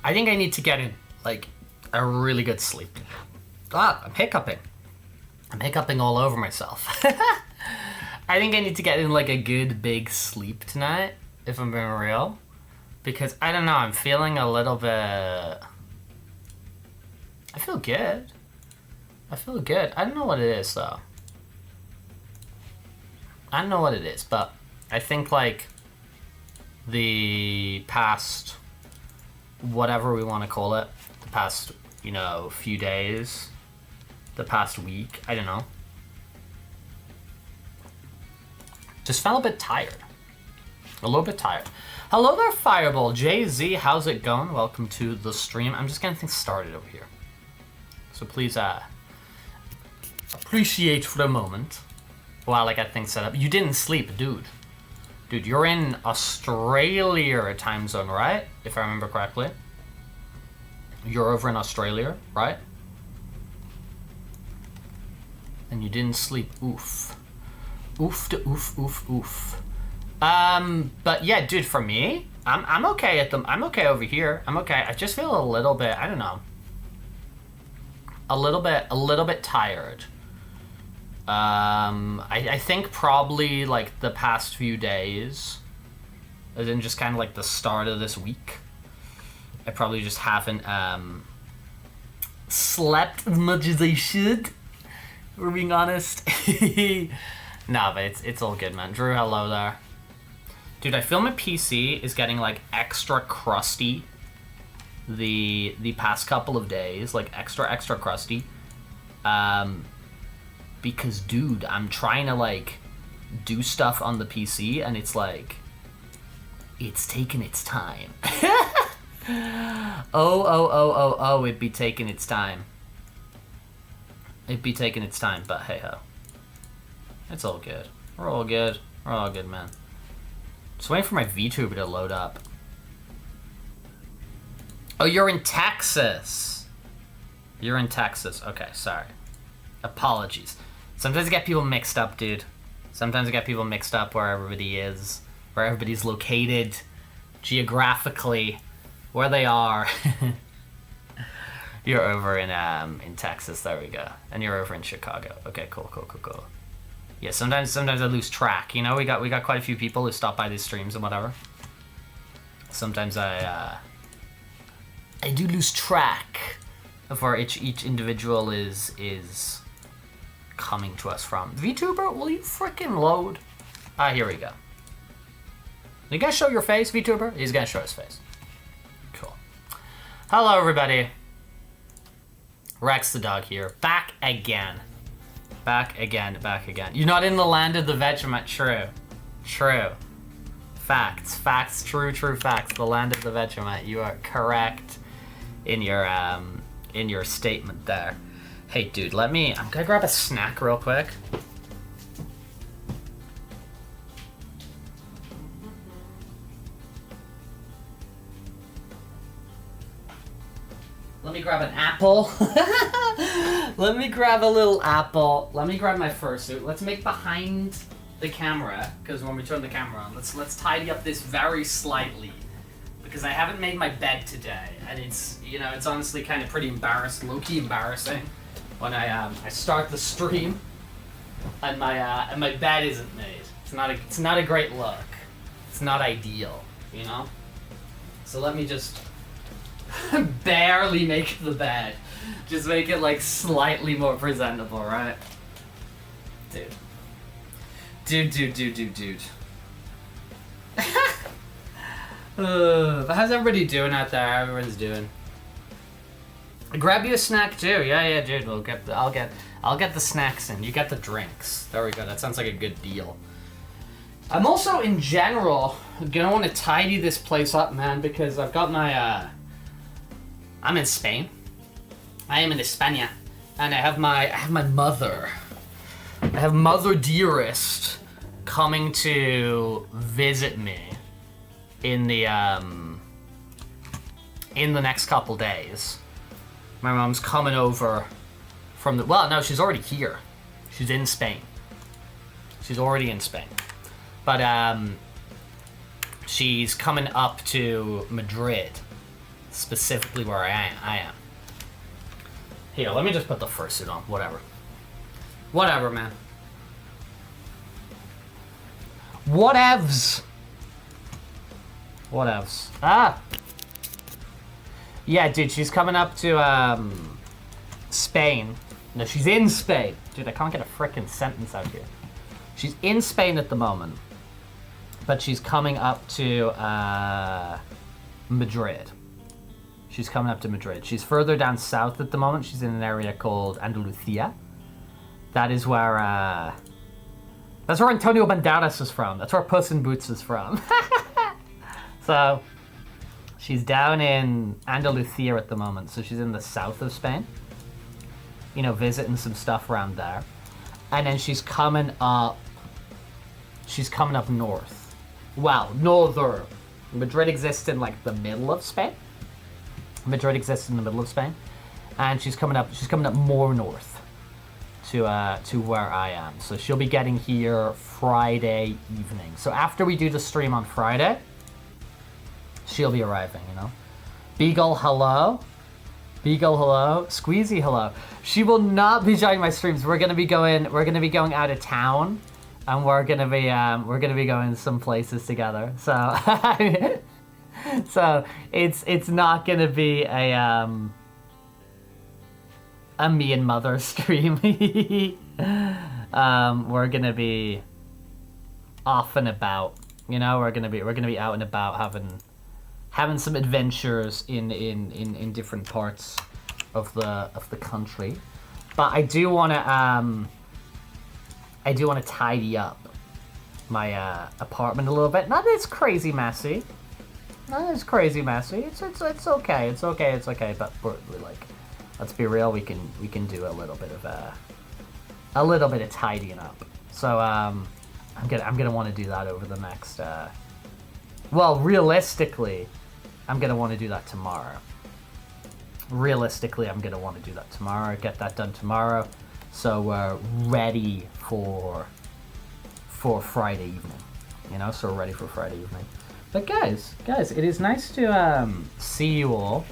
I think I need to get in, like, a really good sleep. Ah, I'm hiccuping. I'm hiccuping all over myself. I think I need to get in, like, a good big sleep tonight, if I'm being real. Because, I don't know, I'm feeling a little bit... I feel good. I feel good. I don't know what it is, though. I don't know what it is, but I think, like, the past... whatever we want to call it, the past, you know, few days, the past week, I don't know. Just felt a bit tired. A little bit tired. Hello there, Fireball. Jay-Z, how's it going? Welcome to the stream. I'm just getting things started over here. So please, appreciate for a moment while I get things set up. You didn't sleep, dude. Dude, you're in Australia time zone, right? If I remember correctly. You're over in Australia, right? And you didn't sleep. Oof. Oof to oof, oof, oof. But yeah, dude, for me, I'm okay I'm okay over here. I'm okay. I just feel a little bit, I don't know. A little bit tired. I think probably like the past few days, as in just kind of like the start of this week, I probably just haven't slept as much as I should. We're being honest. No, but it's all good, man. Drew, hello there. Dude, I feel my PC is getting like extra crusty the past couple of days, like extra crusty. Because, dude, I'm trying to, like, do stuff on the PC, and it's, like, it's taking its time. It'd be taking its time. It'd be taking its time, but hey-ho. It's all good. We're all good. We're all good, man. Just waiting for my VTuber to load up. Oh, you're in Texas. You're in Texas. Okay, sorry. Apologies. Sometimes I get people mixed up, dude. Sometimes I get people mixed up where everybody is, where everybody's located, geographically, where they are. You're over in Texas. There we go. And you're over in Chicago. Okay, cool. Yeah, sometimes I lose track. You know, we got quite a few people who stop by these streams and whatever. Sometimes I do lose track of where each individual is coming to us from. VTuber, will you frickin' load? Here we go. You gonna show your face, VTuber? He's gonna show his face. Cool. Hello, everybody. Rex the dog here. Back again. Back again. You're not in the land of the Vegemite. True. Facts. True facts. The land of the Vegemite. You are correct in your statement there. Hey, dude, I'm gonna grab a snack real quick. Let me grab an apple. Let me grab a little apple. Let me grab my fursuit. Let's make behind the camera, because when we turn the camera on, let's tidy up this very slightly. Because I haven't made my bed today, and it's honestly kind of pretty low-key embarrassing when I start the stream and my bed isn't made. It's not a great look. It's not ideal, you know. So let me just barely make the bed, just make it like slightly more presentable, right? Dude. How's everybody doing out there? How everyone's doing? Grab you a snack too. Yeah, dude. I'll get the snacks in. You get the drinks. There we go. That sounds like a good deal. I'm also in general gonna want to tidy this place up, man, because I've got my I'm in Spain. I am in España, and I have my mother. I have Mother Dearest coming to visit me in the next couple days. My mom's coming over from no, she's already here. She's in Spain. She's already in Spain. But she's coming up to Madrid. specifically where I am. Here, let me just put the fursuit on. Whatever. Whatever, man. Whatevs. Whatevs. Ah! Yeah, dude, she's coming up to, Spain. No, she's in Spain. Dude, I can't get a frickin' sentence out here. She's in Spain at the moment. But she's coming up to, Madrid. She's coming up to Madrid. She's further down south at the moment. She's in an area called Andalusia. That is where, that's where Antonio Banderas is from. That's where Puss in Boots is from. So, she's down in Andalusia at the moment. So she's in the south of Spain. You know, visiting some stuff around there. And then she's coming up north. Well, northern. Madrid exists in like the middle of Spain. Madrid exists in the middle of Spain. And she's coming up more north to where I am. So she'll be getting here Friday evening. So after we do the stream on Friday, she'll be arriving, you know. Beagle, hello. Beagle, hello. Squeezy, hello. She will not be joining my streams. We're gonna be going out of town, and we're gonna be going some places together. So, so it's not gonna be a me and mother stream. We're gonna be off and about. You know, we're gonna be out and about having some adventures in different parts of the country. But I do want to tidy up my apartment a little bit. Not as crazy messy. It's okay. But like, let's be real. We can do a little bit of tidying up. So I'm gonna want to do that over the next. Well, realistically, I'm gonna want to do that tomorrow. Get that done tomorrow, so we're ready for Friday evening. You know, so we're ready for Friday evening. But guys, it is nice to see you all,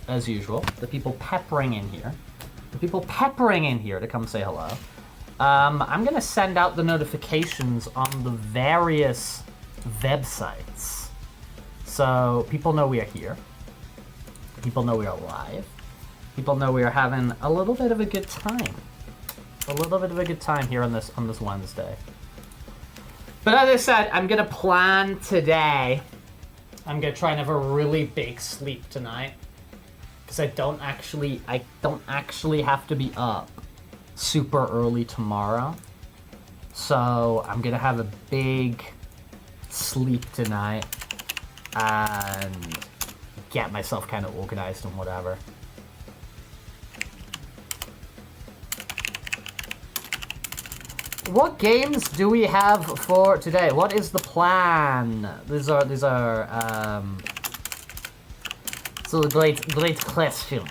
as usual. The people peppering in here to come say hello. I'm gonna send out the notifications on the various websites, so people know we are here. People know we are live. People know we are having a little bit of a good time. Here on this Wednesday. But as I said, I'm gonna plan today. I'm gonna try and have a really big sleep tonight, because I don't actually have to be up super early tomorrow. So I'm gonna have a big sleep tonight and get myself kind of organized and whatever. What games do we have for today? What is the plan? These are so great question.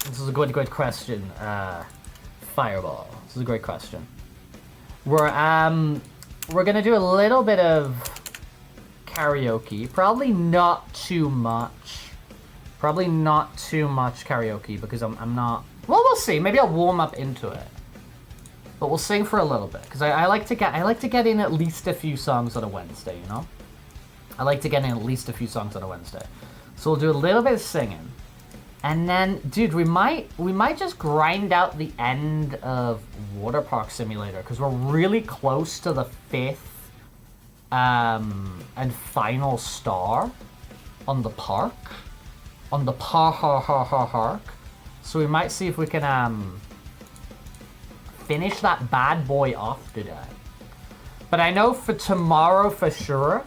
This is a great question. Fireball. This is a great question. We're gonna do a little bit of karaoke. Probably not too much karaoke, because I'm not. Well, we'll see. Maybe I'll warm up into it. But we'll sing for a little bit, because I like to get in at least a few songs on a Wednesday, you know? I like to get in at least a few songs on a Wednesday. So we'll do a little bit of singing. And then, dude, we might just grind out the end of Water Park Simulator, because we're really close to the 5th and final star on the park. On the park. So we might see if we can finish that bad boy off today. But I know for tomorrow for sure,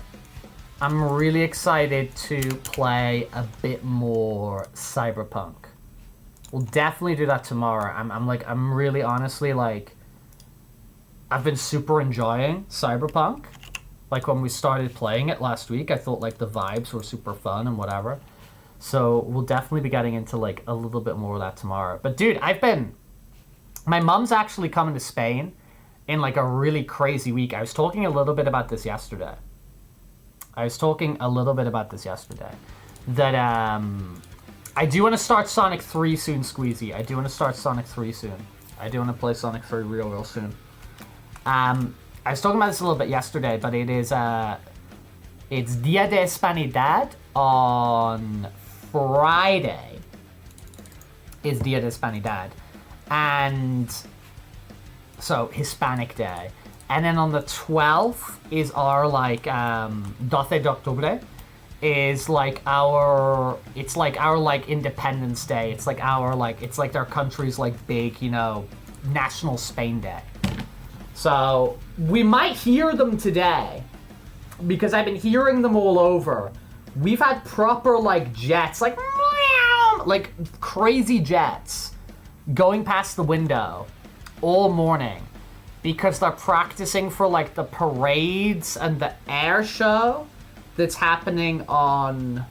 I'm really excited to play a bit more Cyberpunk. We'll definitely do that tomorrow. I'm really honestly, like, I've been super enjoying Cyberpunk. Like, when we started playing it last week, I thought like the vibes were super fun and whatever. So we'll definitely be getting into like a little bit more of that tomorrow. But dude, my mom's actually coming to Spain in like a really crazy week. I was talking a little bit about this yesterday. That I do want to start Sonic 3 soon, Squeezy. I do want to start Sonic 3 soon. I do want to play Sonic 3 real soon. I was talking about this a little bit yesterday, but it's Dia de Hispanidad on Friday. Is Dia de Hispanidad. And so Hispanic Day. And then on the 12th is our like 12 de octubre. Is like our Independence Day. It's like their country's like big, you know, National Spain Day. So we might hear them today because I've been hearing them all over. We've had proper like jets, like crazy jets going past the window all morning because they're practicing for like the parades and the air show that's happening on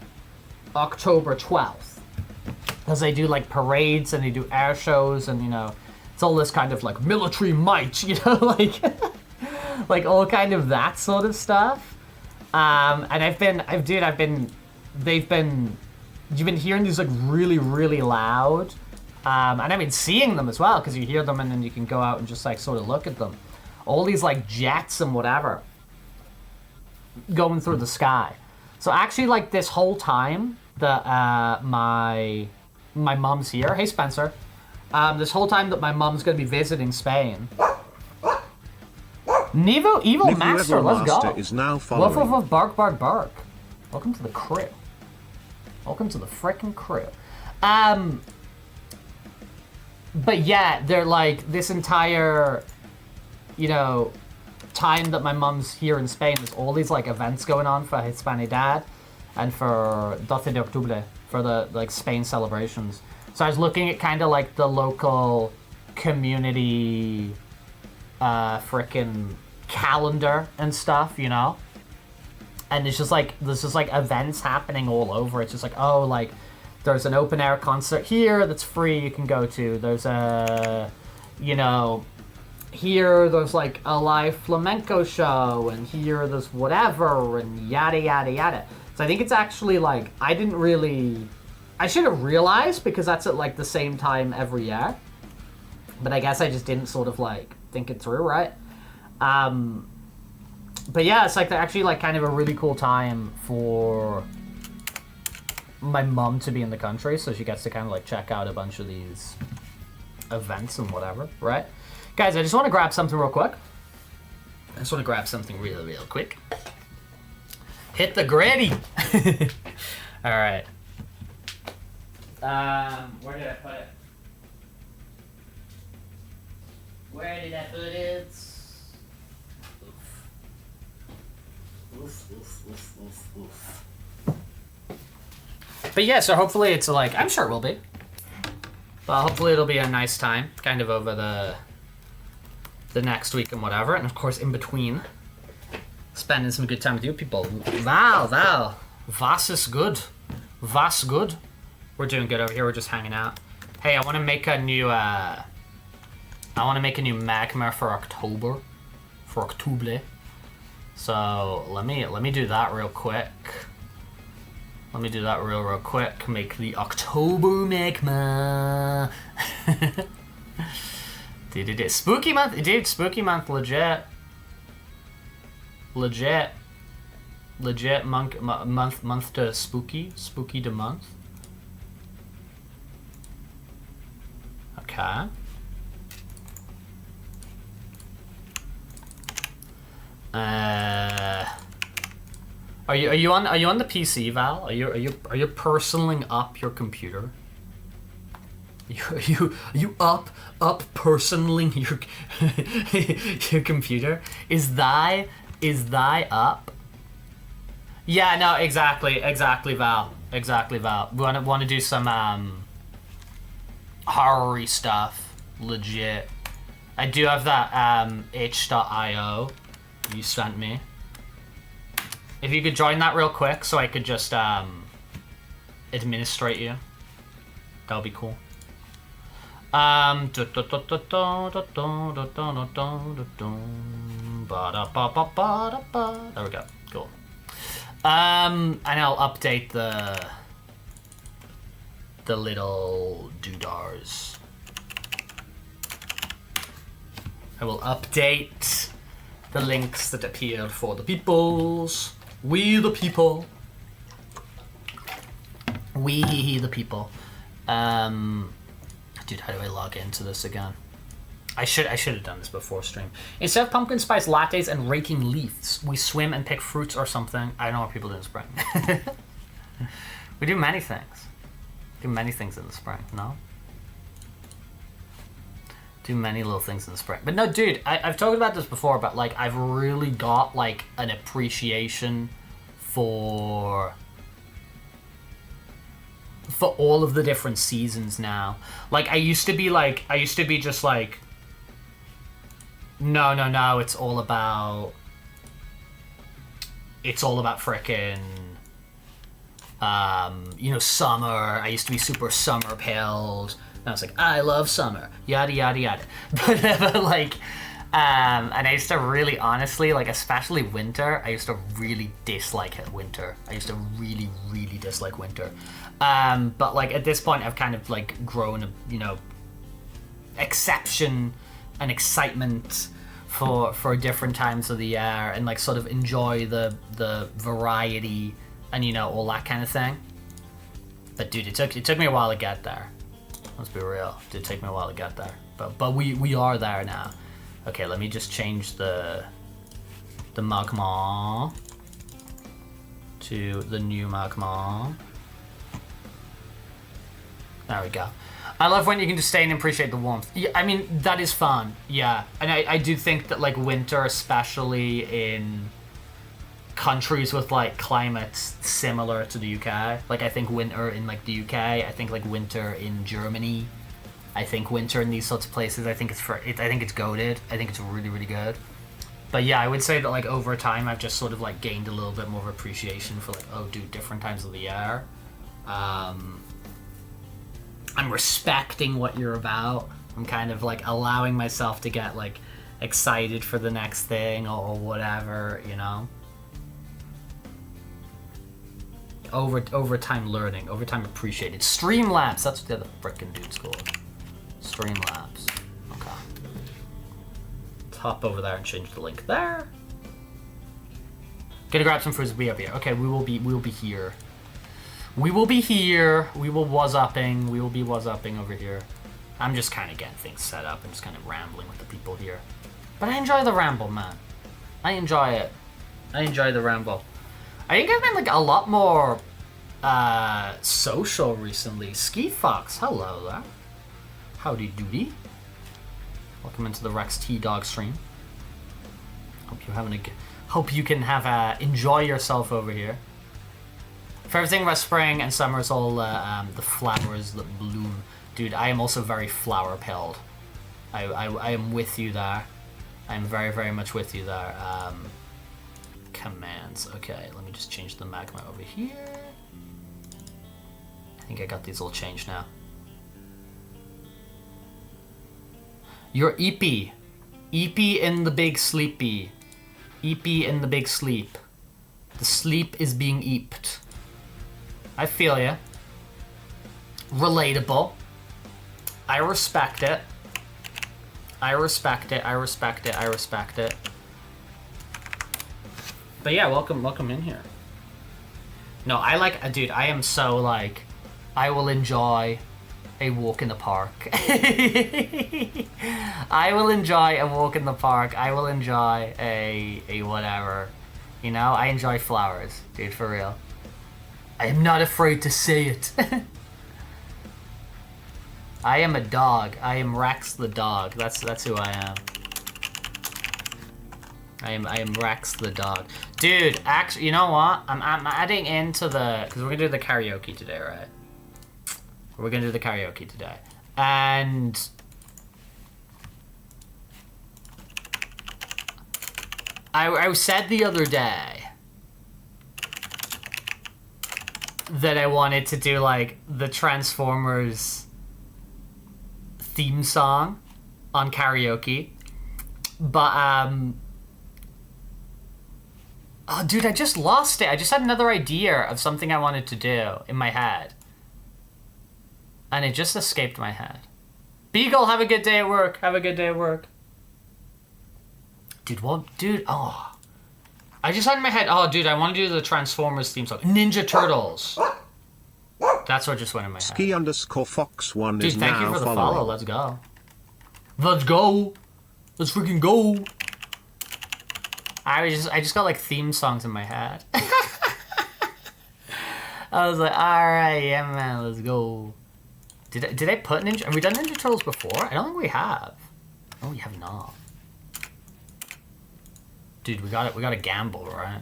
October 12th. Because they do like parades and they do air shows and, you know, it's all this kind of like military might, you know, like like all kind of that sort of stuff. And you've been hearing these like really loud. And I've been seeing them as well because you hear them and then you can go out and just like sort of look at them. All these like jets and whatever going through the sky. So actually, like this whole time that my mom's here, hey Spencer, this whole time that my mom's gonna be visiting Spain. Evil Master, let's go. Is now woof woof woof, bark bark bark. Welcome to the crew. Welcome to the frickin' crew. But yeah, they're like this entire, you know, time that my mom's here in Spain, there's all these like events going on for Hispanidad and for 12 de octubre, for the like Spain celebrations. So I was looking at kind of like the local community frickin' calendar and stuff, you know? And it's just like, there's just like events happening all over. It's just like, oh, like there's an open air concert here that's free you can go to. There's a, you know, here there's like a live flamenco show, and here there's whatever, and yada yada yada. So I think it's actually like, I should have realized because that's at like the same time every year. But I guess I just didn't sort of like think it through, right? But yeah, it's like actually like kind of a really cool time for my mom to be in the country, so she gets to kind of like check out a bunch of these events and whatever, right? Guys, I just want to grab something real quick. Real quick. Hit the gritty. All right. Where did I put it? Oof. But yeah, so hopefully it's like, I'm sure it will be. But hopefully it'll be a nice time, kind of over the next week and whatever. And of course, in between, spending some good time with you people. Val. Was is good. We're doing good over here. We're just hanging out. Hey, I want to make a new magma for October. So let me do that real quick. Real quick. Make the October magma. Spooky month, dude. Spooky month, legit. Month to spooky to month. Okay. Are you on the PC, Val? Are you personaling up your computer? Are you up personaling your computer? Is thy up? Yeah, no, exactly, Val. We want to do some horror-y stuff, legit. I do have that itch.io you sent me. If you could join that real quick so I could just administrate you, that would be cool. There we go. Cool. And I'll update the the little doodars. I will update the links that appear for the peoples. We the people. We the people. Dude, how do I log into this again? I should have done this before stream. Instead of pumpkin spice lattes and raking leaves, we swim and pick fruits or something. I don't know what people do in spring. We do many things. Do many things in the spring, no? Do many little things in the spring. But no, dude, I've talked about this before, but like I've really got like an appreciation for all of the different seasons now. Like I used to be just like no, it's all about frickin' summer. I used to be super summer pilled. And I was like, I love summer, yada yada yada. But like, and I used to really, honestly, like especially winter, I used to really dislike winter. I used to really, really dislike winter. But like at this point, I've kind of like grown, exception and excitement for different times of the year, and like sort of enjoy the variety and all that kind of thing. But dude, it took me a while to get there. Let's be real. It did take me a while to get there, but we are there now. Okay, let me just change the magma to the new magma. There we go. I love when you can just stay and appreciate the warmth. Yeah, I mean, that is fun. Yeah, and I do think that like winter, especially in countries with like climates similar to the UK, like I think winter in like the UK, I think like winter in Germany, I think winter in these sorts of places, I think it's goated. I think it's really, really good. But yeah, I would say that like over time I've just sort of like gained a little bit more of appreciation for like, oh dude, different times of the year. I'm respecting what you're about. I'm kind of like allowing myself to get like excited for the next thing or whatever, Over time learning, over time appreciated. Streamlabs, that's what the other frickin' dude's called. Streamlabs. Okay. Let's hop over there and change the link there. Gonna grab some fruits. Be up here. Okay, we will be here. We will be here. We will was-upping. We will be was-upping over here. I'm just kind of getting things set up and just kind of rambling with the people here. But I enjoy the ramble, man. I enjoy it. I enjoy the ramble. I think I've been like a lot more social recently. Ski Fox, hello there. Howdy doody. Welcome into the Rex T-Dog stream. Hope you can have enjoy yourself over here. Favorite thing about spring and summer is all the flowers that bloom. Dude, I am also very flower pilled. I am with you there. I'm very, very much with you there. Commands. Okay, let me just change the magma over here. I think I got these all changed now. You're eepy. Eepy in the big sleepy. Eepy in the big sleep. The sleep is being eeped. I feel ya. Relatable. I respect it. I respect it. I respect it. I respect it. But yeah, welcome in here. No, I like, dude, I am so like, I will enjoy a walk in the park. I will enjoy a walk in the park. I will enjoy a whatever. I enjoy flowers, dude, for real. I am not afraid to say it. I am a dog. I am Rex the dog. That's who I am. I am Rex the dog. Dude, actually, you know what? I'm adding into the... Because we're going to do the karaoke today, right? We're going to do the karaoke today. And... I said the other day that I wanted to do, like, the Transformers theme song on karaoke. But, oh, dude, I just lost it. I just had another idea of something I wanted to do in my head. And it just escaped my head. Beagle, have a good day at work. Have a good day at work. Dude, what? Dude, oh. I just had in my head, oh, dude, I want to do the Transformers theme song. Ninja Turtles. That's what just went in my head. Ski_Fox1 dude, is thank now you for the following. follow. Let's go. Let's go. Let's freaking go. I just got like theme songs in my head. I was like, all right, yeah, man, let's go. Did I put Ninja? Have we done Ninja Turtles before? I don't think we have. No, we have not. Dude, we gotta gamble, right?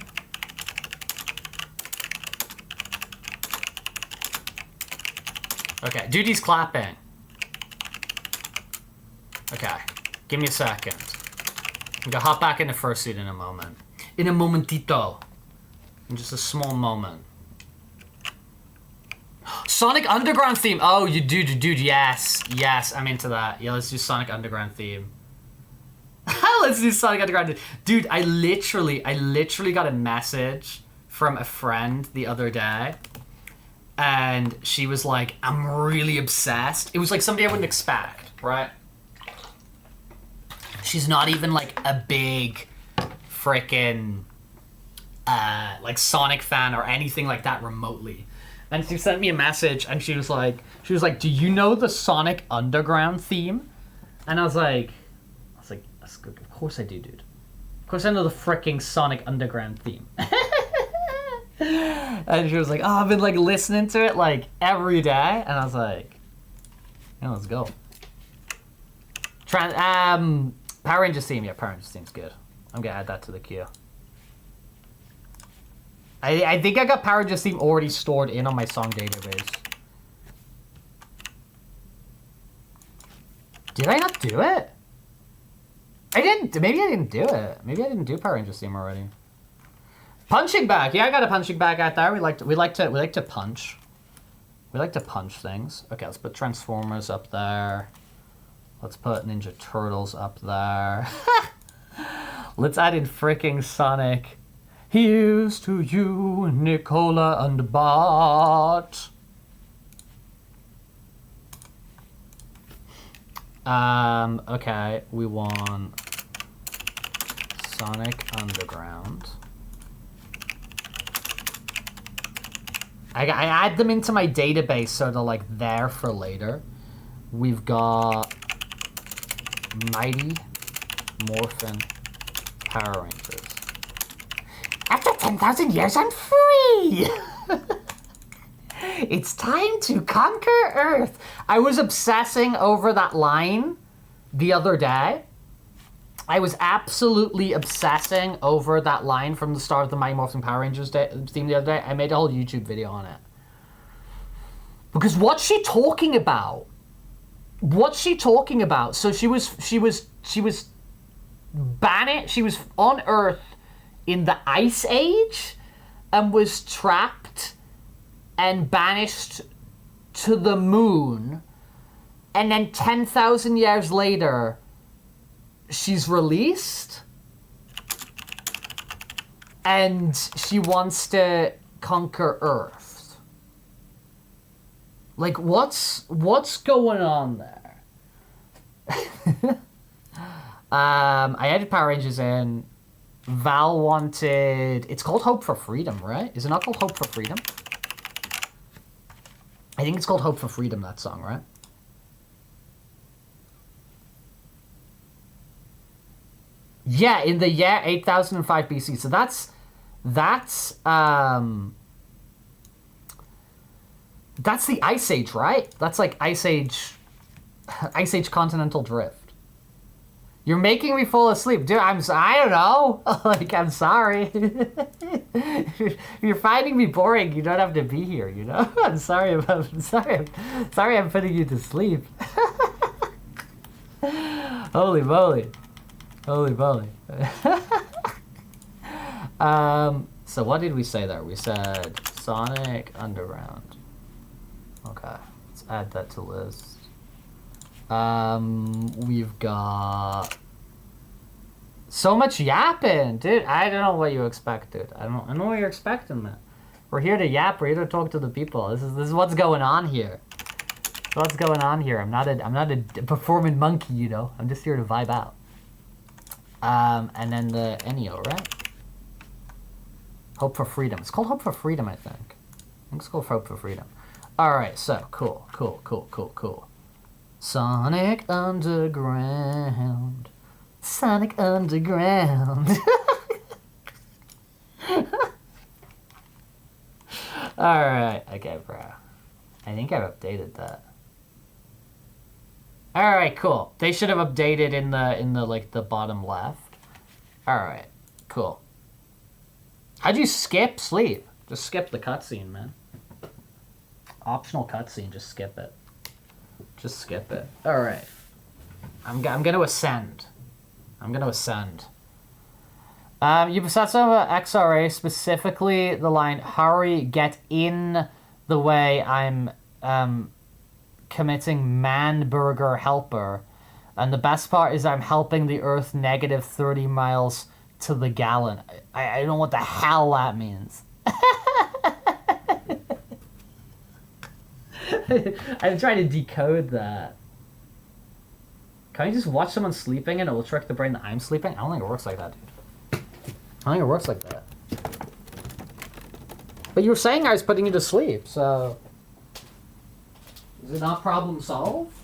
Okay, dude, he's clapping. Okay, give me a second. I'm gonna hop back into Fursuit in a moment. In a momentito. In just a small moment. Sonic Underground theme. Oh, you dude, yes, I'm into that. Yeah, let's do Sonic Underground theme. Let's do Sonic Underground. Dude, I literally got a message from a friend the other day, and she was like, "I'm really obsessed." It was like somebody I wouldn't expect, right? She's not even like a big freaking like Sonic fan or anything like that remotely. And she sent me a message, and she was like, "Do you know the Sonic Underground theme?" And I was like, "That's good. Of course I do, dude. Of course I know the freaking Sonic Underground theme." And she was like, "Oh, I've been like listening to it like every day," and I was like, "Yeah, let's go." Power Rangers theme. Yeah, Power Rangers theme's good. I'm gonna add that to the queue. I think I got Power Rangers theme already stored in on my song database. Did I not do it? I didn't. Maybe I didn't do it. Maybe I didn't do Power Rangers theme already. Punching bag. Yeah, I got a punching bag out there. We like to punch. We like to punch things. Okay, let's put Transformers up there. Let's put Ninja Turtles up there. Let's add in freaking Sonic. Here's to you, Nicola and Bart. Okay, we want Sonic Underground. I add them into my database so they're like there for later. We've got Mighty Morphin Power Rangers. After 10,000 years, I'm free! It's time to conquer Earth. I was obsessing over that line the other day. I was absolutely obsessing over that line from the start of the Mighty Morphin Power Rangers theme the other day. I made a whole YouTube video on it. Because what's she talking about? What's she talking about? So she was banished. She was on Earth in the Ice Age and was trapped and banished to the moon. And then 10,000 years later, she's released. And she wants to conquer Earth. Like, what's going on there? I added Power Rangers in. Val wanted... It's called Hope for Freedom, right? Is it not called Hope for Freedom? I think it's called Hope for Freedom, that song, right? Yeah, in the year 8005 BC. So that's the Ice Age, right? That's like Ice Age continental drift. You're making me fall asleep. Dude, I don't know. Like, I'm sorry. You're finding me boring. You don't have to be here, you know? I'm sorry I'm putting you to sleep. Holy moly. Holy moly. So what did we say there? We said Sonic Underground. Okay, let's add that to list. We've got so much yapping, dude. I don't know what you expected. I don't know what you're expecting, man. We're here to yap. We're here to talk to the people. This is what's going on here. What's going on here? I'm not a performing monkey, you know. I'm just here to vibe out. And then the Ennio, right? Hope for Freedom. It's called Hope for Freedom, I think. I think it's called Hope for Freedom. Alright, so, cool. Sonic Underground. Sonic Underground. Alright, okay, bro. I think I've updated that. Alright, cool. They should have updated in the like the bottom left. Alright, cool. How'd you skip sleep? Just skip the cutscene, man. Optional cutscene, just skip it. Just skip it. Alright. I'm gonna ascend. You've said something about XRA, specifically the line, hurry, get in the way, I'm committing man-burger helper. And the best part is I'm helping the Earth negative 30 miles to the gallon. I don't know what the hell that means. I'm trying to decode that. Can I just watch someone sleeping and it will trick the brain that I'm sleeping? I don't think it works like that, dude. I don't think it works like that. But you were saying I was putting you to sleep, so... Is it not problem solved?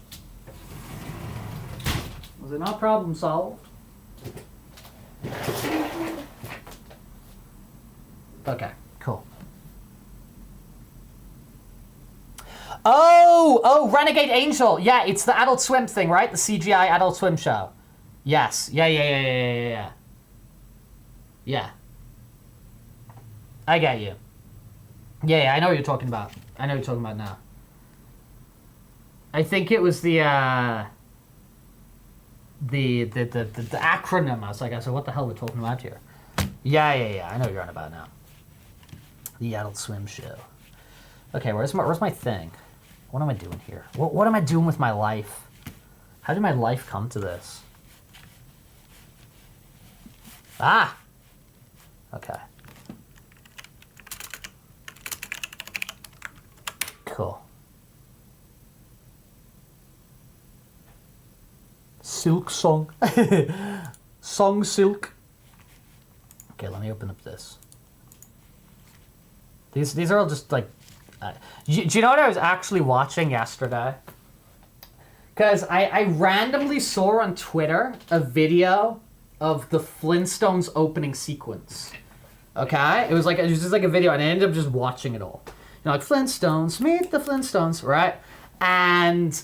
Was it not problem solved? Okay, cool. Oh, Renegade Angel. Yeah, it's the Adult Swim thing, right? The CGI Adult Swim show. Yes. Yeah. Yeah. I get you. Yeah, I know what you're talking about. I know what you're talking about now. I think it was the acronym. I was like, what the hell are we talking about here? Yeah. I know what you're on about now. The Adult Swim show. Okay, where's my thing? What am I doing here? What am I doing with my life? How did my life come to this? Ah! Okay. Cool. Silk song. Song Silk. Okay, let me open up this. These are all just like... do you know what I was actually watching yesterday? Because I randomly saw on Twitter a video of the Flintstones opening sequence. Okay? It was just like a video, and I ended up just watching it all. You know, like, Flintstones, meet the Flintstones, right? And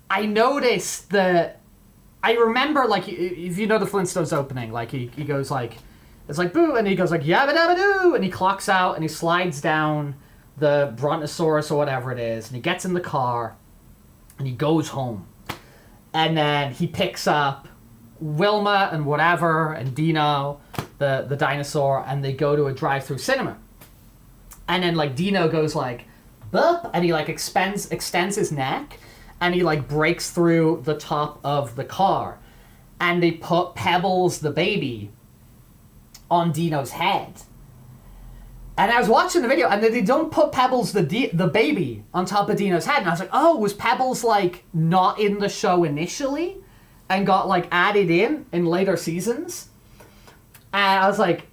I noticed that... I remember, like, if you know the Flintstones opening, like, he goes, like... It's like, boo, and he goes, like, yabba dabba doo, and he clocks out, and he slides down the Brontosaurus or whatever it is, and he gets in the car, and he goes home. And then he picks up Wilma and whatever, and Dino, the dinosaur, and they go to a drive-through cinema. And then, like, Dino goes, like, bup, and he, like, extends his neck, and he, like, breaks through the top of the car. And they put Pebbles, the baby, on Dino's head. And I was watching the video, and they don't put Pebbles, the baby, on top of Dino's head. And I was like, oh, was Pebbles, like, not in the show initially? And got, like, added in later seasons? And I was like...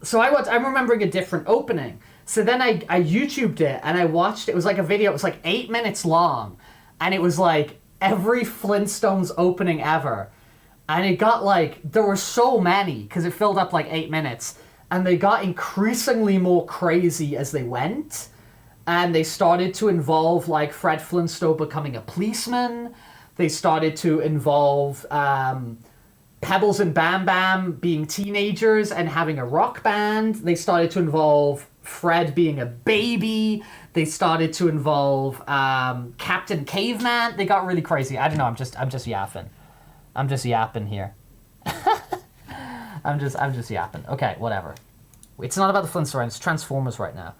So I'm remembering a different opening. So then I YouTubed it, and I watched it. It was like a video. It was like 8 minutes long. And it was like every Flintstones opening ever. And it got like... There were so many, because it filled up like 8 minutes. And they got increasingly more crazy as they went. And they started to involve, like, Fred Flintstone becoming a policeman. They started to involve Pebbles and Bam Bam being teenagers and having a rock band. They started to involve Fred being a baby. They started to involve Captain Caveman. They got really crazy. I don't know. I'm just yapping. I'm just yapping here. I'm just yapping. Okay, whatever. It's not about the Flintstones. It's Transformers right now.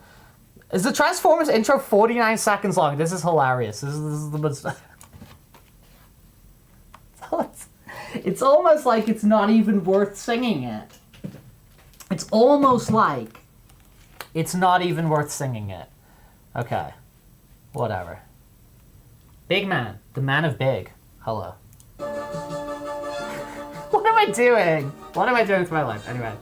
Is the Transformers intro 49 seconds long? This is hilarious. This is the most... It's almost like it's not even worth singing it. It's almost like it's not even worth singing it. Okay. Whatever. Big man. The man of big. Hello. What am I doing? What am I doing with my life? Anyway.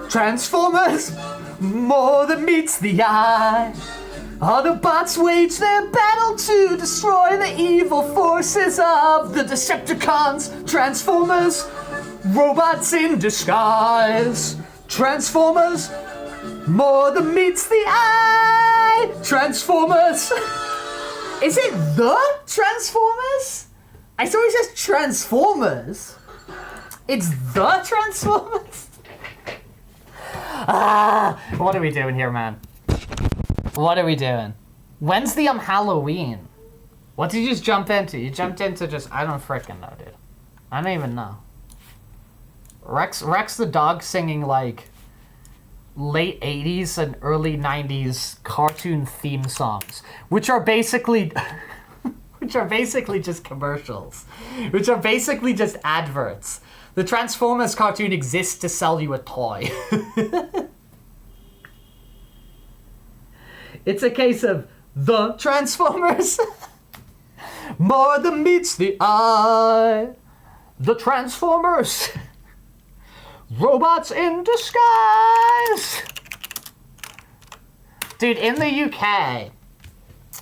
Transformers! More than meets the eye. Autobots wage their battle to destroy the evil forces of the Decepticons. Transformers, robots in disguise. Transformers, more than meets the eye. Transformers. Is it the Transformers? I saw it says Transformers. It's the Transformers? What are we doing here, man? What are we doing? When's the Halloween? What did you just jump into? You jumped into just, I don't frickin' know, dude. I don't even know. Rex the dog singing like late 80s and early 90s cartoon theme songs, which are basically just commercials, which are basically just adverts. The Transformers cartoon exists to sell you a toy. It's a case of the Transformers. More than meets the eye. The Transformers. Robots in disguise. Dude, in the UK,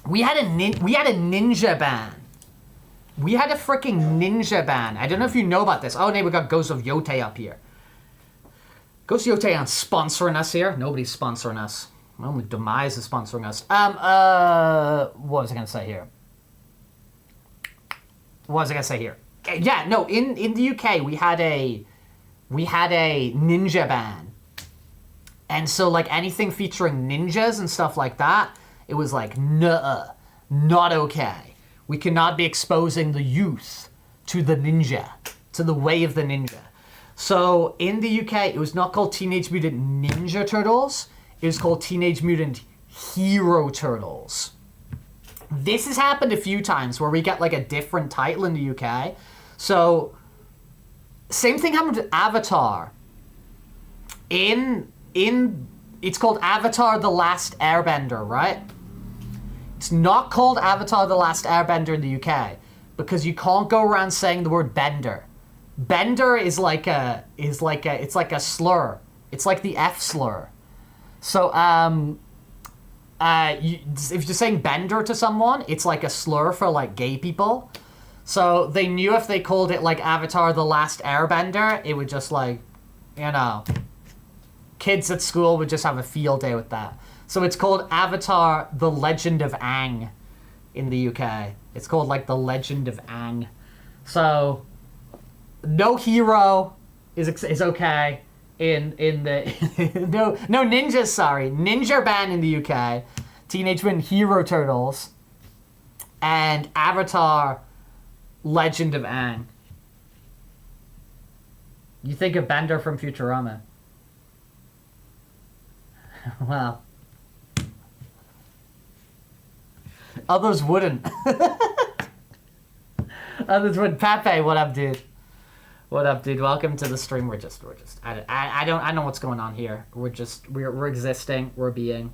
we had a ninja ban. We had a freaking ninja ban. I don't know if you know about this. Oh, no, we got Ghost of Yote up here. Ghost of Yote aren't sponsoring us here. Nobody's sponsoring us. Only Demise is sponsoring us. What was I gonna say here? Yeah, no, in the UK we had a ninja ban. And so like anything featuring ninjas and stuff like that, it was like, nuh-uh, not okay. We cannot be exposing the youth to the ninja, to the way of the ninja. So in the UK, it was not called Teenage Mutant Ninja Turtles. It was called Teenage Mutant Hero Turtles. This has happened a few times where we get like a different title in the UK. So same thing happened with Avatar. It's called Avatar: The Last Airbender, right? It's not called Avatar: The Last Airbender in the UK because you can't go around saying the word bender. Bender is like a slur. It's like the F slur. So if you're saying bender to someone, it's like a slur for like gay people. So they knew if they called it like Avatar: The Last Airbender, it would just like, you know, kids at school would just have a field day with that. So it's called Avatar: The Legend of Aang in the UK. It's called like The Legend of Aang. So no hero is okay in the no ninjas, sorry. Ninja ban in the UK. Teenage Mutant Hero Turtles and Avatar: Legend of Aang. You think of Bender from Futurama. Well, others wouldn't. Others would. Pepe, what up, dude? What up, dude? Welcome to the stream. We're just. I know what's going on here. We're existing. We're being.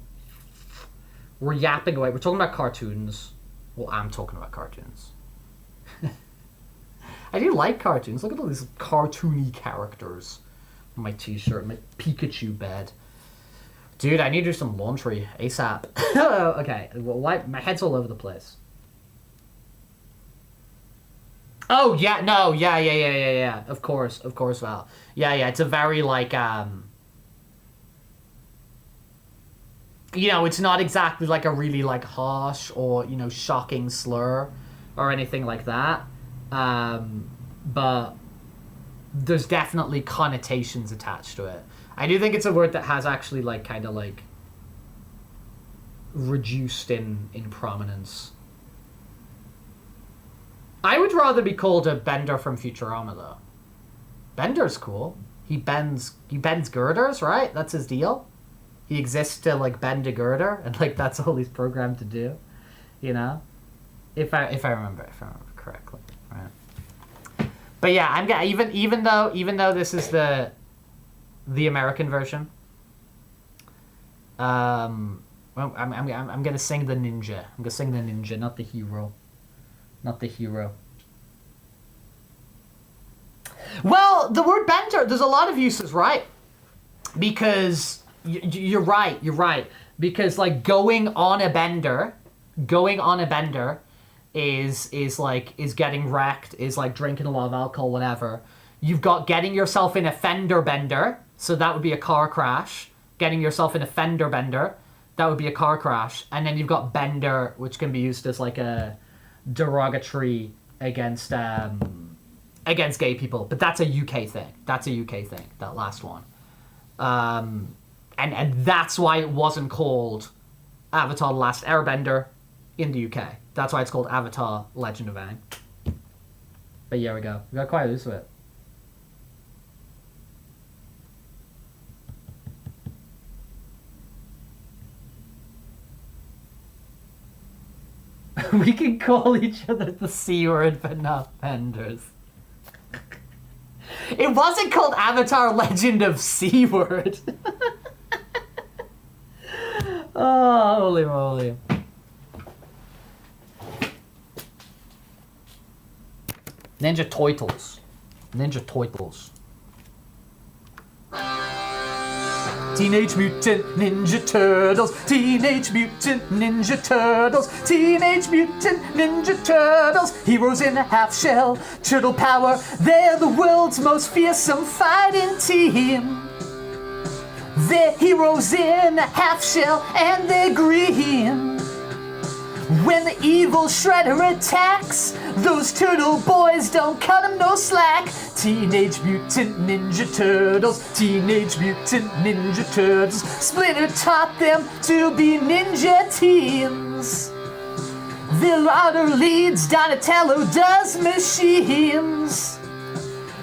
We're yapping away. We're talking about cartoons. Well, I'm talking about cartoons. I do like cartoons. Look at all these cartoony characters on my t-shirt, my Pikachu bed. Dude, I need to do some laundry ASAP. Okay, well, why? My head's all over the place. Oh, yeah, no, yeah. Of course, Val. Yeah, it's a very, like, you know, it's not exactly, like, a really, like, harsh or, you know, shocking slur or anything like that. But there's definitely connotations attached to it. I do think it's a word that has actually, like, kind of, like, reduced in prominence. I would rather be called a Bender from Futurama, though. Bender's cool. He bends girders, right? That's his deal. He exists to, like, bend a girder, and, like, that's all he's programmed to do. You know? If I remember correctly, right? But yeah, even though this is the the American version. I'm gonna sing the ninja. I'm gonna sing the ninja, not the hero. Not the hero. Well, the word bender, there's a lot of uses, right? Because you're right. Because like going on a bender is getting wrecked, is like drinking a lot of alcohol, whatever. You've got getting yourself in a fender bender, so that would be a car crash. Getting yourself in a fender bender, that would be a car crash. And then you've got bender, which can be used as like a derogatory against gay people. But that's a UK thing. That last one. And that's why it wasn't called Avatar: The Last Airbender in the UK. That's why it's called Avatar: Legend of Aang. But yeah, we got quite used to it. We can call each other the C word, but not benders. It wasn't called Avatar: Legend of C word. Oh, holy moly. Ninja Turtles. Teenage Mutant Ninja Turtles. Teenage Mutant Ninja Turtles. Teenage Mutant Ninja Turtles. Heroes in a half shell. Turtle power. They're the world's most fearsome fighting team. They're heroes in a half shell and they're green. When the evil Shredder attacks, those turtle boys don't cut him no slack. Teenage Mutant Ninja Turtles, Teenage Mutant Ninja Turtles. Splinter taught them to be ninja teens. The lauder leads, Donatello does machines.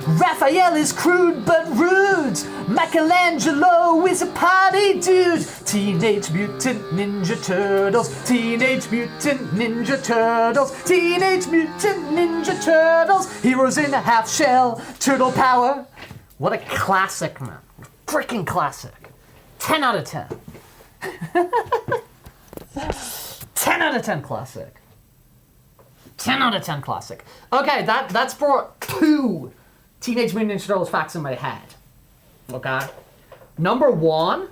Raphael is crude but rude. Michelangelo is a party dude. Teenage Mutant Ninja Turtles. Teenage Mutant Ninja Turtles. Teenage Mutant Ninja Turtles. Heroes in a half shell. Turtle power. What a classic, man. Freaking classic. 10 out of 10. 10 out of 10 classic. 10 out of 10 classic. Okay, that's brought 2 Teenage Mutant Ninja Turtles facts in my head. Okay? Number 1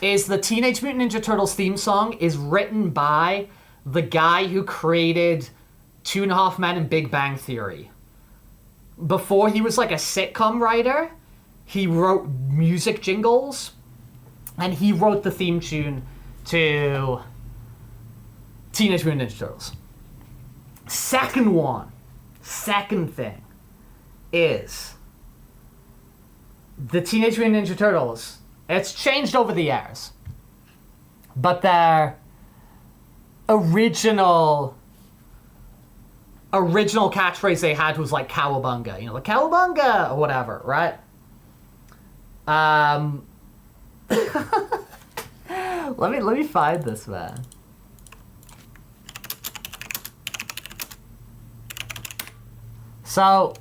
is the Teenage Mutant Ninja Turtles theme song is written by the guy who created 2.5 Men and Big Bang Theory. Before he was like a sitcom writer, he wrote music jingles, and he wrote the theme tune to Teenage Mutant Ninja Turtles. Second thing is the Teenage Mutant Ninja Turtles. It's changed over the years, but their original catchphrase they had was like "Cowabunga," you know, like "Cowabunga" or whatever, right? Let me find this, man. So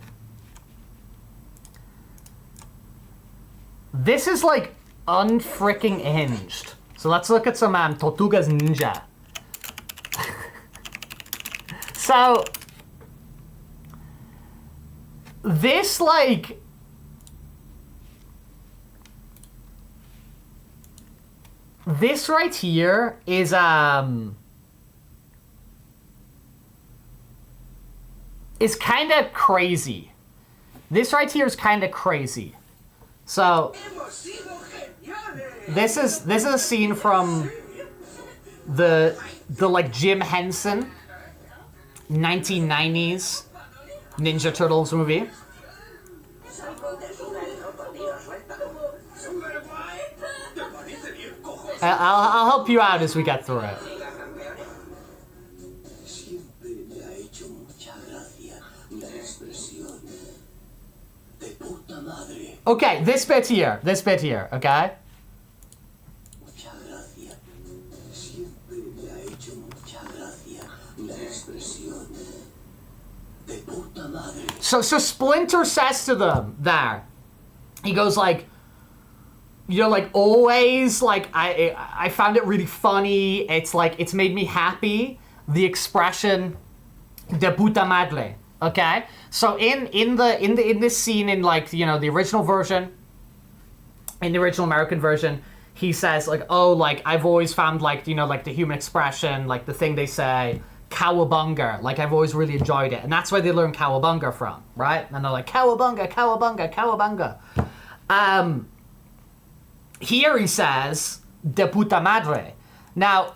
this is like unfricking hinged. So let's look at some Tortugas Ninja. So this like this right here is kind of crazy. This right here is kind of crazy. So this is a scene from the like Jim Henson 1990s Ninja Turtles movie. I'll help you out as we get through it. Okay, this bit here, okay? So Splinter says to them there, he goes like, you know, like always, like I found it really funny. It's like it's made me happy. The expression "de puta madre." Okay, so in this scene in like you know the original version, in the original American version, he says like, oh, like I've always found like you know like the human expression, like the thing they say, cowabunga. Like I've always really enjoyed it, and that's where they learn cowabunga from, right? And they're like cowabunga, cowabunga, cowabunga. Here he says de puta madre. Now,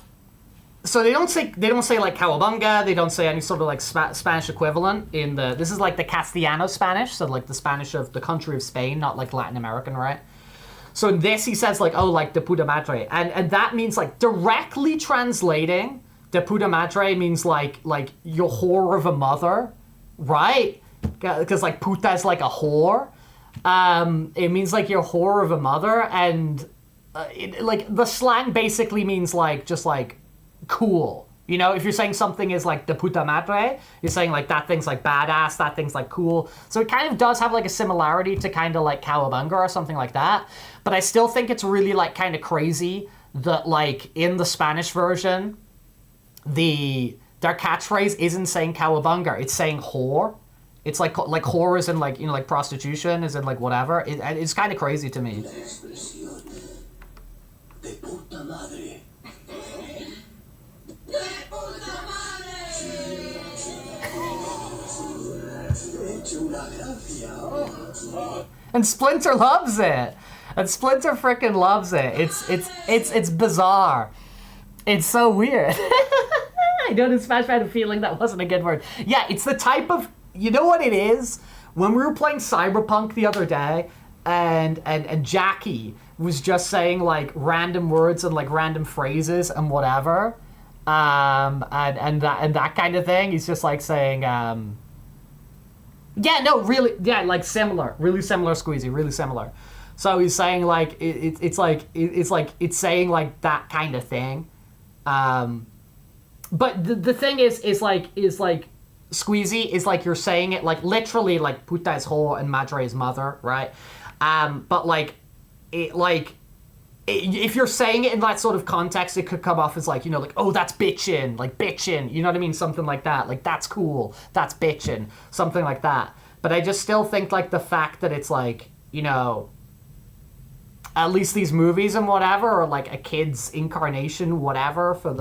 so they don't say like cowabunga. They don't say any sort of like Spanish equivalent in the. This is like the Castellano Spanish, so like the Spanish of the country of Spain, not like Latin American, right? So in this he says like, oh, like de puta madre, and that means like directly translating de puta madre means like your whore of a mother, right? Because like puta is like a whore. It means like your whore of a mother, and like the slang basically means like just like cool. You know, if you're saying something is like de puta madre, you're saying like that thing's like badass, that thing's like cool. So it kind of does have like a similarity to kind of like cowabunga or something like that. But I still think it's really like kind of crazy that like in the Spanish version, their catchphrase isn't saying cowabunga, it's saying whore. It's like whore is in like, you know, like prostitution is in like whatever. It's kind of crazy to me. And Splinter loves it. And Splinter freaking loves it. It's bizarre. It's so weird. I know in Smash I had a feeling that wasn't a good word. Yeah, it's the type of, you know what it is? When we were playing Cyberpunk the other day, and Jackie was just saying like random words and like random phrases and whatever, and that kind of thing. He's just like saying, yeah, no, really, yeah, like similar, really similar, Squeezy, really similar. So he's saying like it's saying like that kind of thing. But the thing is like Squeezy is like you're saying it like literally like puta is whore and madre is mother, right? But like if you're saying it in that sort of context, it could come off as like, you know, like, oh, that's bitchin', you know what I mean? Something like that. Like, that's cool, that's bitchin', something like that. But I just still think like the fact that it's like, you know, at least these movies and whatever, or like a kid's incarnation, whatever, for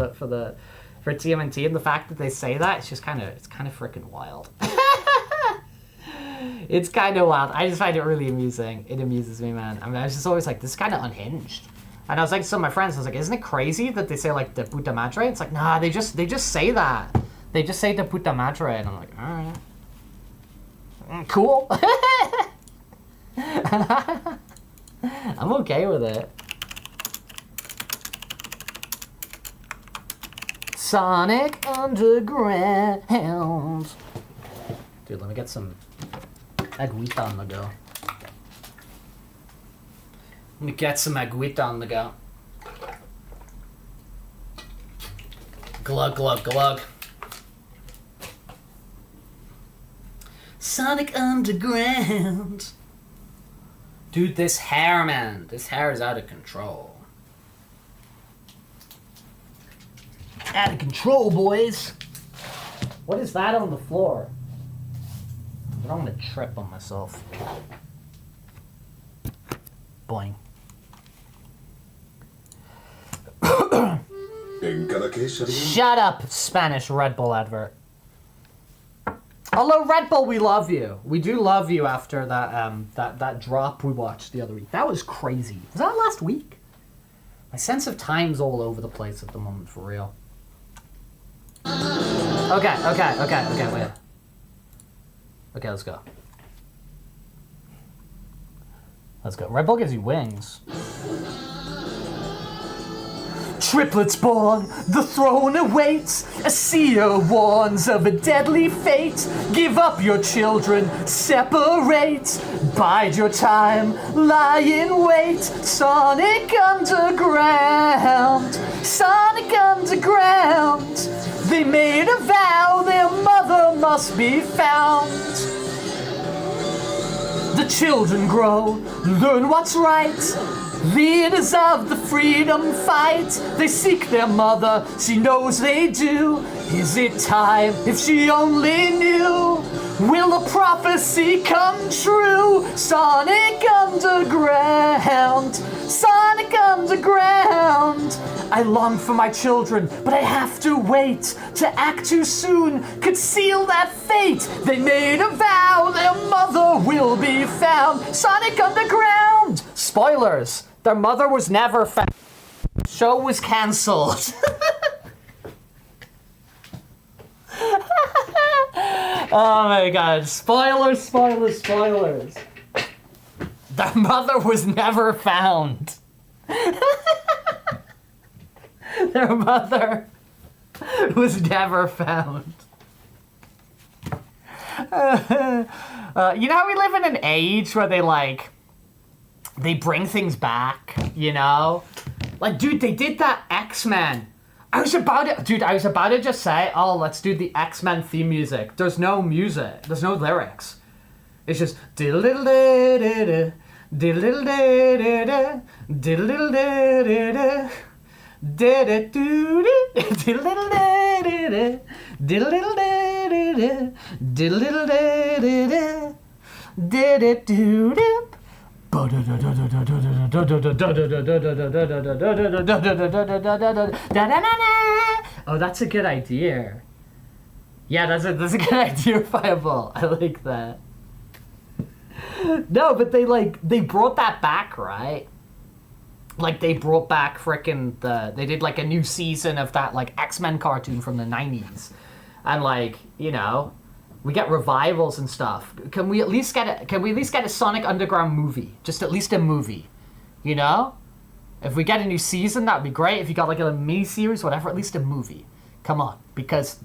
TMNT, and the fact that they say that, it's kind of freaking wild. It's kind of wild. I just find it really amusing. It amuses me, man. I mean, I was just always like, this is kind of unhinged. And I was like to some of my friends, I was like, isn't it crazy that they say like de puta madre? It's like, nah, they just say that. They just say de puta madre, and I'm like, all right, cool. I'm okay with it. Sonic Underground. Dude, let me get some agüita on the go. Let me get some agüita on the go. Glug, glug, glug. Sonic Underground. Dude, this hair, man. This hair is out of control. Out of control, boys. What is that on the floor? I don't want to trip on myself. Boing. Shut up, Spanish Red Bull advert. Although Red Bull, we love you. We do love you after that drop we watched the other week. That was crazy. Was that last week? My sense of time's all over the place at the moment, for real. Okay, wait. Okay, let's go. Let's go. Red Bull gives you wings. Triplets born, the throne awaits. A seer warns of a deadly fate. Give up your children, separate. Bide your time, lie in wait. Sonic Underground, Sonic Underground. They made a vow, their mother must be found. The children grow, learn what's right. Leaders of the freedom fight, they seek their mother, she knows they do. Is it time, if she only knew? Will the prophecy come true? Sonic Underground, Sonic Underground. I long for my children, but I have to wait. To act too soon could seal their fate. They made a vow, their mother will be found. Sonic Underground! Spoilers, their mother was never found. Show was cancelled. Oh my god, spoilers, spoilers, spoilers. Their mother was never found. Their mother was never found. You know how we live in an age where they bring things back, you know? Like, dude, they did that X-Men. I was about to just say, oh, let's do the X-Men theme music. There's no music. There's no lyrics. It's just diddle-diddle-diddle, diddle-diddle-diddle, diddle-diddle-diddle, diddle-diddle-diddle, diddle-diddle-diddle, diddle-diddle-diddle, diddle-diddle-diddle, diddle-diddle-diddle. Oh, that's a good idea. Yeah, that's a good idea, Fireball. I like that. No, but they brought that back, right? Like they brought back they did like a new season of that like X-Men cartoon from the 90s. And like, you know, we get revivals and stuff. Can we at least get a Sonic Underground movie? Just at least a movie, you know? If we get a new season, that would be great. If you got like a mini series, whatever, at least a movie. Come on, because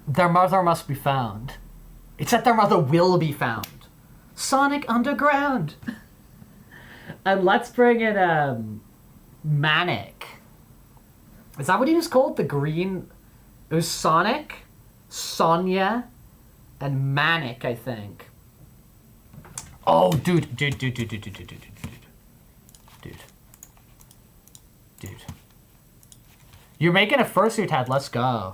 their mother must be found. It's that their mother will be found. Sonic Underground. And let's bring in Manic. Is that what he was called? The green. It was Sonic, Sonia, and Manic, I think. Oh, dude. You're making a fursuit head. Let's go.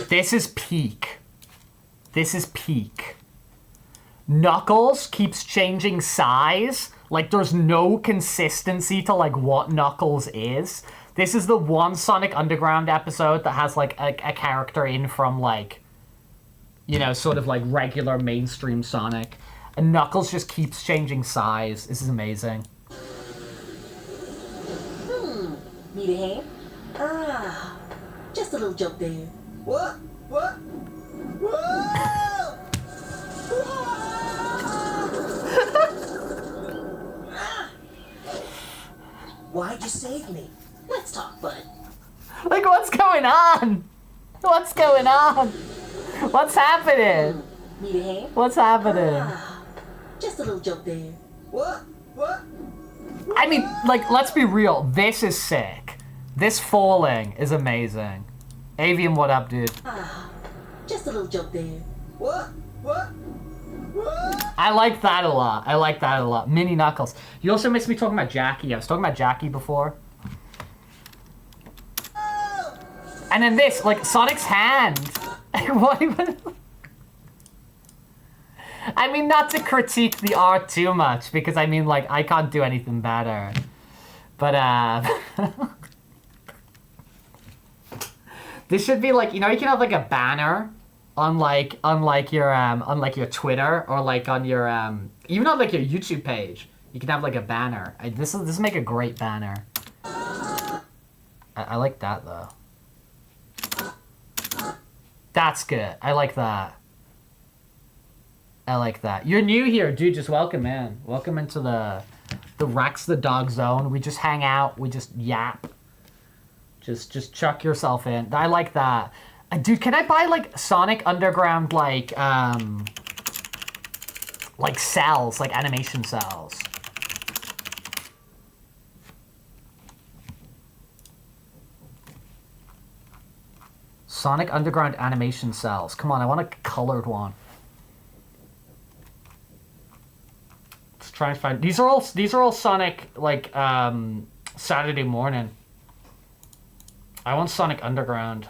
This is peak. This is peak. Knuckles keeps changing size. Like, there's no consistency to, like, what Knuckles is. This is the one Sonic Underground episode that has, like, a character in from, like, you know, sort of, like, regular mainstream Sonic. And Knuckles just keeps changing size. This is amazing. Need a hand? Ah, just a little joke there. What? What? Whoa! Why'd you save me? Let's talk, bud. Like, what's going on? What's going on? What's happening? Need a hand? What's happening? Ah, just a little joke there. What? What? I mean, like, let's be real. This is sick. This falling is amazing. Avian, what up, dude? Ah, just a little joke there. What? What? What? I like that a lot. I like that a lot. Mini Knuckles. You also missed me talking about Jackie. I was talking about Jackie before. And then this, like, Sonic's hand. What even? I mean, not to critique the art too much, because I mean, like, I can't do anything better. But, this should be like, you know, you can have like a banner on like your Twitter, or like on your even on like your YouTube page. You can have like a banner. This make a great banner. I like that though. That's good. I like that. I like that. You're new here, dude. Just welcome in. Welcome into the Rex the Dog Zone. We just hang out. We just yap. Just chuck yourself in. I like that. Dude, can I buy like Sonic Underground like cells, like animation cells? Sonic Underground animation cells. Come on, I want a colored one. Let's try and find. These are all Sonic like Saturday morning. I want Sonic Underground.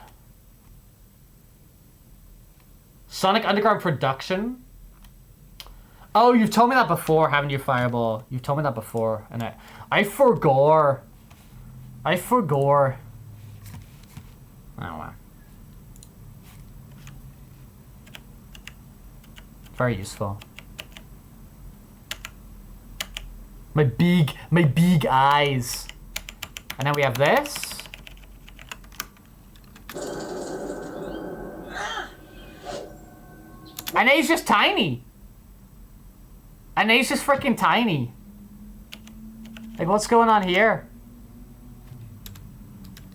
Sonic Underground production. Oh, you've told me that before, haven't you, Fireball? You've told me that before, and I forgot. I forgot. Oh wow. Very useful. My big eyes. And then we have this. And he's just tiny. And he's just freaking tiny. Like, what's going on here?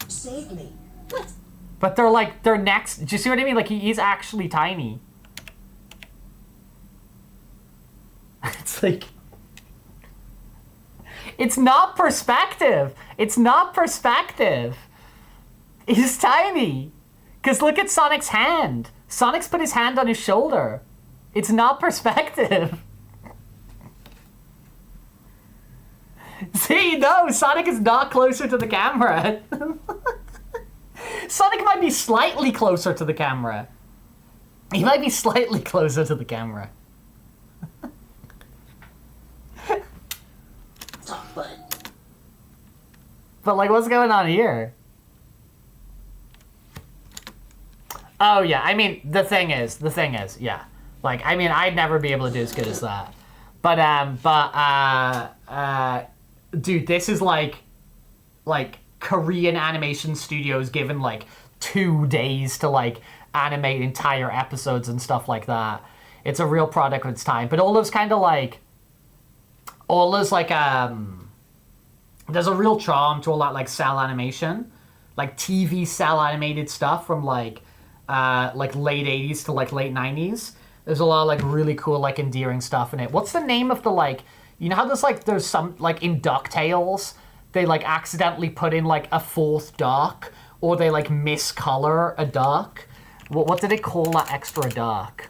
Save me. What? But they're next. Do you see what I mean? Like, he is actually tiny. It's like... It's not perspective. It's not perspective. He's tiny. Because look at Sonic's hand. Sonic's put his hand on his shoulder. It's not perspective. See, no, Sonic is not closer to the camera. Sonic might be slightly closer to the camera. He might be slightly closer to the camera. Talk bud. But like, what's going on here? Oh yeah, I mean, the thing is, yeah. Like, I mean, I'd never be able to do as good as that. Dude, this is like Korean animation studios given like 2 days to like animate entire episodes and stuff like that. It's a real product of its time. But all those kind of like, there's a real charm to all that like cell animation, like TV cell animated stuff from like late 80s to like late 90s. There's a lot of like really cool like endearing stuff in it. What's the name of the like, you know how there's some like in DuckTales, they like accidentally put in like a fourth duck, or they like miscolor a duck. What do they call that extra duck?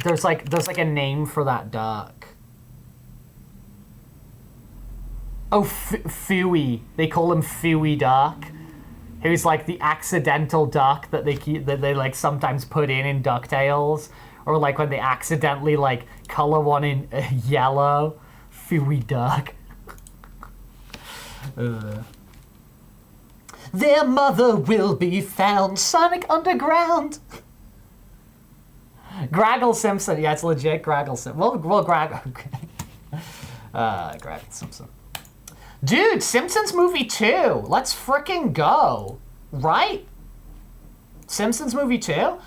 There's like a name for that duck. Oh, Fooey. They call him Fooey Duck. Who's like the accidental duck that they like sometimes put in DuckTales, or like when they accidentally like color one in yellow. Fooey Duck. Their mother will be found. Sonic Underground. Graggle Simpson. Yeah, it's legit Graggle Simpson. Well, Graggle Simpson. Dude, Simpsons movie 2. Let's frickin' go. Right? Simpsons movie 2?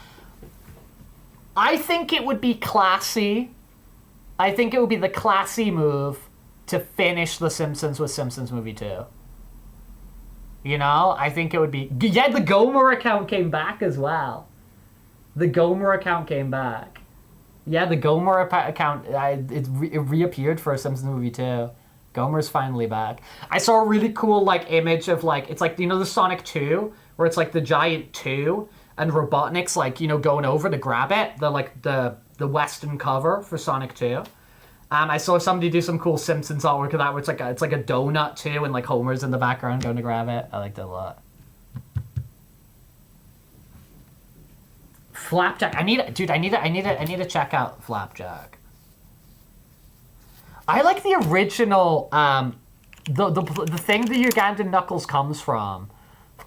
I think it would be classy. I think it would be the classy move to finish The Simpsons with Simpsons movie 2. You know? I think it would be... Yeah, the Gomer account came back as well. The Gomer account came back. Yeah, the Gomer account, it reappeared for Simpsons movie 2. Gomer's finally back. I saw a really cool like image of like, it's like, you know, the Sonic 2 where it's like the giant 2 and Robotnik's like, you know, going over to grab it, the Western cover for Sonic 2. I saw somebody do some cool Simpsons artwork of that where it's like a donut 2 and like Homer's in the background going to grab it. I liked it a lot. Flapjack. I need to check out Flapjack. I like the original, the thing the Ugandan Knuckles comes from.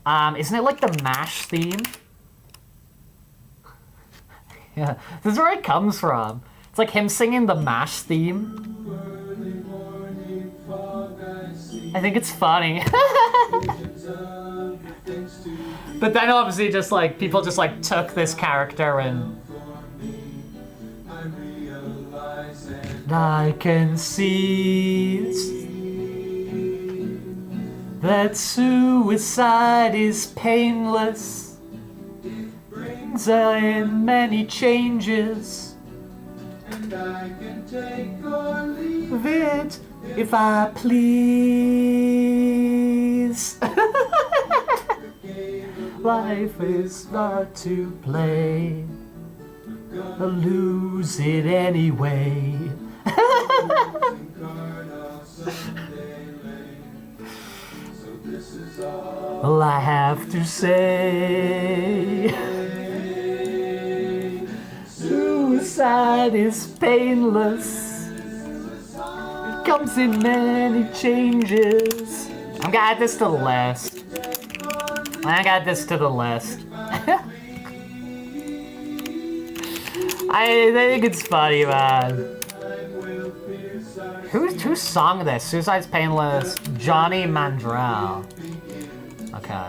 Isn't it like the MASH theme? Yeah, this is where it comes from. It's like him singing the MASH theme. I think it's funny. But then obviously just like, people just like took this character and... I can see that suicide is painless, brings in many changes, and I can take or leave it if I please. Life is not to play. Lose it anyway. All I have to say, suicide is painless. It comes in many changes. I'm gonna add this to the list. I got this to the list. I think it's funny, man. Who sung this? Suicide's Painless, Johnny Mandrell. Okay.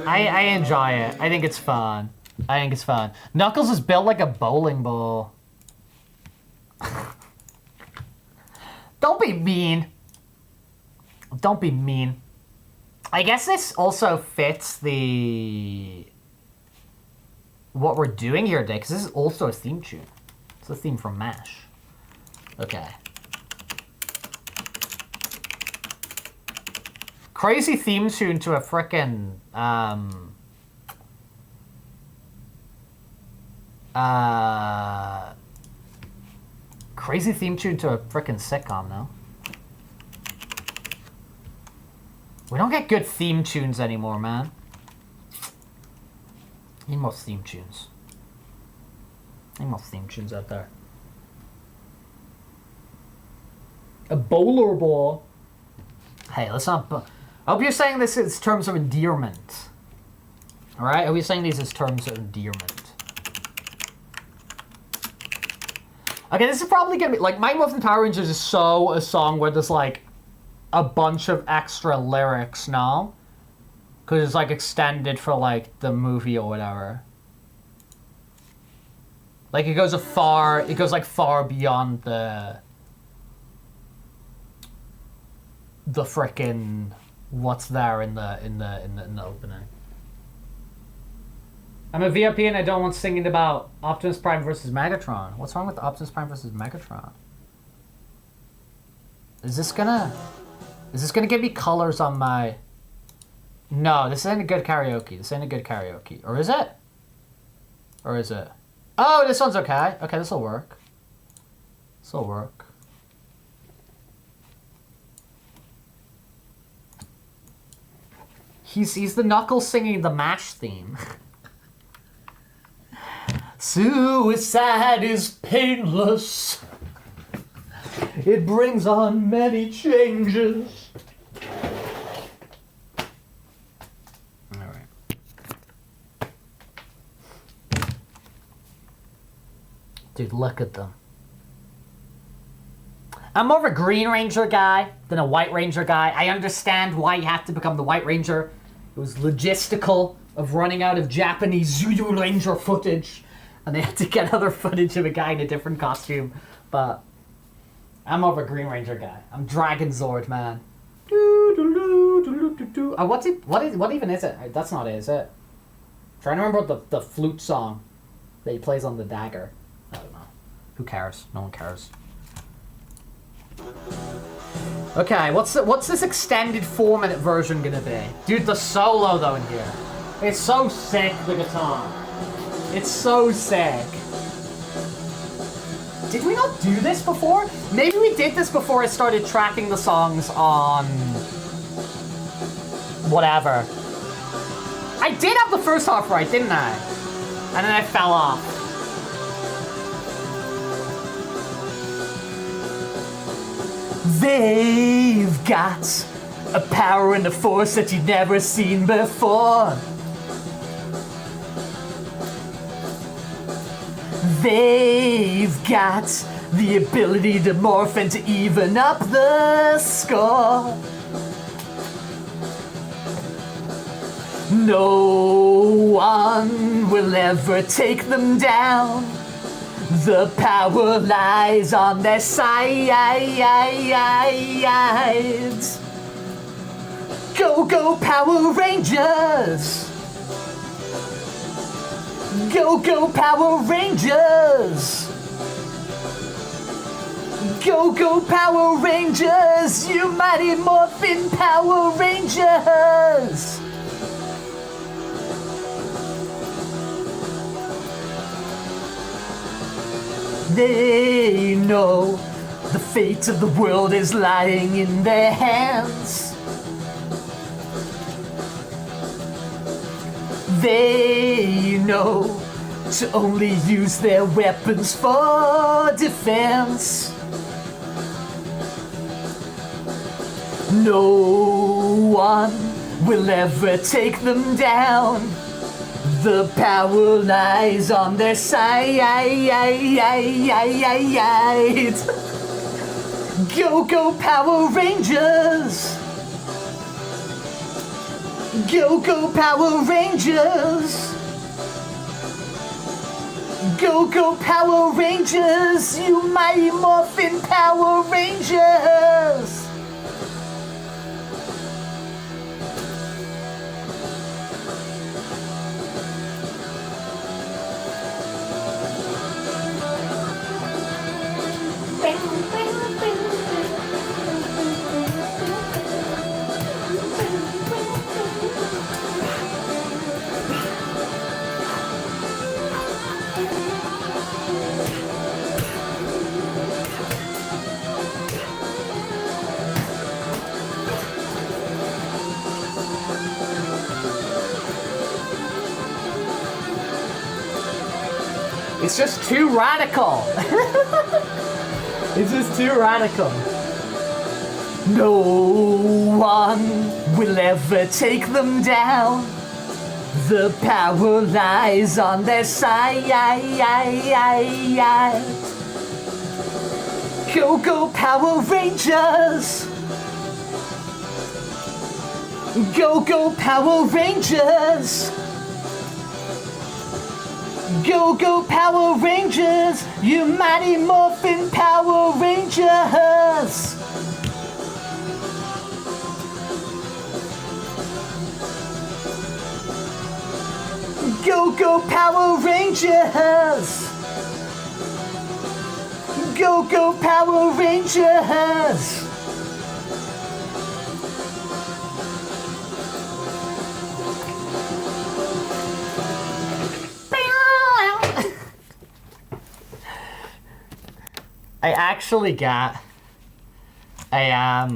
I enjoy it. I think it's fun. Knuckles is built like a bowling ball. Don't be mean. Don't be mean. I guess this also fits what we're doing here today, because this is also a theme tune. It's a theme from MASH. Okay. Crazy theme tune to a frickin' crazy theme tune to a frickin' sitcom, no? We don't get good theme tunes anymore, man. Need more theme tunes. Need more theme tunes out there. A bowler ball. Hey, let's not. I hope you're saying this in terms of endearment. All right? Are we saying these as terms of endearment? Okay, this is probably gonna be like Mighty Morphin Power Rangers is so a song where there's like a bunch of extra lyrics, no? Because it's like extended for like the movie or whatever. Like it goes like far beyond the frickin' what's there in the opening. I'm a VIP and I don't want singing about Optimus Prime versus Megatron. What's wrong with Optimus Prime versus Megatron? Is this gonna give me colors on my... No, this ain't a good karaoke. Or is it? Oh, this one's okay. Okay, this'll work. He's the Knuckles singing the MASH theme. Suicide is painless. It brings on many changes. Alright. Dude, look at them. I'm more of a Green Ranger guy than a White Ranger guy. I understand why you have to become the White Ranger. It was logistical of running out of Japanese Zulu Ranger footage. And they had to get other footage of a guy in a different costume. But I'm more of a Green Ranger guy. I'm Dragon Zord, man. What even is it? That's not it, is it? I'm trying to remember the flute song that he plays on the dagger. I don't know. Who cares? No one cares. Okay, what's this extended 4-minute version gonna be? Dude, the solo though in here. It's so sick, the guitar. It's so sick. Did we not do this before? Maybe we did this before I started tracking the songs on... whatever. I did have the first half right, didn't I? And then I fell off. They've got a power and a force that you've never seen before. They've got the ability to morph and to even up the score. No one will ever take them down. The power lies on their side. Go, go, Power Rangers! Go, go, Power Rangers! Go, go, Power Rangers! You mighty morphin' Power Rangers! They know the fate of the world is lying in their hands. They know to only use their weapons for defense. No one will ever take them down. The power lies on their side. Go, go, Power Rangers! Go, go, Power Rangers! Go, go, Power Rangers! You mighty morphin' Power Rangers! It's just too radical. It's just too radical. No one will ever take them down. The power lies on their side. Go, go, Power Rangers! Go, go, Power Rangers! Go, go, Power Rangers! You mighty morphin' Power Rangers! Go, go, Power Rangers! Go, go, Power Rangers! I actually got a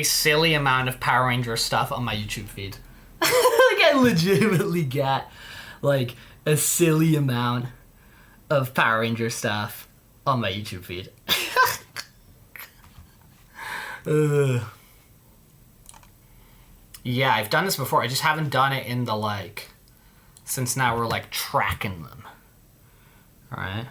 silly amount of Power Ranger stuff on my YouTube feed. Like I legitimately got like a silly amount of Power Ranger stuff on my YouTube feed. Yeah, I've done this before. I just haven't done it in the like since now we're like tracking them. All right.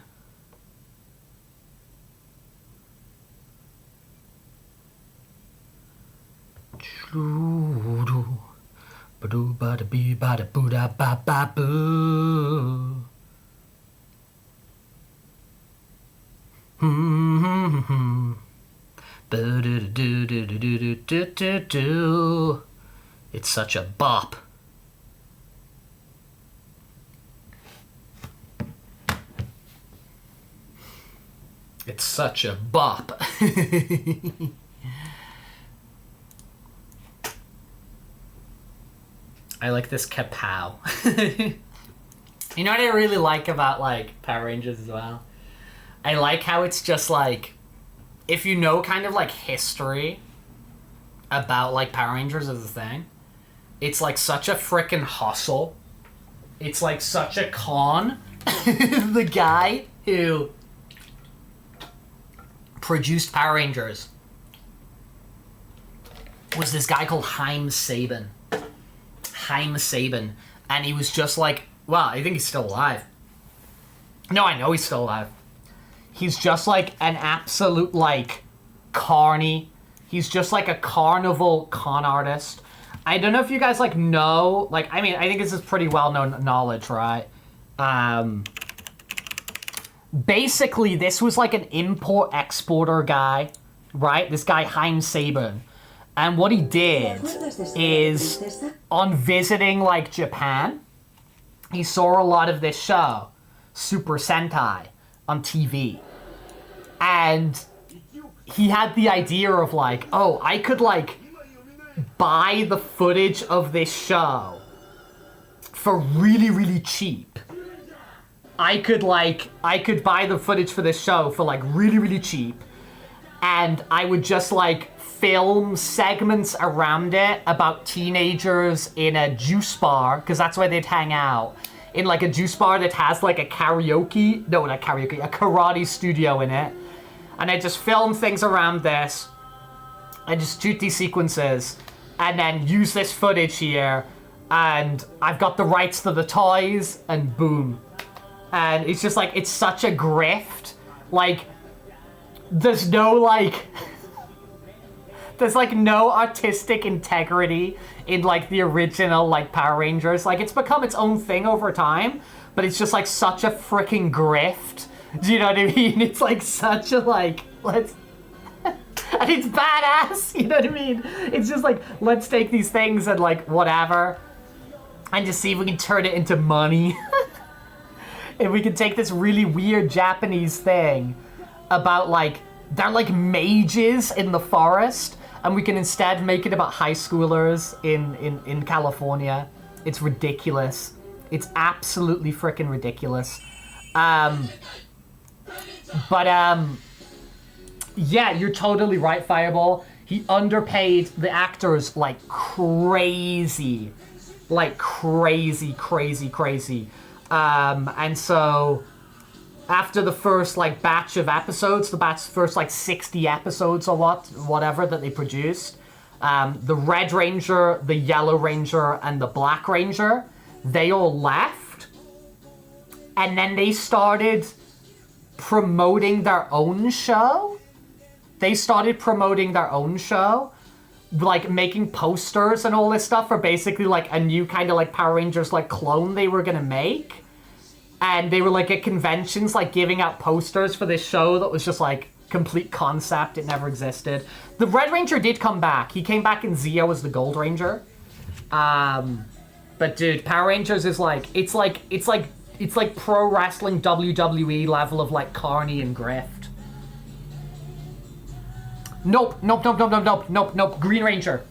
It's such a bop. It's such a bop. I like this kapow. You know what I really like about like Power Rangers as well? I like how it's just like, if you know kind of like history about like Power Rangers as a thing, it's like such a frickin' hustle. It's like such a con. The guy who produced Power Rangers was this guy called Haim Saban. And he was just like, well, I think he's still alive. No, I know he's still alive. He's just like an absolute like carny. He's just like a carnival con artist. I don't know if you guys like know, like, I mean, I think this is pretty well-known knowledge, right? Basically, this was like an import-exporter guy, right? This guy, Haim Saban. And what he did is, on visiting, like, Japan, he saw a lot of this show, Super Sentai, on TV. And he had the idea of, like, oh, I could, like, buy the footage of this show for really, really cheap. I could buy the footage for this show for like really, really cheap. And I would just like film segments around it about teenagers in a juice bar, because that's where they'd hang out. In like a juice bar that has like a karate studio in it. And I just film things around this. I just shoot these sequences and then use this footage here. And I've got the rights to the toys and boom. And it's just like, it's such a grift. Like, there's no like, there's like no artistic integrity in like the original like Power Rangers. Like, it's become its own thing over time, but it's just like such a freaking grift. Do you know what I mean? It's like such a like, let's, and it's badass, you know what I mean? It's just like, let's take these things and like whatever, and just see if we can turn it into money. If we can take this really weird Japanese thing about like, they're like mages in the forest, and we can instead make it about high schoolers in California. It's ridiculous. It's absolutely freaking ridiculous. Yeah, you're totally right, Fireball. He underpaid the actors like crazy. Like crazy. And so after the first like batch of episodes, first like 60 episodes or whatever that they produced, the Red Ranger, the Yellow Ranger, and the Black Ranger, they all left. And then they started promoting their own show. Like making posters and all this stuff for basically like a new kind of like Power Rangers like clone they were gonna make. And they were like at conventions like giving out posters for this show that was just like complete concept. It never existed. The Red Ranger did come back. He came back in Zeo as the Gold Ranger. But dude, Power Rangers is like, it's like pro wrestling WWE level of like carny and grift. Nope. Green Ranger.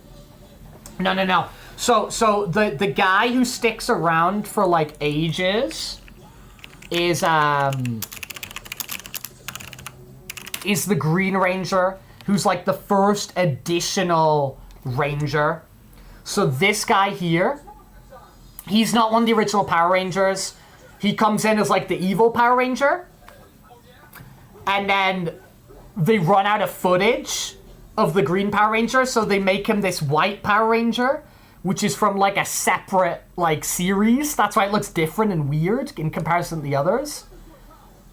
No. So the guy who sticks around for like ages is the Green Ranger, who's like the first additional Ranger. So this guy here, he's not one of the original Power Rangers. He comes in as like the evil Power Ranger. And then they run out of footage of the Green Power Ranger, so they make him this white Power Ranger, which is from like a separate like series. That's why it looks different and weird in comparison to the others.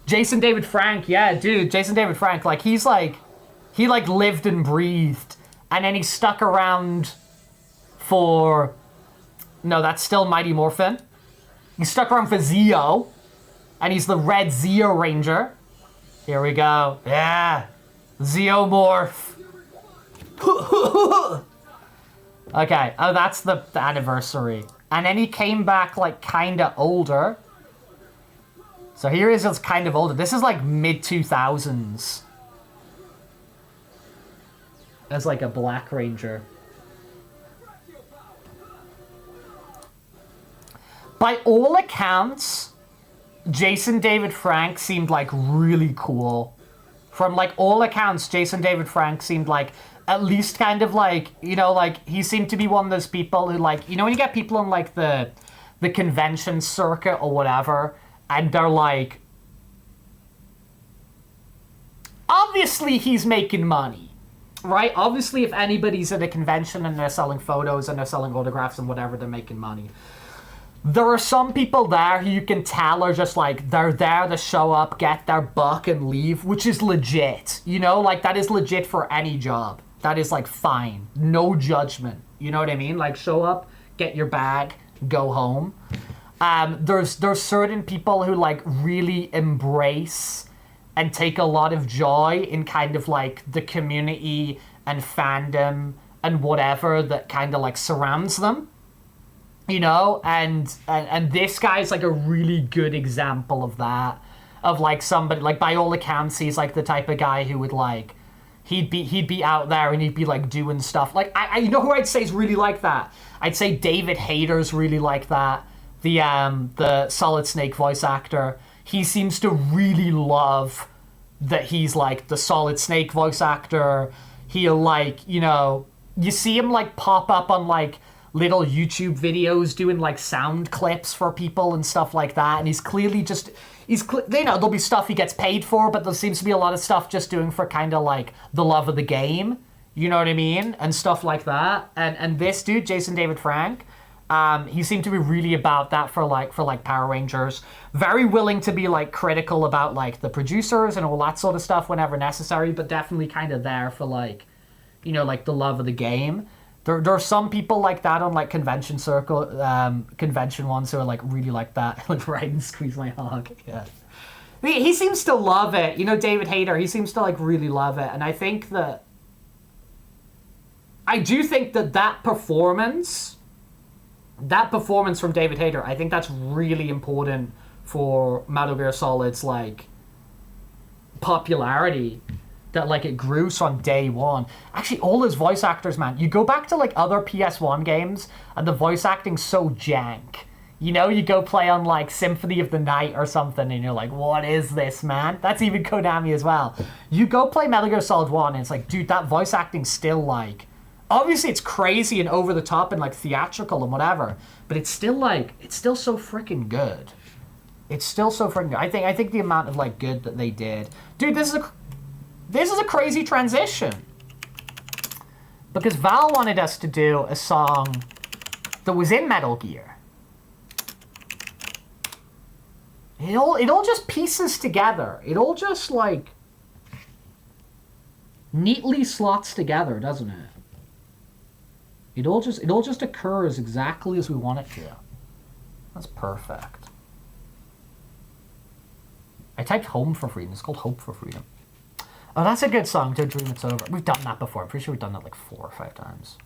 Jason David Frank, yeah, dude, Jason David Frank, like he lived and breathed, and then he stuck around for, no, that's still Mighty Morphin. He stuck around for Zeo, and he's the Red Zeo Ranger. Here we go. Yeah. Zeomorph. Okay. Oh, that's the anniversary. And then he came back like kind of older. So here he is as kind of older. This is like mid-2000s. As like a Black Ranger. By all accounts, Jason David Frank seemed like really cool. From like all accounts, Jason David Frank seemed like at least kind of like, you know, like he seemed to be one of those people who like, you know, when you get people on like the convention circuit or whatever, and they're like, obviously he's making money, right? Obviously if anybody's at a convention and they're selling photos and they're selling autographs and whatever, they're making money. There are some people there who you can tell are just like, they're there to show up, get their buck and leave, which is legit, you know, like that is legit for any job. That is like fine, no judgment, you know what I mean? Like show up, get your bag, go home. There's certain people who like really embrace and take a lot of joy in kind of like the community and fandom and whatever that kind of like surrounds them. You know, and this guy's like a really good example of that. Of like somebody, like by all accounts, he's like the type of guy who would like, he'd be out there and he'd be like doing stuff. Like, I you know who I'd say is really like that? I'd say David Hayter's really like that. The Solid Snake voice actor. he seems to really love that he's like the Solid Snake voice actor. He'll like, you know, you see him like pop up on like little YouTube videos doing like sound clips for people and stuff like that. And he's clearly just, you know, there'll be stuff he gets paid for, but there seems to be a lot of stuff just doing for kind of like the love of the game. You know what I mean? And stuff like that. And this dude, Jason David Frank, he seemed to be really about that for like Power Rangers. Very willing to be like critical about like the producers and all that sort of stuff whenever necessary, but definitely kind of there for like, you know, like the love of the game. There are some people like that on like convention ones who are like really like that. Like right and squeeze my hog. Yeah. He seems to love it. You know, David Hayter, he seems to like really love it. And I do think that performance from David Hayter, I think that's really important for Metal Gear Solid's like popularity, that like it grew from day one. Actually, all those voice actors, man, you go back to like other PS1 games and the voice acting's so jank. You know, you go play on like Symphony of the Night or something and you're like, what is this, man? That's even Konami as well. You go play Metal Gear Solid 1 and it's like, dude, that voice acting's still like, obviously it's crazy and over the top and like theatrical and whatever, but it's still like, it's still so freaking good. It's still so freaking good. I think the amount of like good that they did. Dude, this is a crazy transition. Because Val wanted us to do a song that was in Metal Gear. It all just pieces together. It all just like neatly slots together, doesn't it? It all just occurs exactly as we want it to. That's perfect. I typed Home for Freedom. It's called Hope for Freedom. Oh, that's a good song. Don't Dream It's Over. We've done that before. I'm pretty sure we've done that like 4 or 5 times.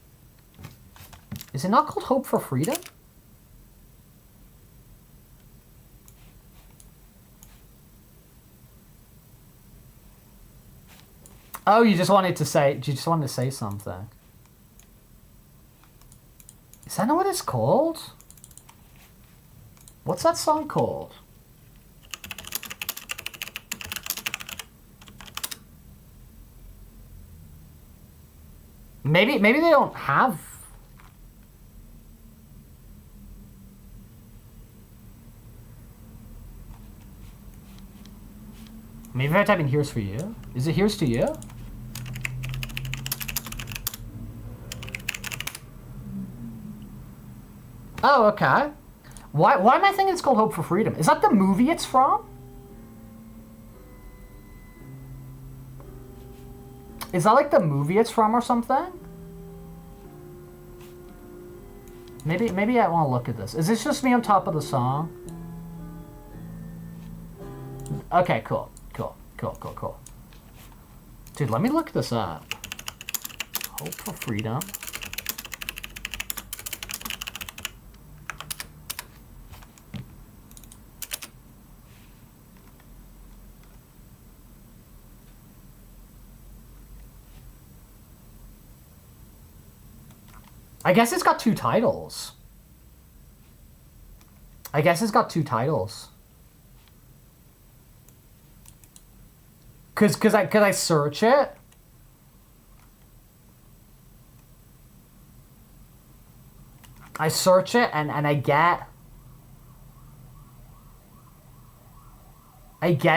Is it not called Hope for Freedom? Oh, you just wanted to say something. Is that not what it's called? What's that song called? Maybe they don't have. Maybe if I type in "Here's for You," is it "Here's to You"? Oh, okay. Why am I thinking it's called Hope for Freedom? Is that the movie it's from? Is that like the movie it's from or something? Maybe I want to look at this. Is this just me on top of the song? Okay, cool. Dude, let me look this up. Hope for Freedom. I guess it's got 2 titles. Could I search it? I search it and I get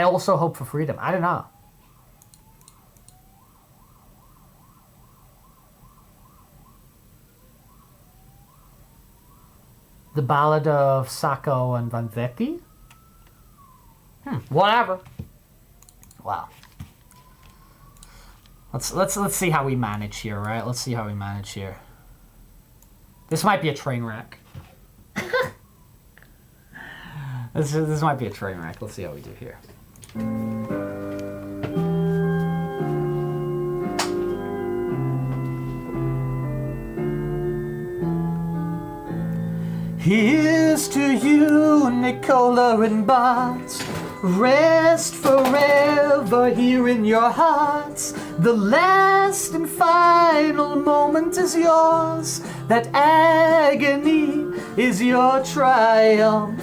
also Hope for Freedom. I don't know. The Ballad of Sacco and Vanzetti? Whatever. Wow. Let's see how we manage here, right? Let's see how we manage here. This might be a train wreck. This might be a train wreck. Let's see how we do here. Here's to you, Nicola and Bart. Rest forever here in your hearts. The last and final moment is yours. That agony is your triumph.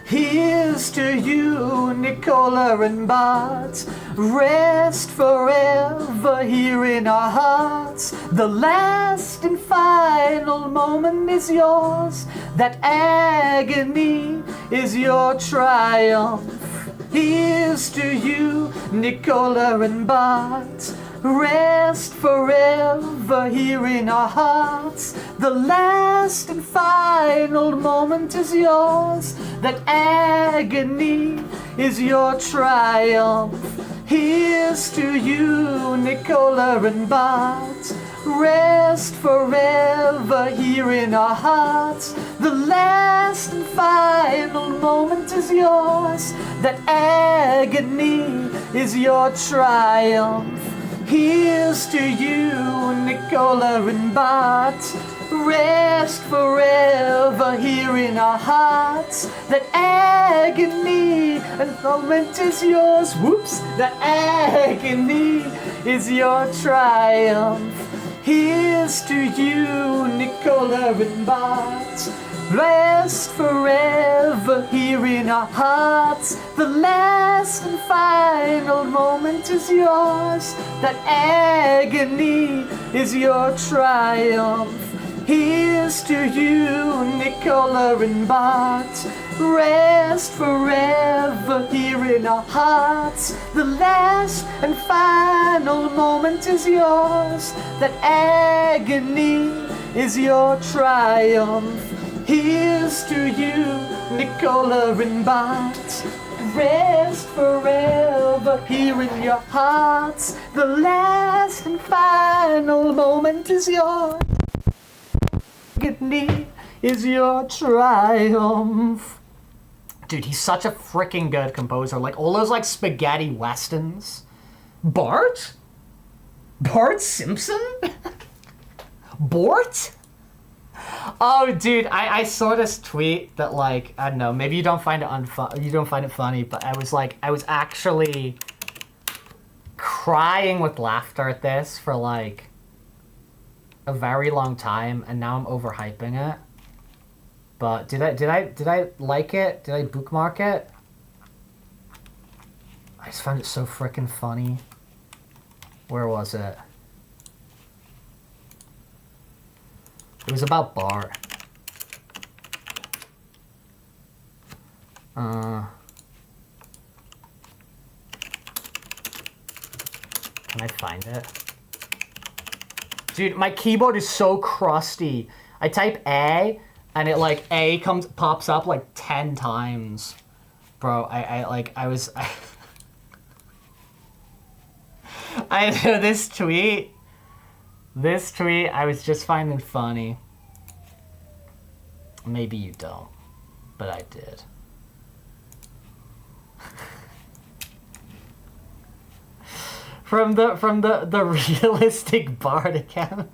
Here's to you, Nicola and Bart. Rest forever here in our hearts. The last and final moment is yours. That agony is your triumph. Here's to you, Nicola and Bart. Rest forever here in our hearts. The last and final moment is yours. That agony is your triumph. Here's to you, Nicola and Bart. Rest forever here in our hearts. The last and final moment is yours. That agony is your triumph. Here's to you, Nicola and Bart. Rest forever here in our hearts. That agony and moment is yours. Whoops! That agony is your triumph. Here's to you, Nicola and Bart. Rest forever here in our hearts. The last and final moment is yours. That agony is your triumph. Here's to you, Nicola and Bart. Rest forever here in our hearts. The last and final moment is yours. That agony is your triumph. Here's to you, Nicola and Bart. Rest forever here in your hearts. The last and final moment is yours. Agony is your triumph. Dude, he's such a freaking good composer. Like, all those, like, spaghetti westerns. Bart? Bart Simpson? Bort? Oh, dude, I saw this tweet that, like, I don't know, maybe you don't find it funny, but I was actually crying with laughter at this for, like, a very long time, and now I'm overhyping it. But did I like it? Did I bookmark it? I just found it so freaking funny. Where was it? It was about Bart. Can I find it? Dude, my keyboard is so crusty. I type A, and it, like, A pops up like 10 times. Bro, I was I know this tweet I was just finding funny. Maybe you don't, but I did. From the realistic Bard account.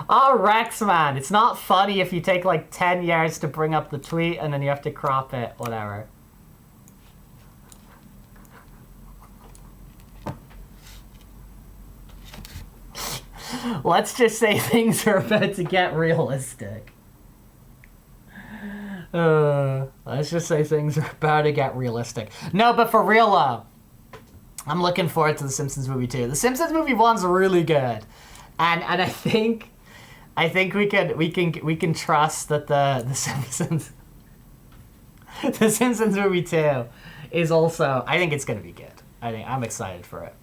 Oh, Rex, man, it's not funny if you take like 10 years to bring up the tweet and then you have to crop it, whatever. Let's just say things are about to get realistic. Let's just say things are about to get realistic. No, but for real, I'm looking forward to The Simpsons movie 2. The Simpsons movie 1's really good, and I think we can trust that the Simpsons The Simpsons movie 2 is also, I think it's gonna be good. I'm excited for it.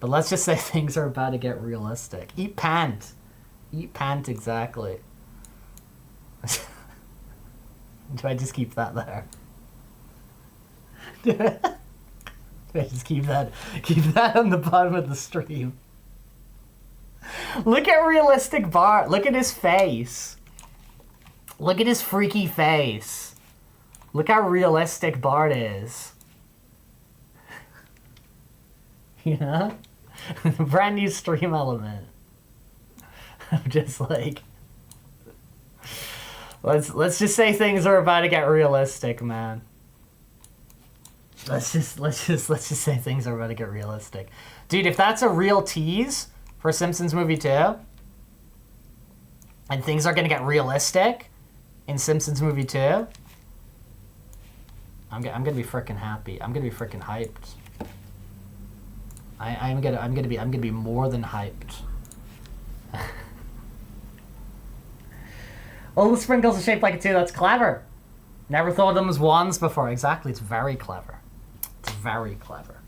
But let's just say things are about to get realistic. Eat pant, exactly. Do I just keep that there? Do I just keep that on the bottom of the stream? Look at realistic Bart. Look at his face. Look at his freaky face. Look how realistic Bart is. You know? Brand new stream element. I'm just like, let's just say things are about to get realistic, man. Let's just say things are about to get realistic. Dude, if that's a real tease for Simpsons movie 2, and things are gonna get realistic, in Simpsons movie 2, I'm gonna be freaking happy. I'm gonna be freaking hyped. I'm gonna be more than hyped. All the sprinkles are shaped like a 2. That's clever. Never thought of them as 1s before. Exactly. It's very clever. It's very clever.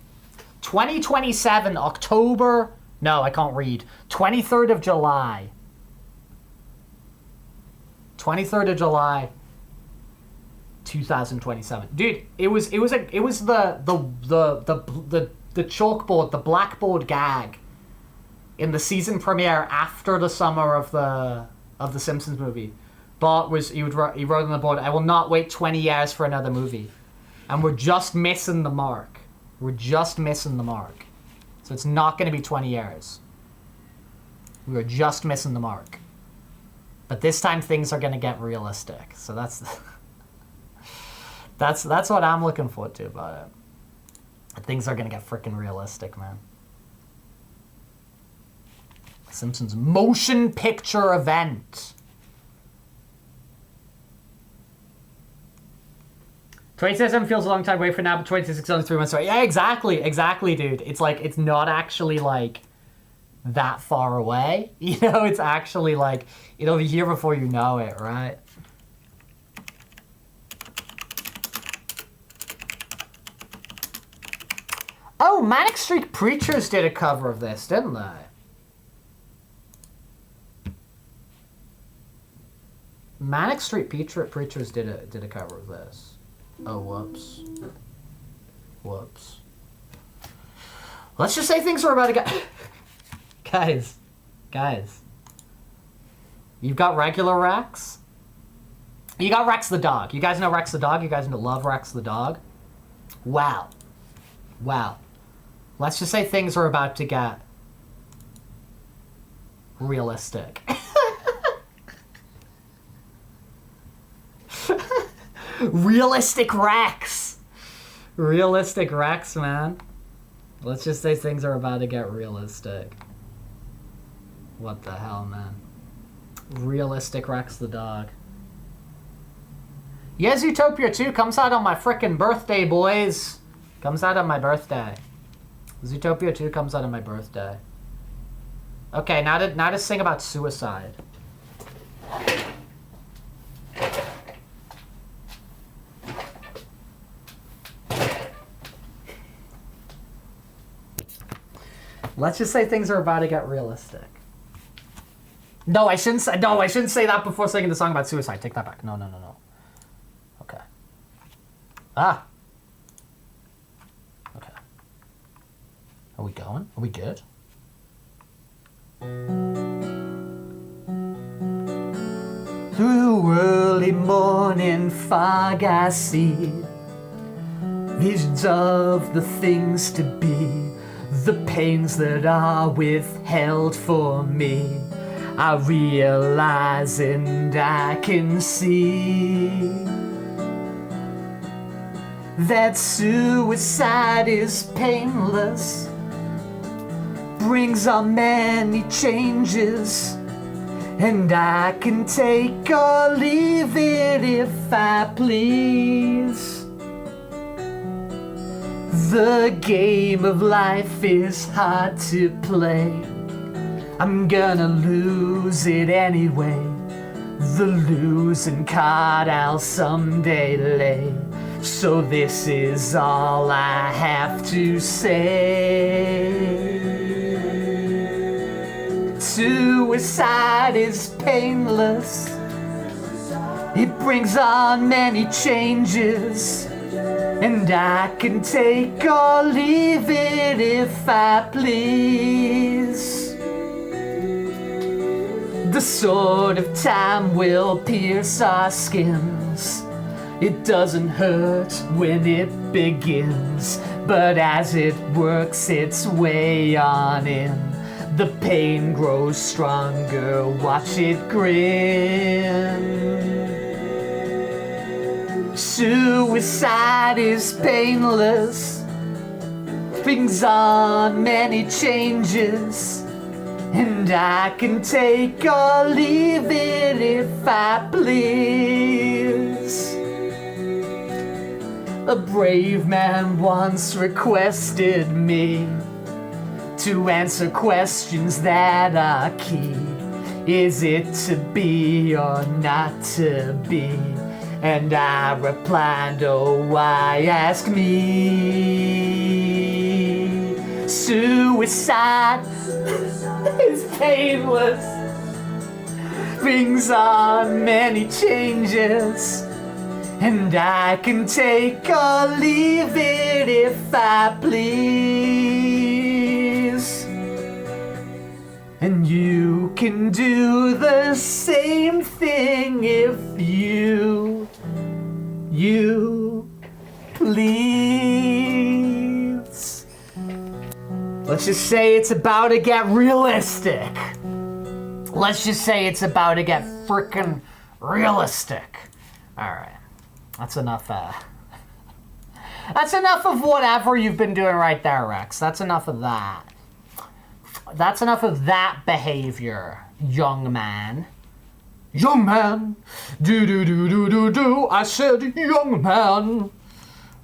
2027 October. No, I can't read. 23rd of July. 23rd of July. 2027. Dude, it was the chalkboard, the blackboard gag in the season premiere after the summer of the Simpsons movie. Bart he wrote on the board, "I will not wait 20 years for another movie." And we're just missing the mark. We're just missing the mark. So it's not going to be 20 years. We were just missing the mark. But this time things are going to get realistic. So that's that's what I'm looking forward to about it. Things are going to get freaking realistic, man. Simpsons motion picture event. 2027 feels a long time away from now, but 2026 is only 3 months away. Yeah, exactly, dude. It's like, it's not actually like that far away. You know, it's actually like, it'll be here before you know it, right? Oh, Manic Street Preachers did a cover of this, didn't they? Manic Street Preachers did a cover of this. Oh, whoops. Whoops. Let's just say things are about to get... Guys. You've got regular Rex. You got Rex the dog. You guys know Rex the dog? You guys love Rex the dog? Wow. Let's just say things are about to get realistic. Realistic Rex, man. Let's just say things are about to get realistic. What the hell, man? Realistic Rex the dog. Yeah, Zootopia 2 comes out on my frickin' birthday, boys. Comes out on my birthday. Zootopia 2 comes out on my birthday. Okay, now to sing about suicide. Let's just say things are about to get realistic. No, I shouldn't say that before singing the song about suicide. Take that back. No. Okay. Okay. Are we going? Are we good? Through early morning fog I see visions of the things to be. The pains that are withheld for me, I realize and I can see that suicide is painless, brings on many changes, and I can take or leave it if I please. The game of life is hard to play. I'm gonna lose it anyway. The losing card I'll someday lay. So this is all I have to say. Suicide is painless. It brings on many changes, and I can take or leave it if I please. The sword of time will pierce our skins. It doesn't hurt when it begins, but as it works its way on in, the pain grows stronger, watch it grin. Suicide is painless, brings on many changes, and I can take or leave it if I please. A brave man once requested me to answer questions that are key. Is it to be or not to be? And I replied, oh, why ask me? Suicide is painless, brings on many changes, and I can take or leave it if I please. And you can do the same thing if you please. Let's just say it's about to get realistic. Let's just say it's about to get frickin' realistic. Alright. That's enough, that's enough of whatever you've been doing right there, Rex. That's enough of that. That's enough of that behavior, young man. Young man, do, I said young man.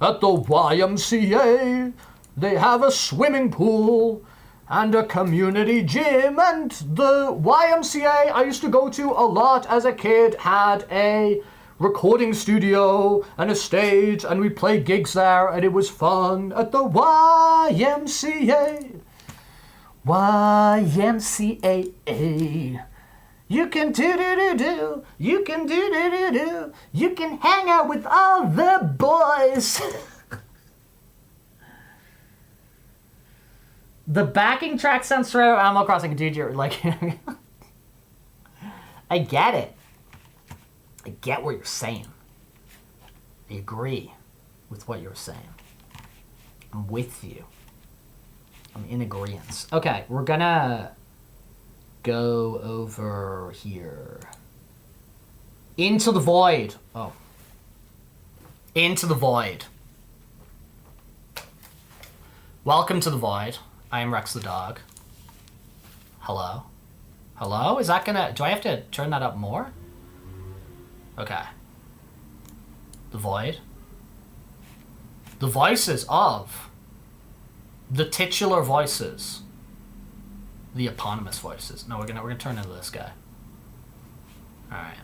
At the YMCA, they have a swimming pool and a community gym, and the YMCA I used to go to a lot as a kid had a recording studio and a stage, and we played gigs there, and it was fun at the YMCA. YMCA. You can do, you can do, you can hang out with all the boys. The backing track sounds straight out Animal Crossing, dude. You're like, I get it. I get what you're saying. I agree with what you're saying. I'm with you. I'm in agreement. Okay, we're gonna go over here. Into the void. Oh. Into the void. Welcome to the void. I am Rex the dog. Hello? Hello? Is that gonna... Do I have to turn that up more? Okay. The void. The voices of... The titular voices. The eponymous voices. No, we're gonna turn into this guy. Alright.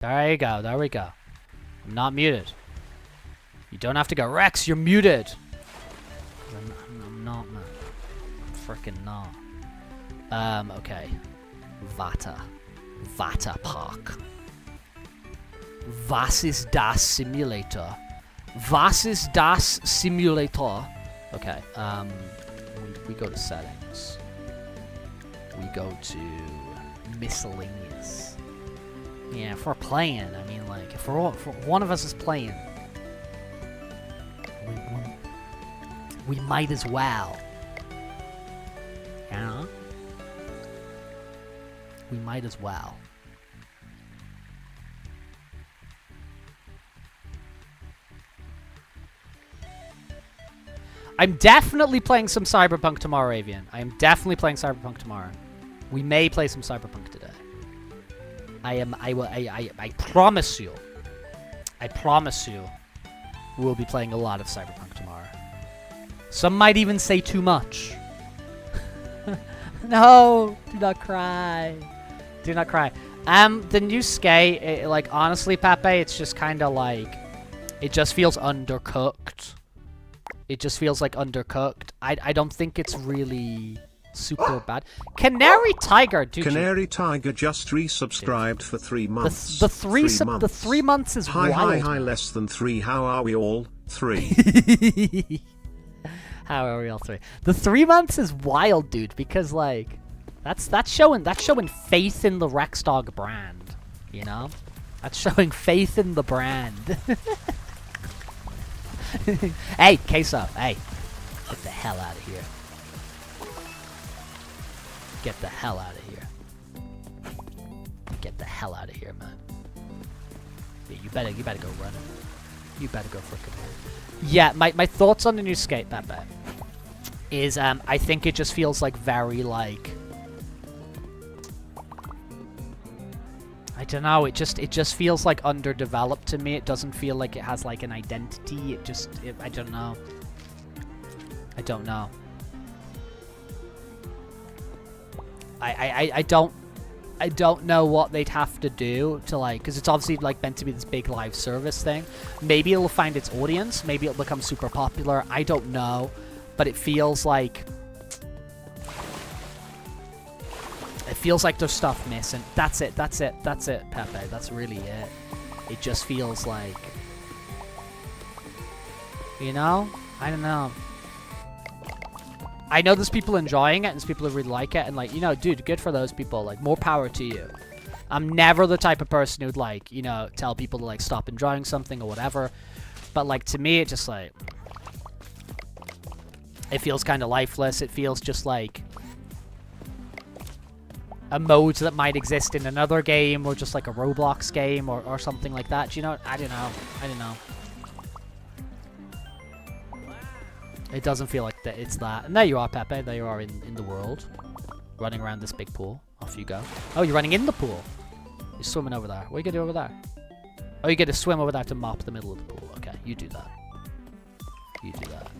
There you go, there we go. I'm not muted. You don't have to go, Rex, you're muted! I'm not, man. I'm frickin' not. Okay. Vata Park. Was ist das Simulator? Was ist das Simulator? Okay, we go to settings. We go to miscellaneous. Yeah, if we're playing, I mean, like, if one of us is playing, we might as well. You know? We might as well. I'm definitely playing some Cyberpunk tomorrow, Avian. I am definitely playing Cyberpunk tomorrow. We may play some Cyberpunk today. I promise you. I promise you we'll be playing a lot of Cyberpunk tomorrow. Some might even say too much. No, do not cry. Do not cry. The new skate, like, honestly, Pepe, it's just kind of like, it just feels undercooked. It just feels like undercooked. I don't think it's really super bad. Canary Tiger, dude. Canary Tiger just resubscribed for 3 months. The 3 months is wild. Hi, less than 3. How are we all? 3. How are we all 3? The 3 months is wild, dude, because, like, that's showing faith in the Rex Dog brand, you know? That's showing faith in the brand. Hey, Queso, hey. Get the hell out of here. Get the hell out of here. Get the hell out of here, man. Yeah, you better go running. You better go for a kebab. Yeah, my thoughts on the new skate, Pepe, is I think it just feels like very like, I don't know, it just feels like underdeveloped to me. It doesn't feel like it has like an identity. I don't know. I don't know. I don't know what they'd have to do to like, because it's obviously like meant to be this big live service thing. Maybe it'll find its audience. Maybe it'll become super popular. I don't know, but it feels like there's stuff missing. That's it, Pepe. That's really it. It just feels like, you know? I don't know. I know there's people enjoying it and there's people who really like it, and like, you know, dude, good for those people. Like, more power to you. I'm never the type of person who'd like, you know, tell people to like stop enjoying something or whatever. But like, to me, it just like, it feels kind of lifeless. It feels just like a mode that might exist in another game, or just like a Roblox game, or something like that. Do you know? I don't know. It doesn't feel like that. It's that. And there you are, Pepe. There you are in the world, running around this big pool. Off you go. Oh, you're running in the pool. You're swimming over there. What are you gonna do over there? Oh, you get to swim over there to mop the middle of the pool. Okay, you do that. You do that.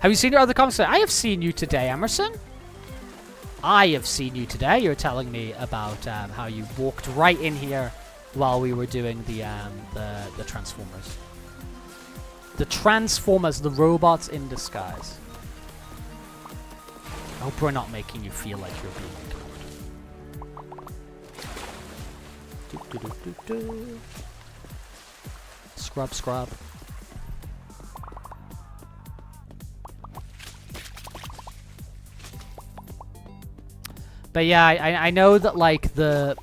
Have you seen your other comments? I have seen you today, Emerson. I have seen you today. You're telling me about how you walked right in here while we were doing the Transformers. The Transformers, the robots in disguise. I hope we're not making you feel like you're being ignored. Scrub, scrub. But yeah, I know that like the,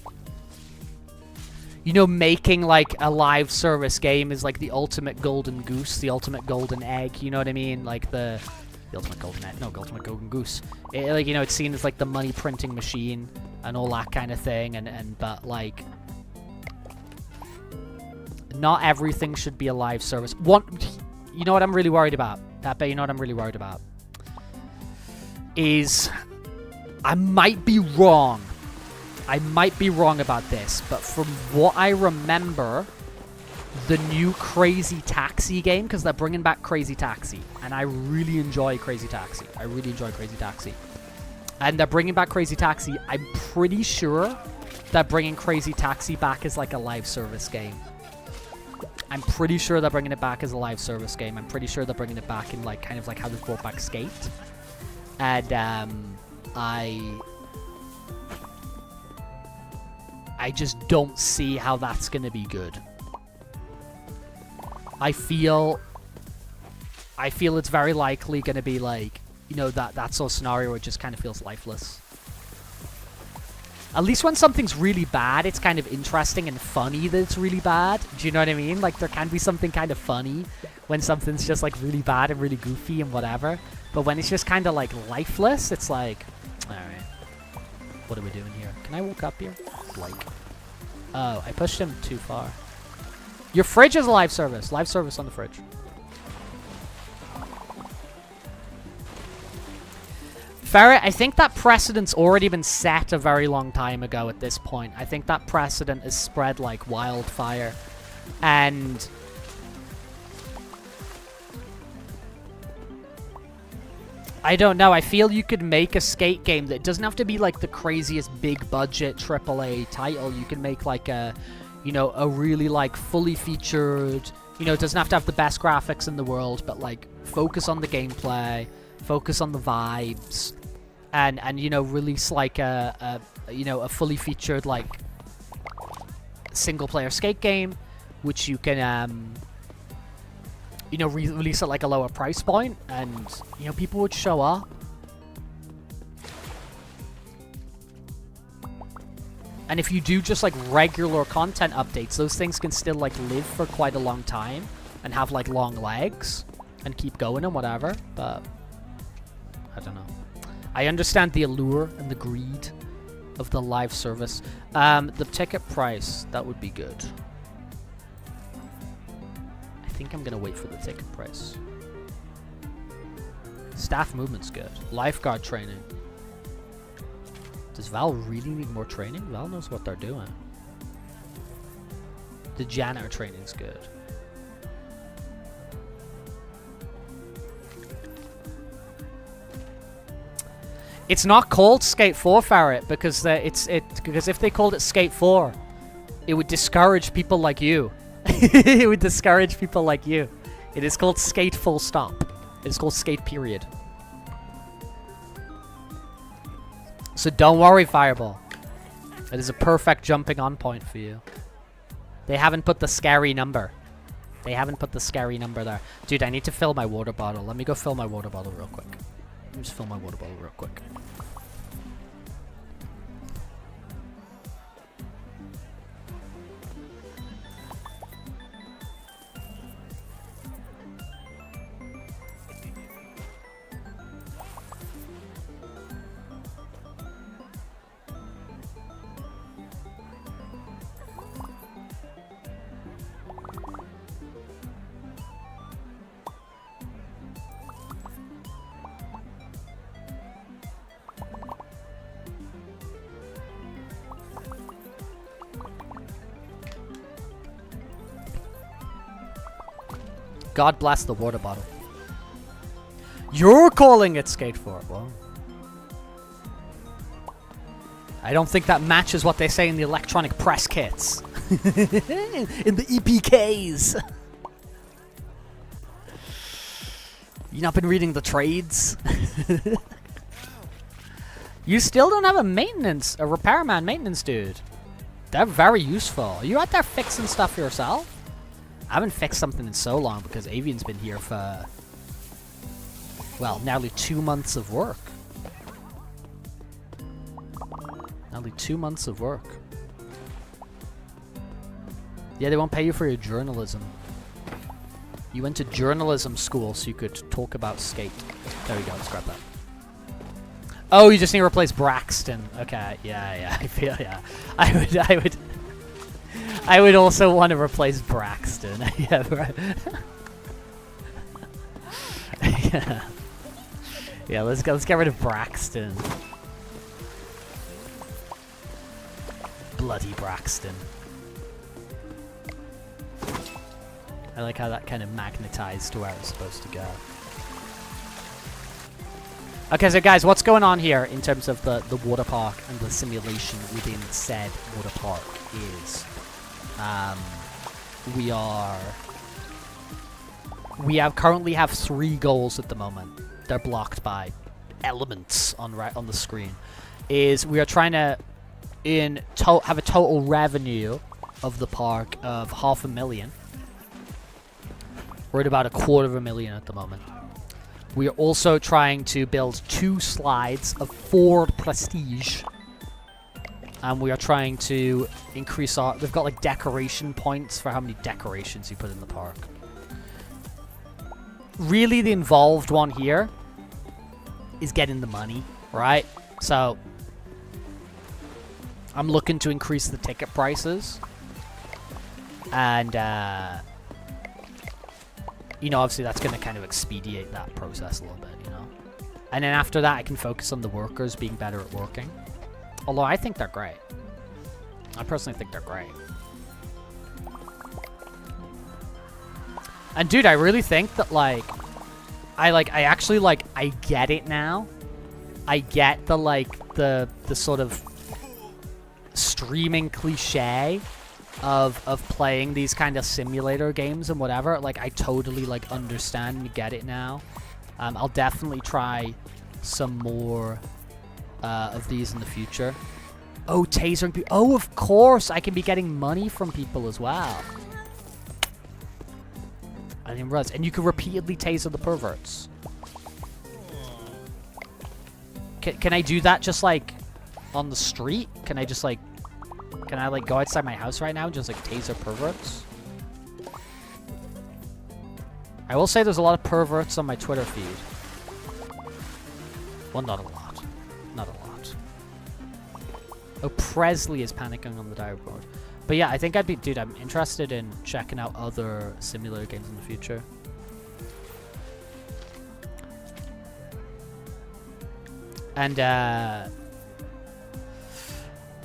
you know, making like a live service game is like the ultimate golden goose, the ultimate golden egg, you know what I mean? Like the ultimate golden egg, no, ultimate golden goose. Like, you know, it's seen as like the money printing machine and all that kind of thing, but like, not everything should be a live service. You know what I'm really worried about, Pepe? You know what I'm really worried about? Is, I might be wrong. I might be wrong about this, but from what I remember, the new Crazy Taxi game, because they're bringing back Crazy Taxi, and I really enjoy Crazy Taxi. I really enjoy Crazy Taxi. And they're bringing back Crazy Taxi. I'm pretty sure they're bringing Crazy Taxi back as like a live service game. I'm pretty sure they're bringing it back as a live service game. I'm pretty sure they're bringing it back in like kind of like how they brought back Skate. And I just don't see how that's going to be good. I feel it's very likely going to be like, you know, that sort of scenario where it just kind of feels lifeless. At least when something's really bad, it's kind of interesting and funny that it's really bad. Do you know what I mean? Like, there can be something kind of funny when something's just like really bad and really goofy and whatever. But when it's just kind of like lifeless, it's like, alright. What are we doing here? Can I walk up here? Like, oh, I pushed him too far. Your fridge is a live service. Live service on the fridge. Ferret, I think that precedent's already been set a very long time ago at this point. I think that precedent is spread like wildfire. And I don't know. I feel you could make a skate game that doesn't have to be like the craziest big budget AAA title. You can make like a, you know, a really like fully featured, you know, it doesn't have to have the best graphics in the world, but like focus on the gameplay, focus on the vibes, and you know, release like a you know, a fully featured like single player skate game, which you can you know, release at like a lower price point, and you know, people would show up. And if you do just like regular content updates, those things can still like live for quite a long time and have like long legs and keep going and whatever. But I don't know. I understand the allure and the greed of the live service. The ticket price, that would be good. I think I'm gonna wait for the ticket price. Staff movement's good. Lifeguard training. Does Val really need more training? Val knows what they're doing. The janitor training's good. It's not called Skate 4, Farrett, because because if they called it Skate 4, it would discourage people like you. It would discourage people like you. It is called Skate full stop. It is called Skate period. So don't worry, Fireball. It is a perfect jumping on point for you. They haven't put the scary number. They haven't put the scary number there. Dude, I need to fill my water bottle. Let me go fill my water bottle real quick. Let me just fill my water bottle real quick. God bless the water bottle. You're calling it Skate 4. Well, I don't think that matches what they say in the electronic press kits. In the EPKs. You not been reading the trades? You still don't have a repairman maintenance dude. They're very useful. Are you out there fixing stuff yourself? I haven't fixed something in so long because Avian's been here for, well, nearly 2 months of work. Nearly 2 months of work. Yeah, they won't pay you for your journalism. You went to journalism school so you could talk about skate. There we go, let's grab that. Oh, you just need to replace Braxton. Okay, yeah, I feel, yeah. I would also want to replace Braxton. Yeah, right. Yeah. Yeah, let's get rid of Braxton. Bloody Braxton. I like how that kind of magnetized to where it's supposed to go. Okay, so guys, what's going on here in terms of the water park and the simulation within said water park is... we currently have 3 goals at the moment. They're blocked by elements on the screen. Is we are trying to have a total revenue of the park of $500,000. We're at about $250,000 at the moment. We are also trying to build 2 slides of Ford Prestige. And we are trying to increase our... We've got, like, decoration points for how many decorations you put in the park. Really, the involved one here is getting the money, right? So, I'm looking to increase the ticket prices. And, you know, obviously that's going to kind of expedite that process a little bit, you know? And then after that, I can focus on the workers being better at working. Although I think they're great. I personally think they're great. And dude, I really think that I get it now. I get the sort of streaming cliche of playing these kind of simulator games and whatever. Like, I totally understand and get it now. I'll definitely try some more of these in the future. Oh, tasering people. Oh, of course, I can be getting money from people as well. I didn't realize. And you can repeatedly taser the perverts. Can I do that just on the street? Can I just can I go outside my house right now and just taser perverts? I will say there's a lot of perverts on my Twitter feed. Well, not a lot. Not a lot. Oh, Presley is panicking on the diary board. But yeah, I think I'd be... Dude, I'm interested in checking out other simulator games in the future. And,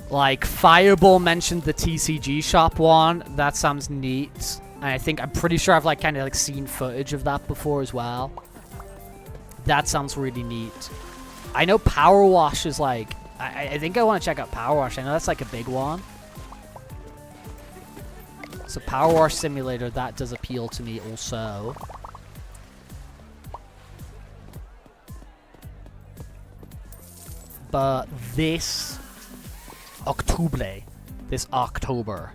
like, Fireball mentioned the TCG shop one. That sounds neat. And I'm pretty sure I've, like, kind of, like, seen footage of that before as well. That sounds really neat. I know Power Wash is, like... I think I want to check out Power Wash. I know that's, like, a big one. So Power Wash Simulator, that does appeal to me also. But this October,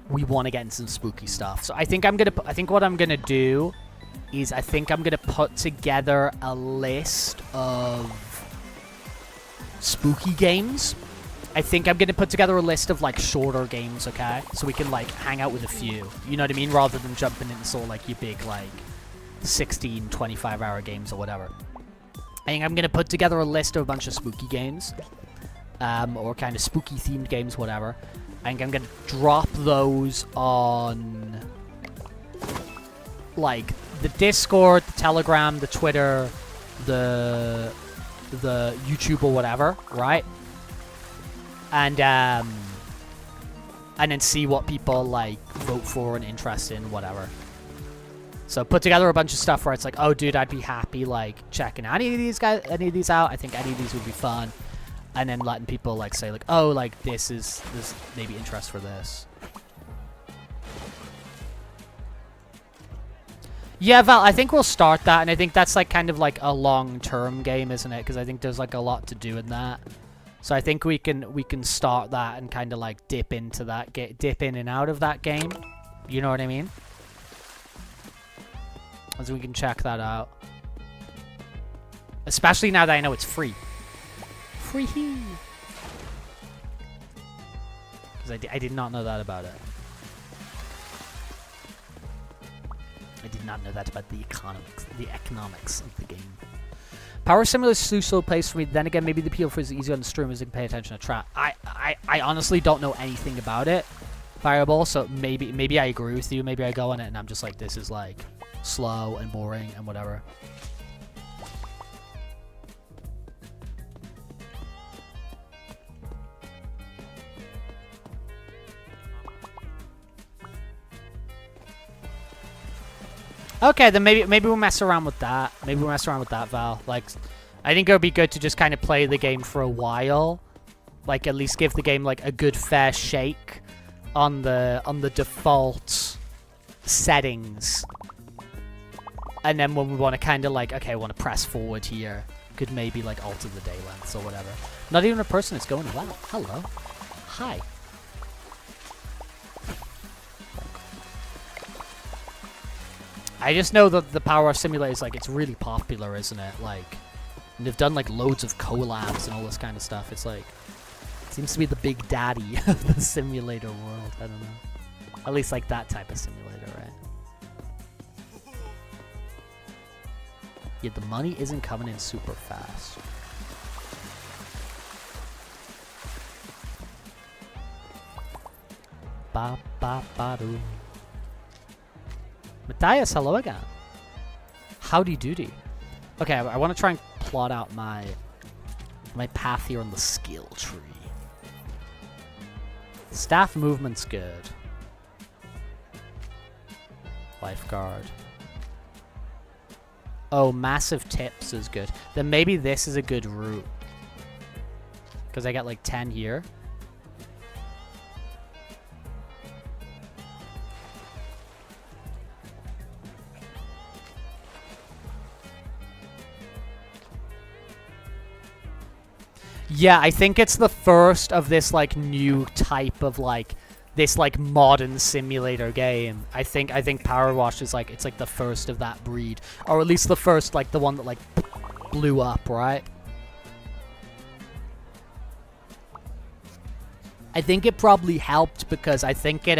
we want to get into some spooky stuff. So I think what I'm gonna do is I'm gonna put together a list of spooky games. I think I'm gonna put together a list of like shorter games, okay? So we can like hang out with a few. You know what I mean? Rather than jumping into sort of like your big like 16, 25-hour games or whatever. I think I'm going to put together a list of a bunch of spooky games. Or kind of spooky themed games, whatever. I think I'm going to drop those on... like, the Discord, the Telegram, the Twitter, the YouTube or whatever, right? And then see what people, like, vote for and interest in, whatever. So put together a bunch of stuff where it's like, oh, dude, I'd be happy, like, checking any of these out. I think any of these would be fun. And then letting people, like, say, like, oh, like, this maybe interest for this. Yeah, Val, I think we'll start that. And I think that's, like, kind of like a long-term game, isn't it? Because I think there's, like, a lot to do in that. So I think we can start that and kind of, like, dip into that, dip in and out of that game. You know what I mean? So we can check that out. Especially now that I know it's free. Free! Because I did not know that about it. I did not know that about the economics of the game. Power Simulator is too slow paced for me. Then again, maybe the appeal for it is easier on the stream as you can pay attention to chat. I honestly don't know anything about it, Fireball, so maybe I agree with you. Maybe I go on it and I'm just like, this is like... slow and boring and whatever. Okay, then maybe we'll mess around with that. Maybe we'll mess around with that, Val. Like, I think it would be good to just kind of play the game for a while. Like, at least give the game like a good fair shake on the default settings. And then when we want to kind of like, okay, I want to press forward here, could maybe like alter the day lengths or whatever. Not even a person is going, wow, hello, hi. I just know that the Power Simulator is like, it's really popular, isn't it? Like, and they've done like loads of collabs and all this kind of stuff. It's like, it seems to be the big daddy of the simulator world. I don't know. At least like that type of simulator, right? Yet the money isn't coming in super fast. Ba ba ba doo. Matthias, hello again. Howdy doody. Okay, I want to try and plot out my path here on the skill tree. Staff movement's good. Lifeguard. Oh, massive tips is good. Then maybe this is a good route. Because I get like 10 here. Yeah, I think it's the first of this like new type of like this like modern simulator game. I think Power Wash is like, it's like the first of that breed, or at least the first, like the one that like blew up, right? I think it probably helped because I think it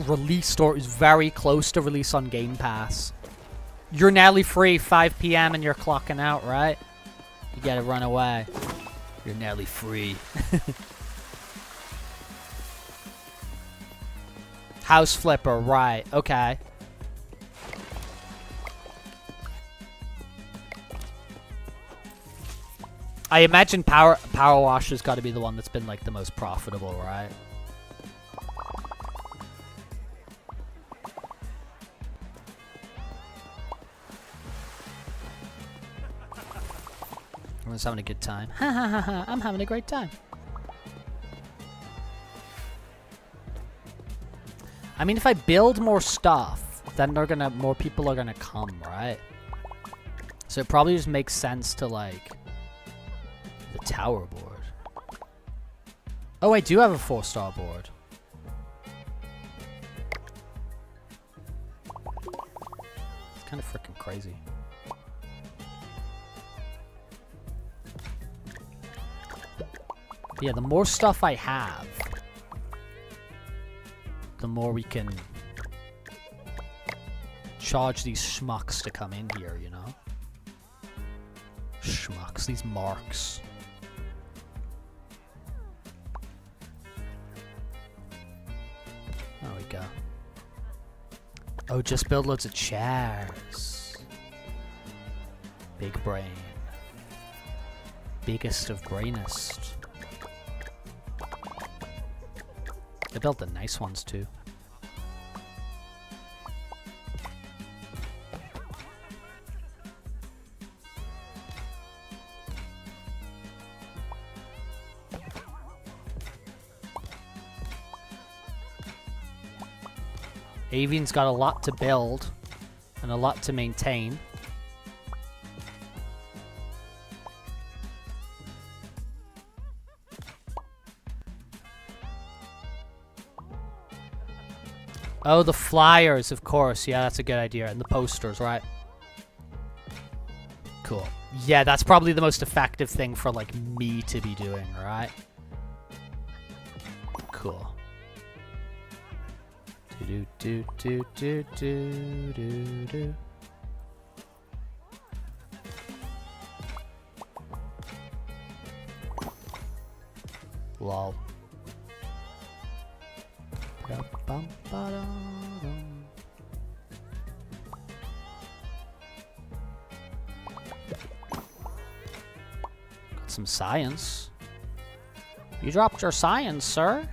released or is very close to release on Game Pass. You're nearly free, 5 p.m. and you're clocking out, right? You gotta run away. You're nearly free. House flipper, right. Okay. I imagine power wash has got to be the one that's been like the most profitable, right? Everyone's having a good time. Ha ha ha ha! I'm having a great time. I mean, if I build more stuff, then more people are gonna come, right? So it probably just makes sense to like the tower board. Oh, I do have a 4-star board. It's kind of freaking crazy. But yeah, the more stuff I have, the more we can charge these schmucks to come in here, you know? Schmucks, these marks. There we go. Oh, just build loads of chairs. Big brain. Biggest of brainest. They built the nice ones too. Avian's got a lot to build and a lot to maintain. Oh, the flyers, of course. Yeah, that's a good idea. And the posters, right? Cool. Yeah, that's probably the most effective thing for, like, me to be doing, right? Cool. Do do do do do do do. Lol. Got some science. You dropped your science, sir.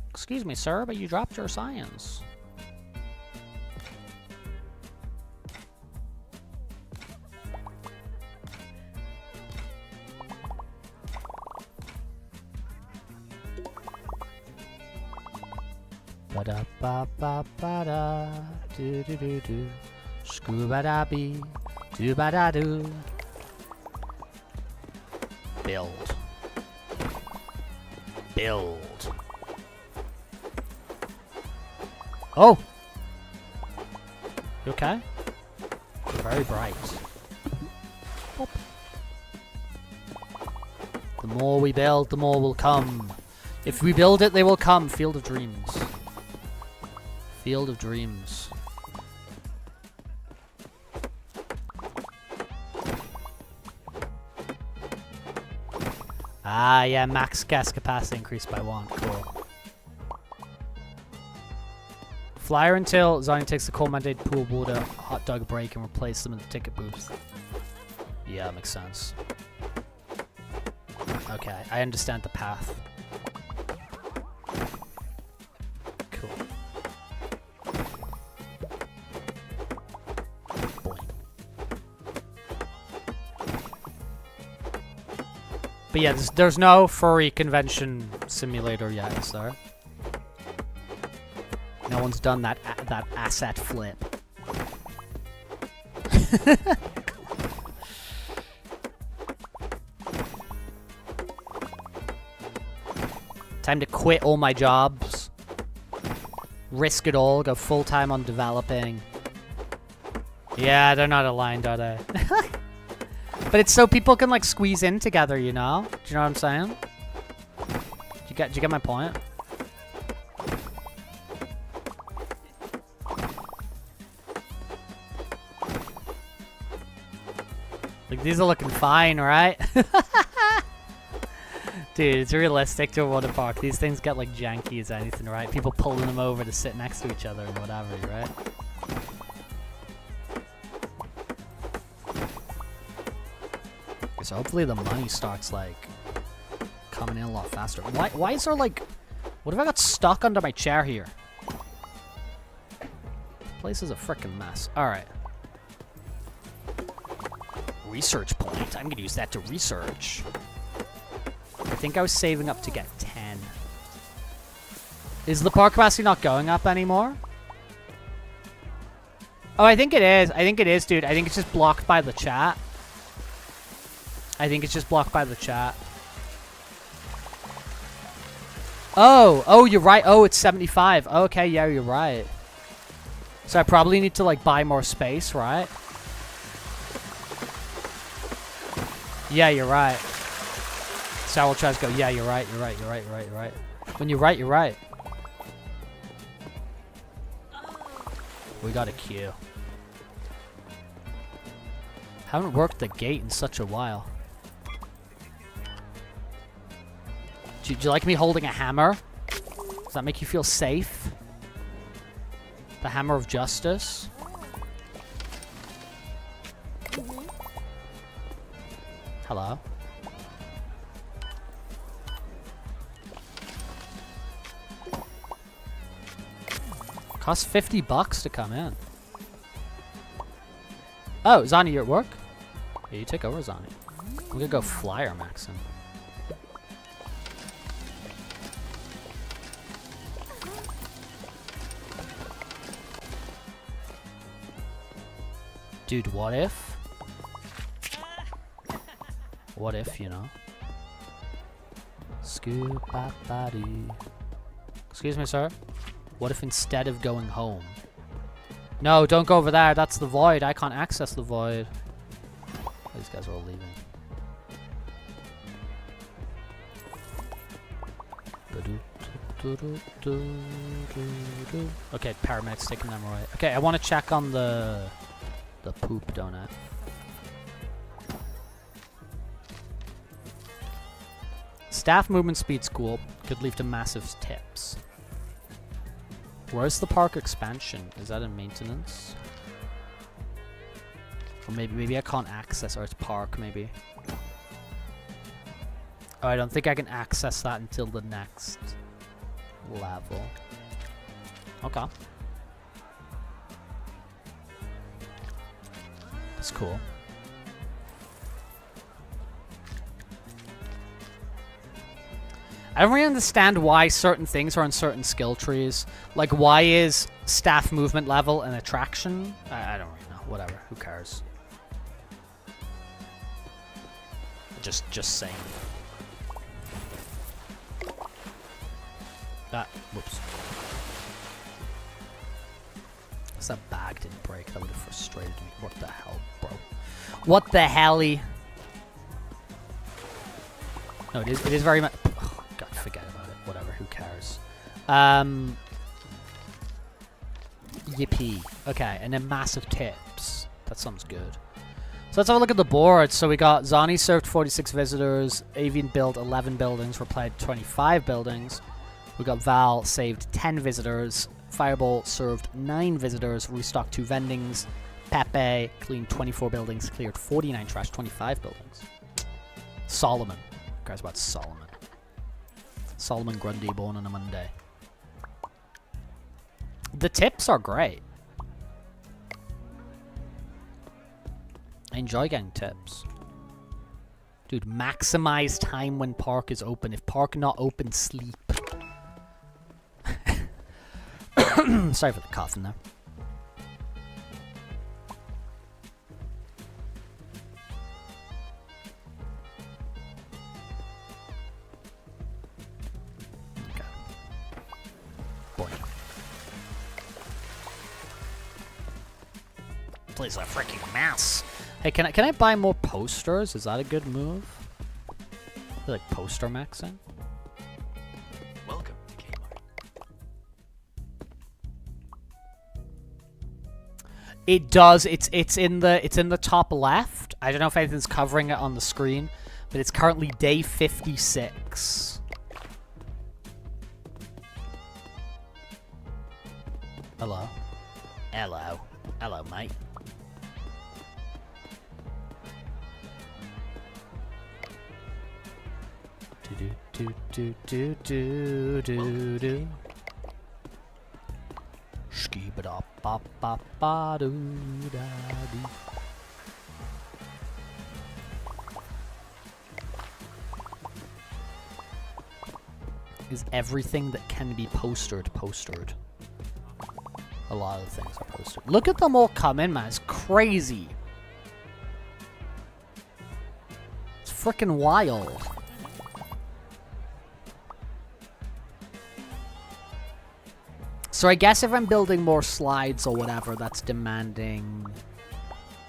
Excuse me, sir, but you dropped your science. Ba ba ba ba da do do do do scuba da bee do ba da do. Build. Build. Oh! You okay? You're very bright. Pop. The more we build, the more will come. If we build it, they will come. Field of Dreams. Field of Dreams. Ah, yeah, max gas capacity increased by 1. Cool. Flyer until Zion takes the coal mandated pool water hot dog break and replace them in the ticket booths. Yeah, that makes sense. Okay, I understand the path. Cool. Boy. But yeah, there's no furry convention simulator yet, is there? No one's done that asset flip. Time to quit all my jobs. Risk it all, go full-time on developing. Yeah, they're not aligned, are they? But it's so people can, like, squeeze in together, you know? Do you know what I'm saying? Do you get my point? Like, These are looking fine, right? Dude, it's realistic to a water park. These things get like janky as anything, right? People pulling them over to sit next to each other and whatever, right? So hopefully the money starts like coming in a lot faster. Why is there like... What if I got stuck under my chair here? This place is a freaking mess. Alright. Research point. I'm gonna use that to research. I think I was saving up to get 10. Is the park capacity not going up anymore? Oh, I think it is. I think it is, dude. I think it's just blocked by the chat. I think it's just blocked by the chat. Oh, you're right. Oh, it's 75. Okay, yeah, you're right. So I probably need to, like, buy more space, right? Yeah, you're right. Sour tries to go, yeah, you're right, you're right, you're right, you're right, you're right. When you're right, you're right. We got a queue. Haven't worked the gate in such a while. Do you like me holding a hammer? Does that make you feel safe? The hammer of justice? Hello? Costs $50 to come in. Oh, Zani, you're at work? Yeah, you take over, Zani. I'm gonna go flyer maxing. Dude, what if? What if, you know? Scoop-a-ba-dee. Excuse me, sir. What if instead of going home? No, don't go over there. That's the void. I can't access the void. These guys are all leaving. Okay, paramedics taking them away. Okay, I want to check on the poop donut. Staff movement speed's cool. Could lead to massive tips. Where's the park expansion? Is that in maintenance? Or maybe I can't access, or it's park maybe. Oh, I don't think I can access that until the next level. Okay. That's cool. I don't really understand why certain things are on certain skill trees. Like, why is staff movement level an attraction? I don't really know. Whatever. Who cares? Just saying. Whoops. If that bag didn't break, that would have frustrated me. What the hell, bro? What the helly? No, it is very much... Oh, God, forget about it. Whatever, who cares? Yippee. Okay, and then massive tips. That sounds good. So let's have a look at the board. So we got Zani served 46 visitors, Avian built 11 buildings, replayed 25 buildings. We got Val saved 10 visitors, Fireball served 9 visitors, restocked 2 vendings, Pepe cleaned 24 buildings, cleared 49 trash, 25 buildings. Solomon. Who cares about Solomon? Solomon Grundy born on a Monday. The tips are great. I enjoy getting tips. Dude, maximize time when park is open. If park not open, sleep. Sorry for the coughing there. Okay. Boy. Place is a freaking mess. Hey, can I buy more posters? Is that a good move? I feel like poster maxing. Welcome to Kmart. It does. It's in the top left. I don't know if anything's covering it on the screen, but it's currently day 56. Hello. Hello. Hello, mate. Do do do do do do do. Skee-ba-da ba ba ba doo da doo. Is everything that can be posted? A lot of things are posted. Look at them all come in, man. It's crazy. It's freaking wild. So I guess if I'm building more slides or whatever, that's demanding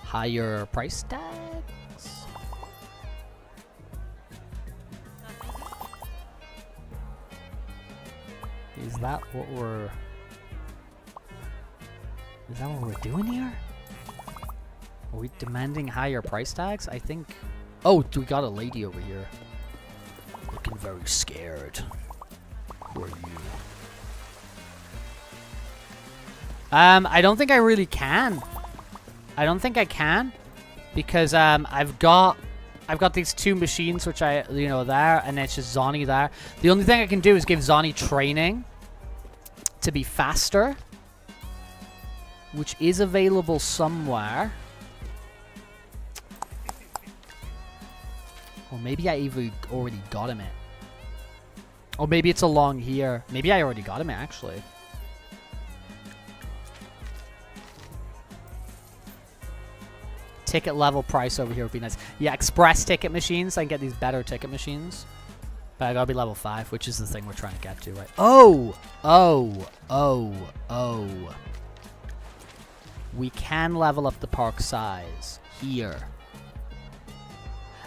higher price tags. Is that what we're doing here? Are we demanding higher price tags? I think. Oh, we got a lady over here. Looking very scared. Who are you? I don't think I really can. I don't think I can, because I've got these two machines which there, and it's just Zonny there. The only thing I can do is give Zonny training to be faster, which is available somewhere. Or maybe I even already got him it. Or maybe it's along here. Maybe I already got him it, actually. Ticket level price over here would be nice. Yeah, express ticket machines. I can get these better ticket machines. But I gotta be level 5, which is the thing we're trying to get to, right? Oh! We can level up the park size. Here.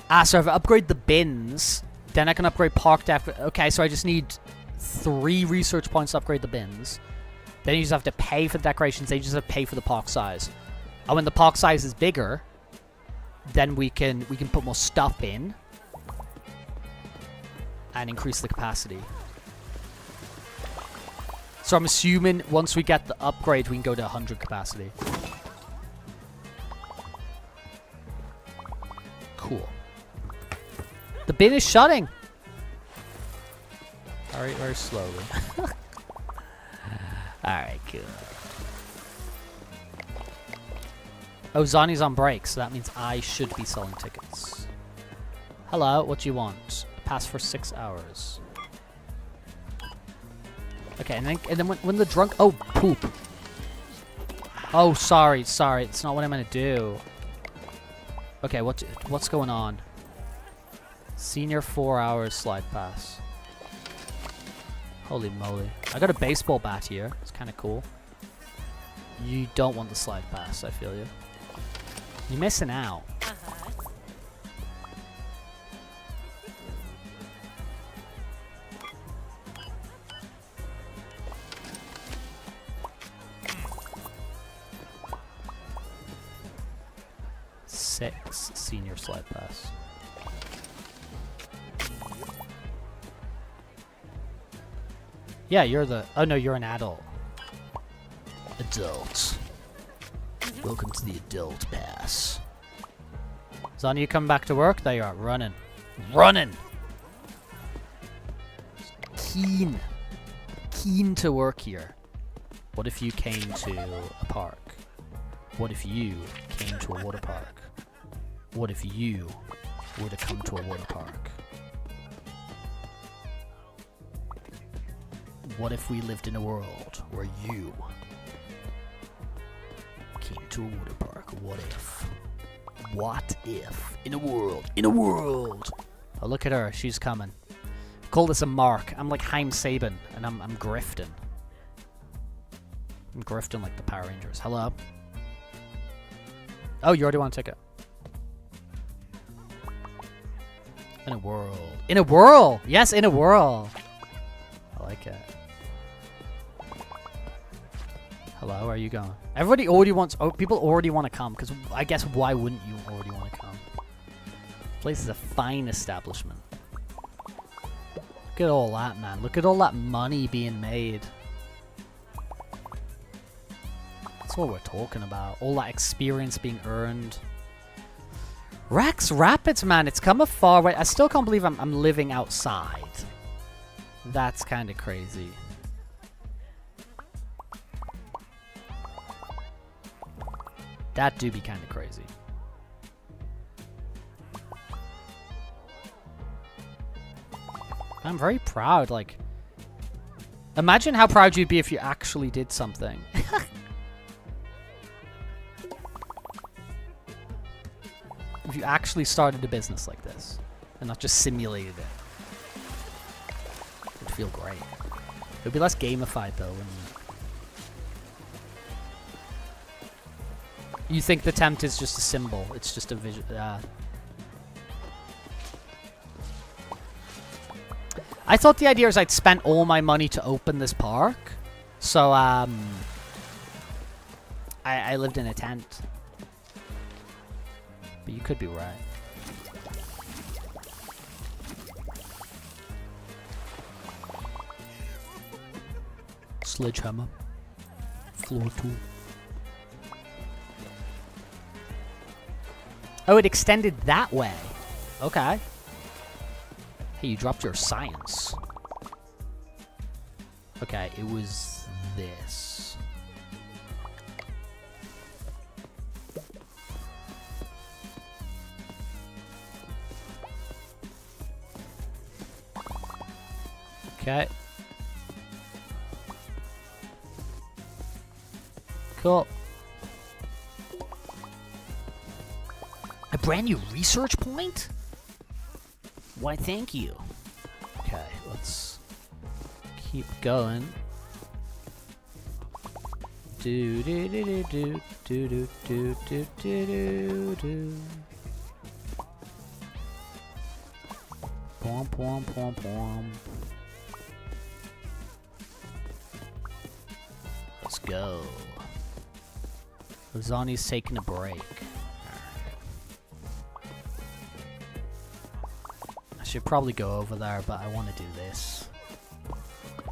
Ah, so if I upgrade the bins, then I can upgrade park depth. Okay, so I just need 3 research points to upgrade the bins. Then you just have to pay for the decorations. Then you just have to pay for the park size. And when the park size is bigger, then we can put more stuff in and increase the capacity. So I'm assuming once we get the upgrade, we can go to 100 capacity. Cool. The bin is shutting. Very, very slowly. Alright, good. Oh, Zonny's on break, so that means I should be selling tickets. Hello, what do you want? A pass for 6 hours. Okay, and then when the drunk... Oh, poop. Oh, sorry. It's not what I'm gonna do. Okay, what's going on? Senior 4 hours slide pass. Holy moly. I got a baseball bat here. It's kind of cool. You don't want the slide pass, I feel you. You're missing out. Six senior slide pass. Yeah, you're the... Oh, no, you're an adult. Adult. Welcome to the adult pass. Zonny, you come back to work? There you are, running. Running! Keen to work here. What if you came to a park? What if you came to a water park? What if you were to come to a water park? What if we lived in a world where you came to a water park? What if? What if? In a world. Oh, look at her. She's coming. Call this a mark. I'm like Haim Saban, and I'm grifting. I'm grifting like the Power Rangers. Hello? Oh, you already want a ticket. In a world. In a world! Yes, in a world! I like it. Hello, where are you going? Everybody already wants... Oh, people already want to come, because I guess why wouldn't you already want to come? Place is a fine establishment. Look at all that, man. Look at all that money being made. That's what we're talking about. All that experience being earned. Rex Rapids, man. It's come a far way. I still can't believe I'm living outside. That's kind of crazy. That do be kind of crazy. I'm very proud, like... Imagine how proud you'd be if you actually did something. If you actually started a business like this, and not just simulated it. It'd feel great. It would be less gamified, though, wouldn't it? You think the tempt is just a symbol. It's just a vision. I thought the idea was I'd spent all my money to open this park. So, I lived in a tent. But you could be right. Sledgehammer. Floor tool. Oh, it extended that way. Okay. Hey, you dropped your science. Okay, it was this. Okay. Cool. A brand new research point? Why, thank you. Okay, let's keep going. Do do do do do do do do do do do. Pom pom pom pom. Let's go. Lasagna's taking a break. I should probably go over there, but I want to do this.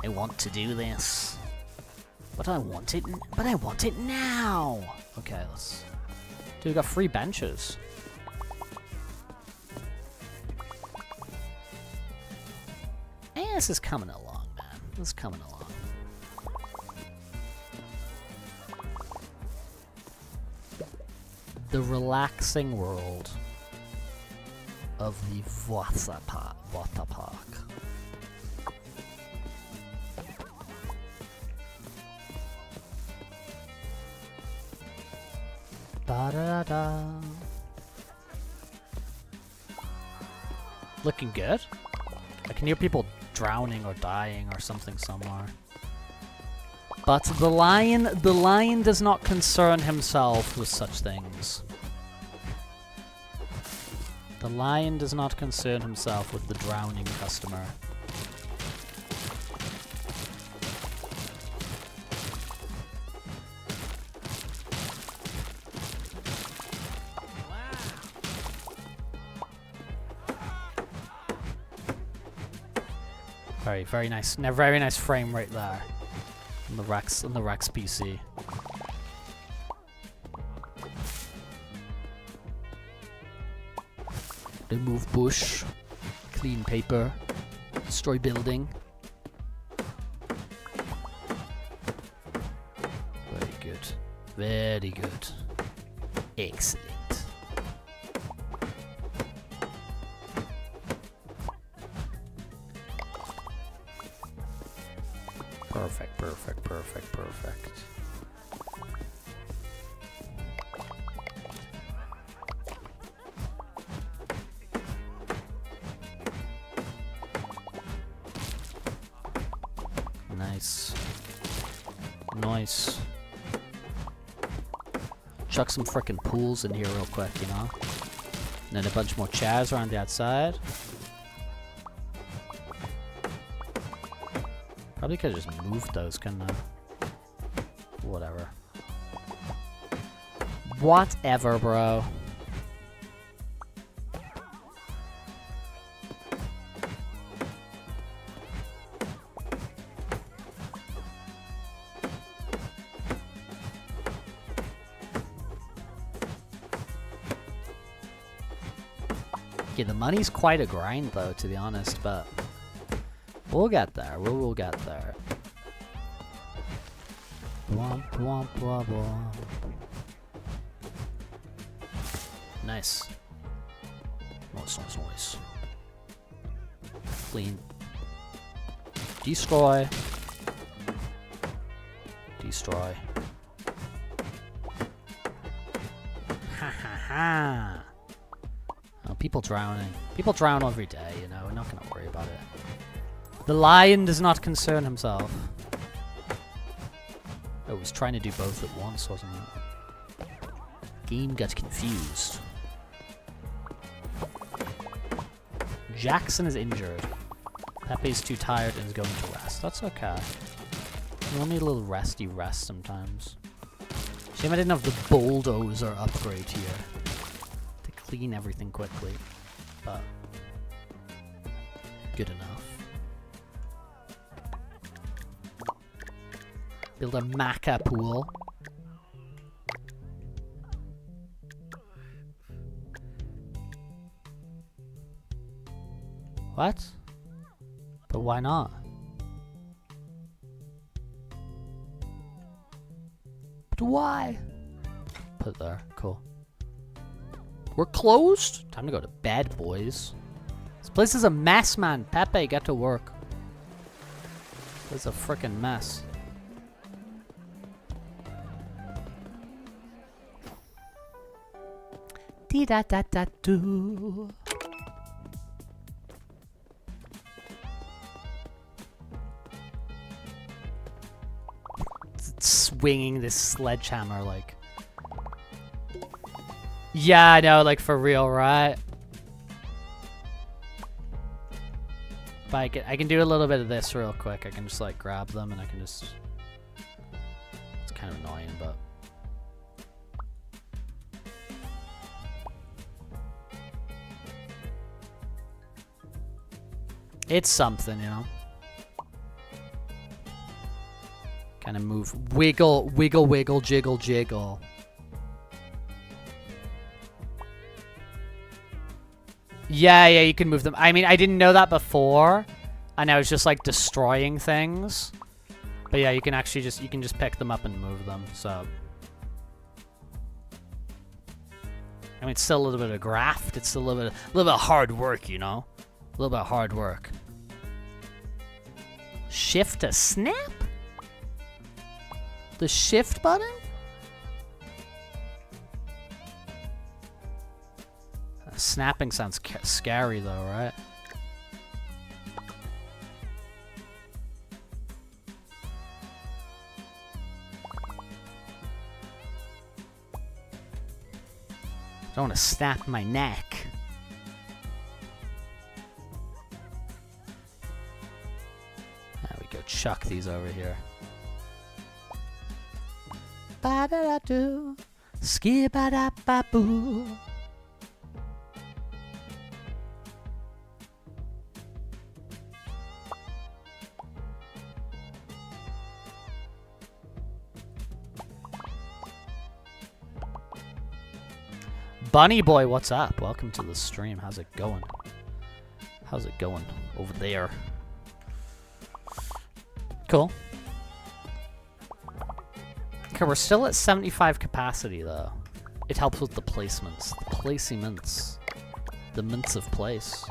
I want to do this. But I want it now. Okay, let's... Dude, we got free benches. And this is coming along, man. This is coming along. The relaxing world of the water park. Ba-da-da-da. Looking good. I can hear people drowning or dying or something somewhere. But the lion does not concern himself with such things. The lion does not concern himself with the drowning customer. Very nice. Very nice frame right there. On the Rex PC. Remove bush. Clean paper. Destroy building. Very good. Very good. Excellent. Perfect, perfect, perfect, perfect. Nice. Nice. Chuck some frickin' pools in here real quick, you know? And then a bunch more chairs around the outside. Probably could have just moved those, couldn't I? Whatever. Whatever, bro. Yeah, the money's quite a grind though, to be honest, but we'll get there. We'll get there. Womp womp womp womp. Nice. Nice. Clean. Destroy. Destroy. Ha ha ha. Oh, people drowning. People drown every day, you know. We're not gonna worry about it. The lion does not concern himself. Oh, he was trying to do both at once, wasn't it? Game got confused. Jackson is injured. Pepe's too tired and is going to rest. That's okay. You want me a little resty rest sometimes. Shame I didn't have the bulldozer upgrade here to clean everything quickly, but good enough. Build a maca pool. What? But why not? But why? Put it there. Cool. We're closed? Time to go to bed, boys. This place is a mess, man. Pepe, get to work. This is a freaking mess. Dee da da da doo. Swinging this sledgehammer, like. Yeah, I know, like for real, right? But I can do a little bit of this real quick. I can just like grab them and I can just. It's kind of annoying, but. It's something, you know. Kind of move, wiggle, wiggle, wiggle, jiggle, jiggle. Yeah, you can move them. I mean, I didn't know that before, and I was just like destroying things. But yeah, you can actually just pick them up and move them. So, I mean, it's still a little bit of graft. It's still a little bit of hard work, you know, a little bit of hard work. Shift to snap. The shift button? Snapping sounds scary though, right? I don't want to snap my neck. There we go, chuck these over here. Ba-da-da-doo, skip-a-da-ba-boo. Bunny Boy, what's up? Welcome to the stream. How's it going? How's it going over there? Cool. Okay, we're still at 75 capacity, though. It helps with the placements. The placements. The mints of place.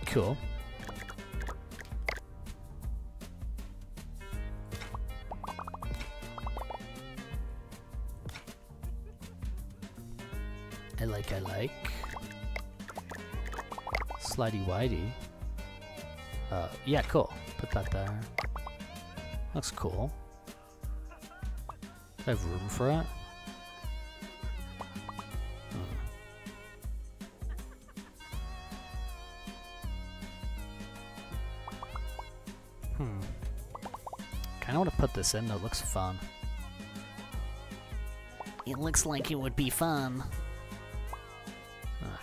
Cool. I like. Slidey Whitey. Yeah, cool. Put that there. Looks cool. Do I have room for it? Kinda wanna put this in, though. It looks fun. It looks like it would be fun.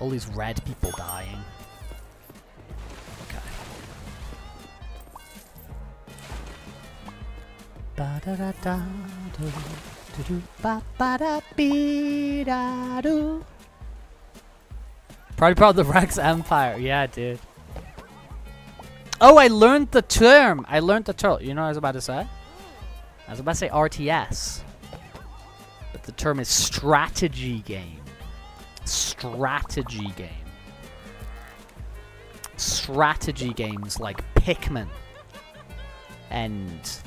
All these red people dying. Okay. Probably part of the Rex Empire. Yeah, dude. Oh, I learned the term. I learned the term. You know what I was about to say? I was about to say RTS. But the term is strategy game. Strategy game. Strategy games like Pikmin and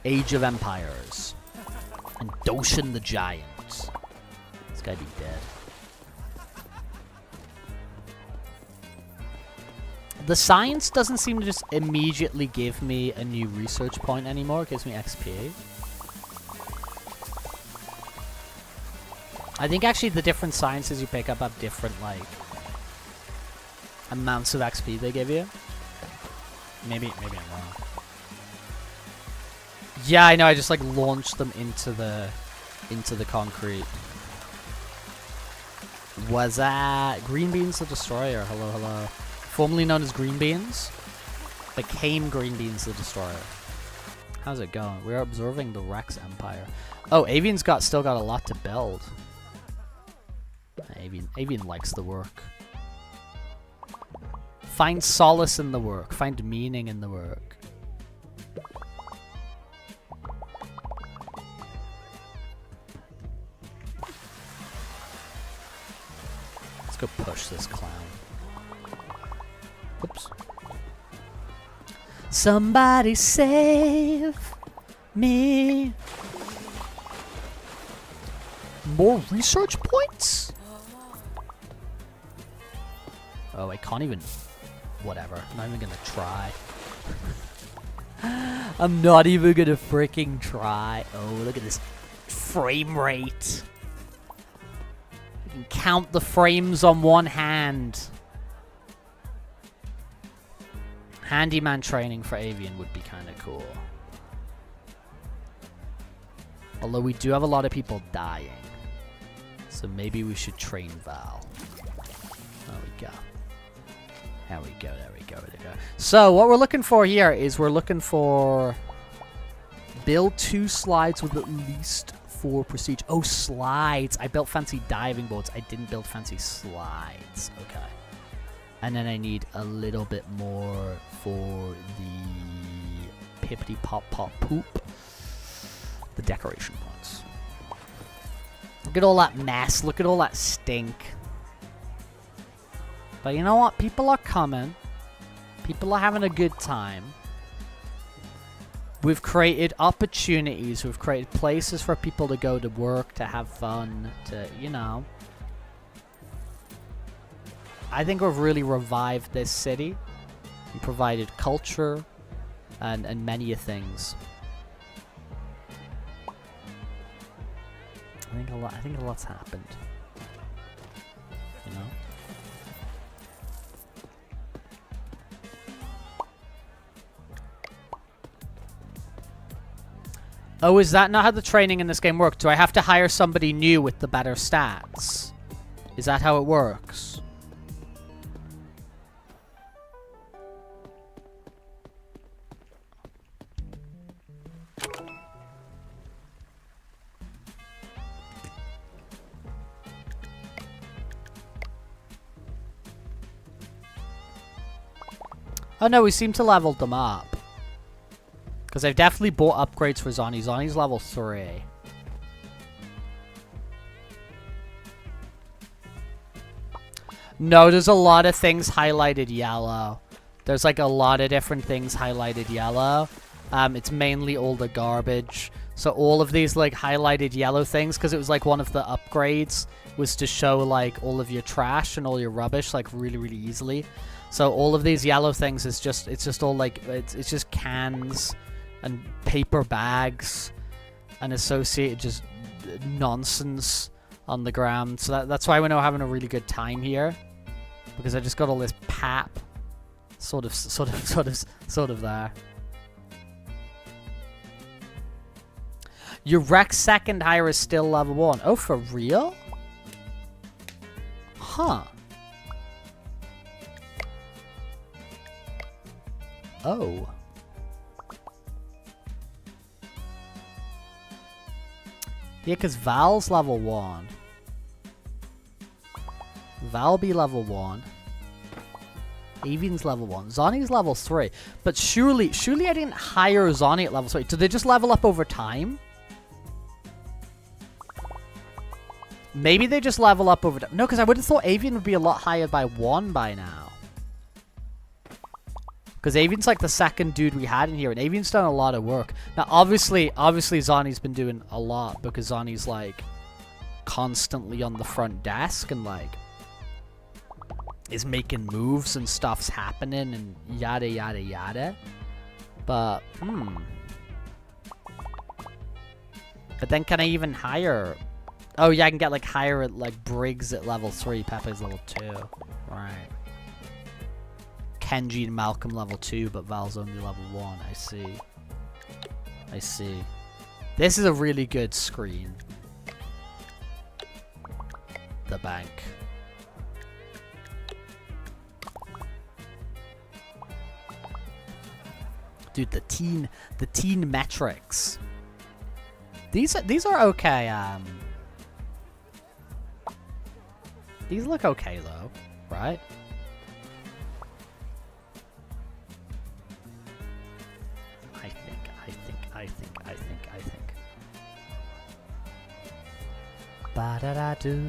Age of Empires and Doshin the Giant. This guy be dead. The science doesn't seem to just immediately give me a new research point anymore. It gives me XP. I think actually the different sciences you pick up have different, like, amounts of XP they give you. Maybe I'm wrong. Yeah, I know. I just like launched them into the concrete. Was that Green Beans the Destroyer? Hello, hello. Formerly known as Green Beans, became Green Beans the Destroyer. How's it going? We're observing the Rex Empire. Oh, Avian's still got a lot to build. Avian likes the work. Find solace in the work. Find meaning in the work. Let's go push this clown. Oops. Somebody save me. More research points? Oh, I can't even... Whatever. I'm not even gonna try. I'm not even gonna freaking try. Oh, look at this frame rate. I can count the frames on one hand. Handyman training for Avian would be kind of cool. Although we do have a lot of people dying. So maybe we should train Val. There we go. There we go, there we go, there we go. So what we're looking for here is we're looking for... Build 2 slides with at least 4 prestige. Oh, slides. I built fancy diving boards. I didn't build fancy slides. Okay. And then I need a little bit more for the pippity pop pop poop. The decoration points. Look at all that mess. Look at all that stink. But you know what? People are coming. People are having a good time. We've created opportunities. We've created places for people to go to work, to have fun, to, you know. I think we've really revived this city and provided culture and many things. I think a lot's happened. You know? Oh, is that not how the training in this game works? Do I have to hire somebody new with the better stats? Is that how it works? Oh no, we seem to level them up. Because I've definitely bought upgrades for Zonny. Zonny's level 3. No, there's a lot of things highlighted yellow. There's like a lot of different things highlighted yellow. It's mainly all the garbage. So all of these like highlighted yellow things, because it was like one of the upgrades, was to show like all of your trash and all your rubbish like really, really easily. So all of these yellow things is just, it's just all like, it's just cans and paper bags and associated just nonsense on the ground. So that's why we're now having a really good time here, because I just got all this pap sort of there. Your Rex second hire is still level 1. Oh, for real? Huh. Oh. Yeah, because Val's level 1. Val be level 1. Avian's level 1. Zonnie's level 3. But surely I didn't hire Zonnie at level 3. Did they just level up over time? Maybe they just level up over time. No, because I would have thought Avian would be a lot higher by 1 by now. Because Avian's like the second dude we had in here, and Avian's done a lot of work. Now, obviously Zonnie's been doing a lot, because Zonnie's like constantly on the front desk and like is making moves and stuff's happening and yada yada yada. But but then can I even hire? Oh yeah, I can get like higher at like Briggs at level 3, Pepe's level 2. Right. Kenji and Malcolm level 2, but Val's only level 1. I see. I see. This is a really good screen. The bank. Dude, the teen metrics. These are okay. These look okay though, right? I think. Ba da da do,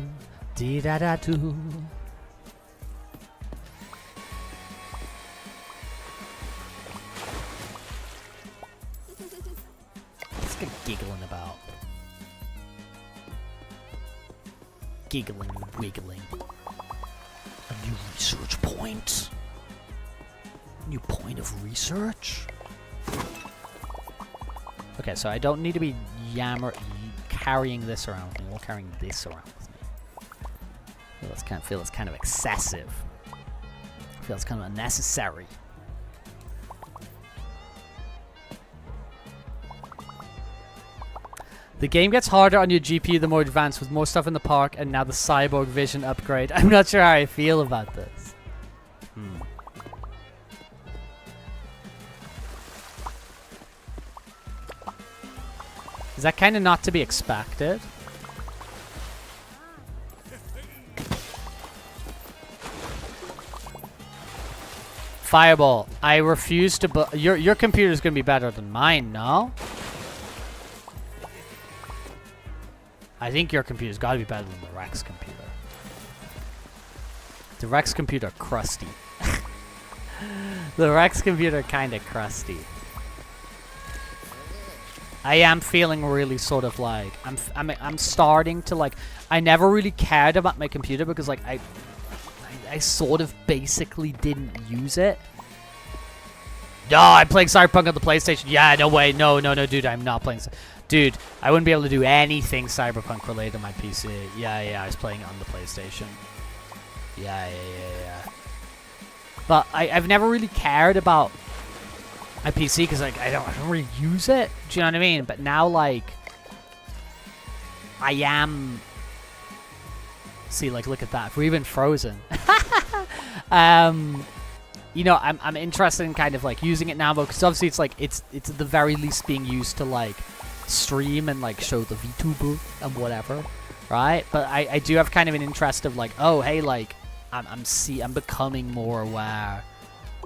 dee da da do. What's good giggling about? Giggling and wiggling. A new research point? New point of research? Okay, so I don't need to be carrying this around with me. Or carrying this around with me. I feel it's kind of excessive. I feel it's kind of unnecessary. The game gets harder on your GPU the more advanced, with more stuff in the park and now the cyborg vision upgrade. I'm not sure how I feel about this. Is that kind of not to be expected? Fireball, I refuse to. Your computer is gonna be better than mine, no? I think your computer's got to be better than the Rex computer. The Rex computer crusty. The Rex computer kind of crusty. I am feeling really sort of like I'm starting to like. I never really cared about my computer because like I sort of basically didn't use it. No, I'm playing Cyberpunk on the PlayStation. Yeah, no way. No, dude, I'm not playing. Dude, I wouldn't be able to do anything Cyberpunk related on my PC. Yeah, I was playing it on the PlayStation. Yeah. But I've never really cared about my PC because like I don't really use it. Do you know what I mean? But now like I am. See, like look at that. We're even frozen. You know, I'm interested in kind of like using it now because obviously it's like it's at the very least being used to like stream and like show the vtuber and whatever, right? But I do have kind of an interest of like, oh hey, like I'm becoming more aware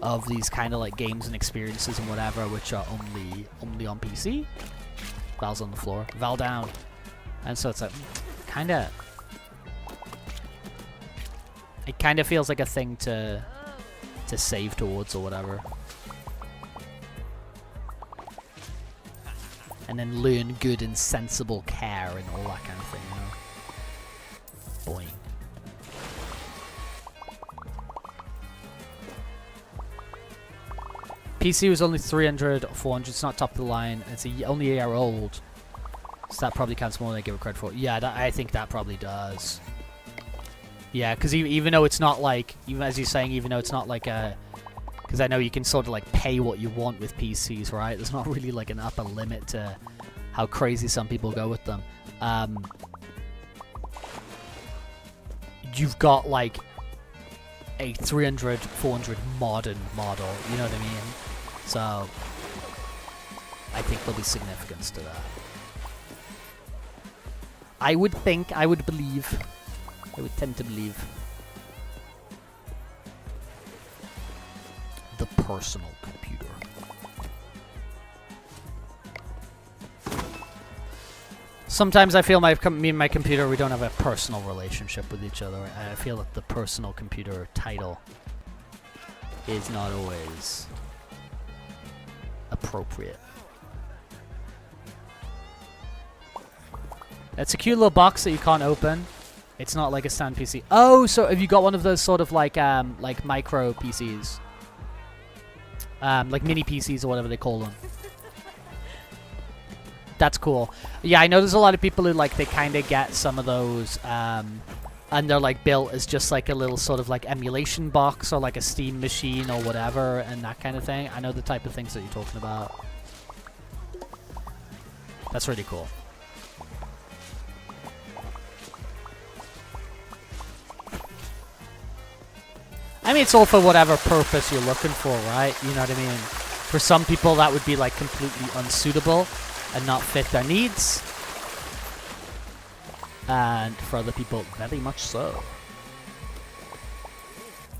of these kind of like games and experiences and whatever which are only on PC. Val's on the floor, Val down, and so it's like it kind of feels like a thing to save towards or whatever. And then learn good and sensible care and all that kind of thing, you know? Boing. PC was only 300 or 400, it's not top of the line, it's only a year old. So that probably counts more than I give it credit for. Yeah, I think that probably does. Yeah, because even though it's not like, even as you're saying, even though it's not like a... Because I know you can sort of like pay what you want with PCs, right? There's not really like an upper limit to how crazy some people go with them. you've got like a 300, 400 modern model. You know what I mean? So I think there'll be significance to that. I would think, I would believe, I would tend to believe the personal computer. Sometimes I feel me and my computer, we don't have a personal relationship with each other. I feel that the personal computer title is not always appropriate. It's a cute little box that you can't open. It's not like a stand PC. Oh, so have you got one of those sort of like micro PCs? Like mini PCs or whatever they call them. That's cool. Yeah, I know there's a lot of people who like they kind of get some of those and they're like built as just like a little sort of like emulation box or like a Steam machine or whatever and that kind of thing. I know the type of things that you're talking about. That's really cool. I mean, it's all for whatever purpose you're looking for, right? You know what I mean? For some people, that would be like completely unsuitable and not fit their needs. And for other people, very much so.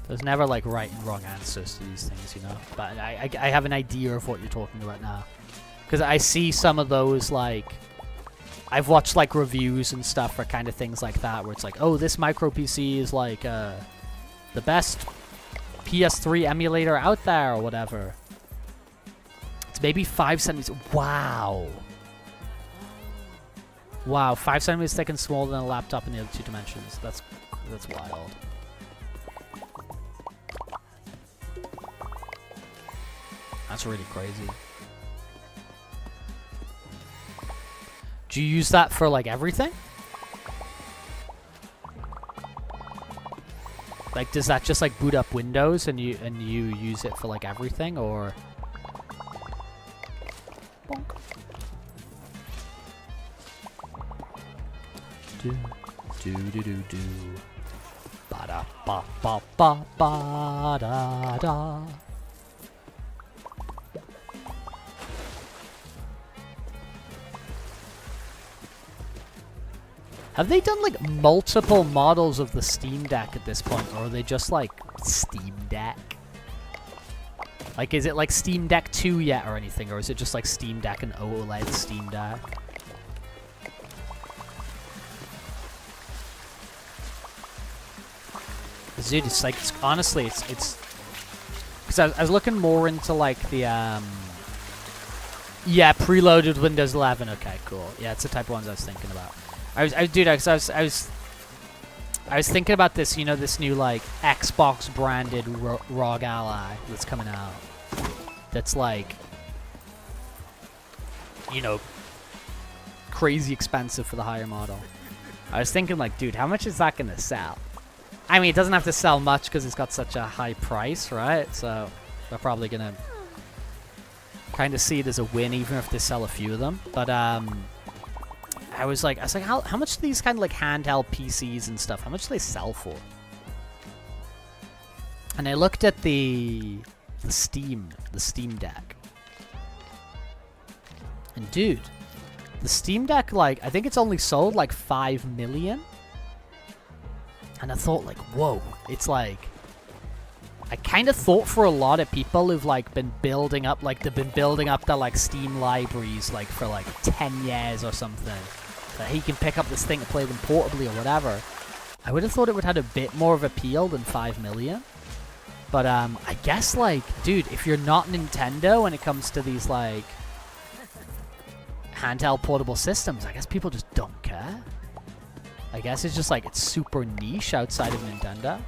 There's never like right and wrong answers to these things, you know? But I have an idea of what you're talking about now. Because I see some of those like... I've watched like reviews and stuff for kind of things like that where it's like, oh, this micro PC is like the best PS3 emulator out there or whatever. It's maybe 5 centimeters. Wow. Wow, 5 centimeters thick and smaller than a laptop in the other two dimensions. That's wild. That's really crazy. Do you use that for like everything? Like, does that just like boot up Windows and you use it for like everything, or? Bonk. Do do do do do. Ba da ba ba ba ba da da. Have they done like multiple models of the Steam Deck at this point, or are they just like Steam Deck? Like, is it like Steam Deck 2 yet or anything, or is it just like Steam Deck and OLED Steam Deck? Dude, it's like, honestly, it's because I was looking more into like the yeah, preloaded Windows 11. Okay, cool. Yeah, it's the type of ones I was thinking about. I was thinking about this, you know, this new like Xbox branded ROG Ally that's coming out. That's like, you know, crazy expensive for the higher model. I was thinking like, dude, how much is that gonna sell? I mean, it doesn't have to sell much because it's got such a high price, right? So they're probably gonna kind of see it as a win, even if they sell a few of them. But I was like, how much do these kind of like handheld PCs and stuff, how much do they sell for? And I looked at the Steam Deck. And dude, the Steam Deck, like, I think it's only sold like 5 million. And I thought like, whoa, it's like, I kind of thought for a lot of people who've like been building up, like they've been building up their like Steam libraries like for like 10 years or something, that he can pick up this thing and play them portably or whatever. I would have thought it would have had a bit more of appeal than 5 million. But I guess like, dude, if you're not Nintendo when it comes to these like handheld portable systems, I guess people just don't care. I guess it's just like, it's super niche outside of Nintendo.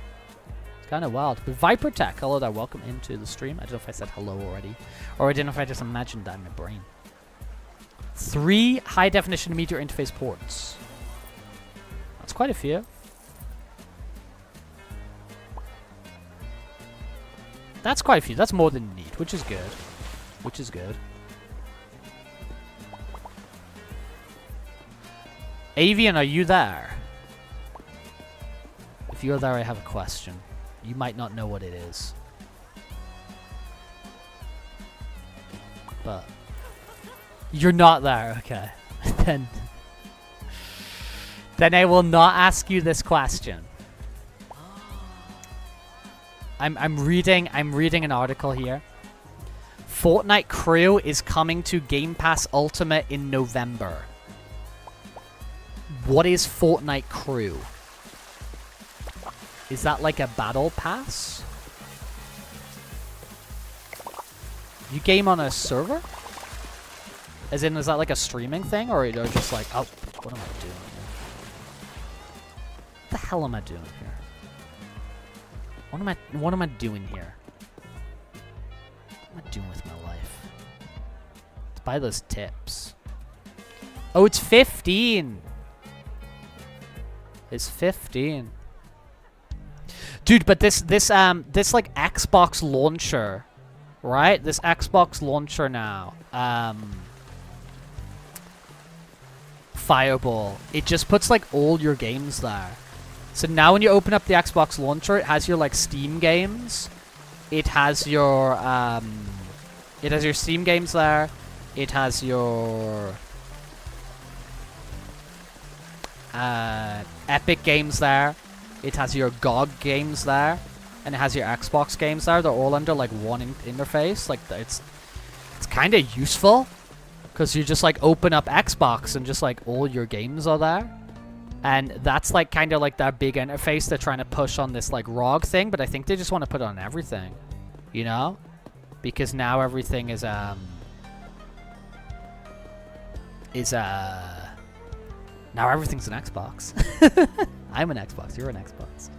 It's kind of wild. But Viper Tech, hello there, welcome into the stream. I don't know if I said hello already, or I don't know if I just imagined that in my brain. 3 high-definition media interface ports. That's quite a few. That's quite a few. That's more than you need, which is good. Which is good. Avian, are you there? If you're there, I have a question. You might not know what it is. But you're not there, okay. Then I will not ask you this question. I'm reading an article here. Fortnite Crew is coming to Game Pass Ultimate in November. What is Fortnite Crew? Is that like a battle pass? You game on a server? As in, is that like a streaming thing? Or you're just like, oh, what am I doing here? What the hell am I doing here? What am I doing here? What am I doing with my life? Let's buy those tips. Oh, it's 15. It's 15. Dude, but this like Xbox launcher, right? This Xbox launcher now, Fireball. It just puts like all your games there. So now when you open up the Xbox launcher, it has your like Steam games. It has your Steam games there. It has your Epic games there. It has your GOG games there, and it has your Xbox games there. They're all under like one interface. Like it's kind of useful, because you just like open up Xbox and just like all your games are there. And that's like kind of like that big interface they're trying to push on this like ROG thing, but I think they just want to put it on everything, you know? Because now everything is now everything's an Xbox. I'm an Xbox, you're an Xbox.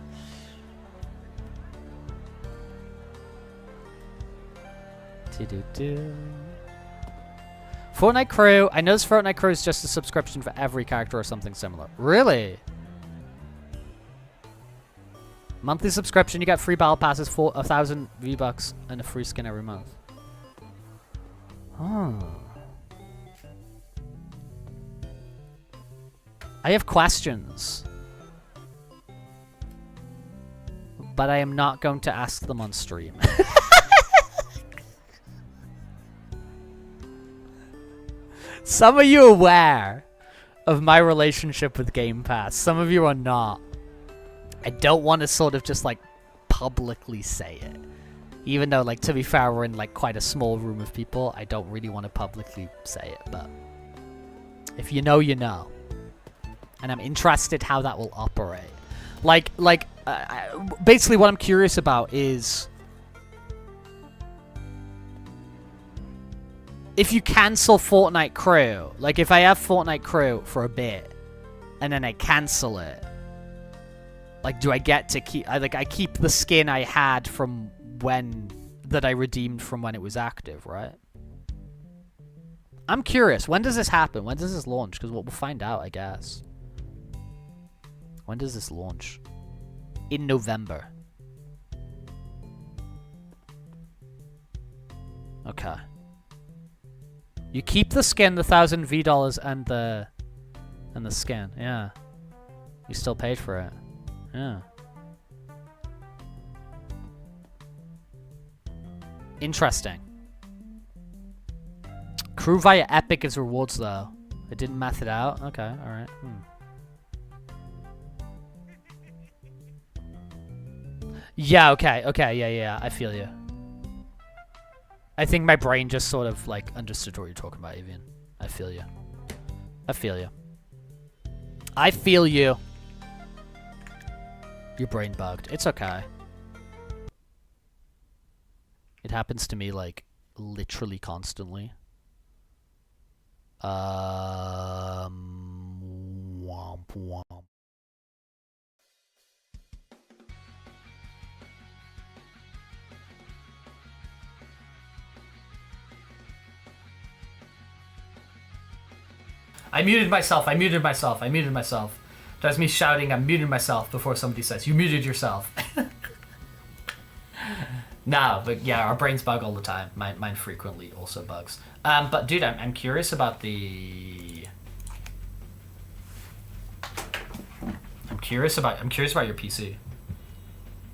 Fortnite Crew. I noticed Fortnite Crew is just a subscription for every character or something similar. Really? Monthly subscription, you get free battle passes for 1,000 V-Bucks and a free skin every month. Oh. I have questions, but I am not going to ask them on stream. Some of you are aware of my relationship with Game Pass. Some of you are not. I don't want to sort of just like publicly say it. Even though, like, to be fair, we're in like quite a small room of people. I don't really want to publicly say it, but if you know, you know. And I'm interested how that will operate. Basically what I'm curious about is if you cancel Fortnite Crew, like if I have Fortnite Crew for a bit and then I cancel it, like do I get to keep, I keep the skin I had from that I redeemed from when it was active, right? I'm curious, when does this happen? When does this launch? Because we'll find out, I guess. When does this launch? In November. Okay. You keep the skin, the 1,000 $, and the skin. Yeah. You still paid for it. Yeah. Interesting. Crew via Epic is rewards though. I didn't math it out. Okay, alright. Yeah, okay, yeah, I feel you. I think my brain just sort of, like, understood what you're talking about, Avian. I feel you. I feel you. I feel you. Your brain bugged. It's okay. It happens to me, like, literally constantly. Womp womp. I muted myself. That's me shouting, I'm muting myself before somebody says, you muted yourself. No, but yeah, our brains bug all the time. Mine frequently also bugs. But dude, I'm curious about the... I'm curious about your PC.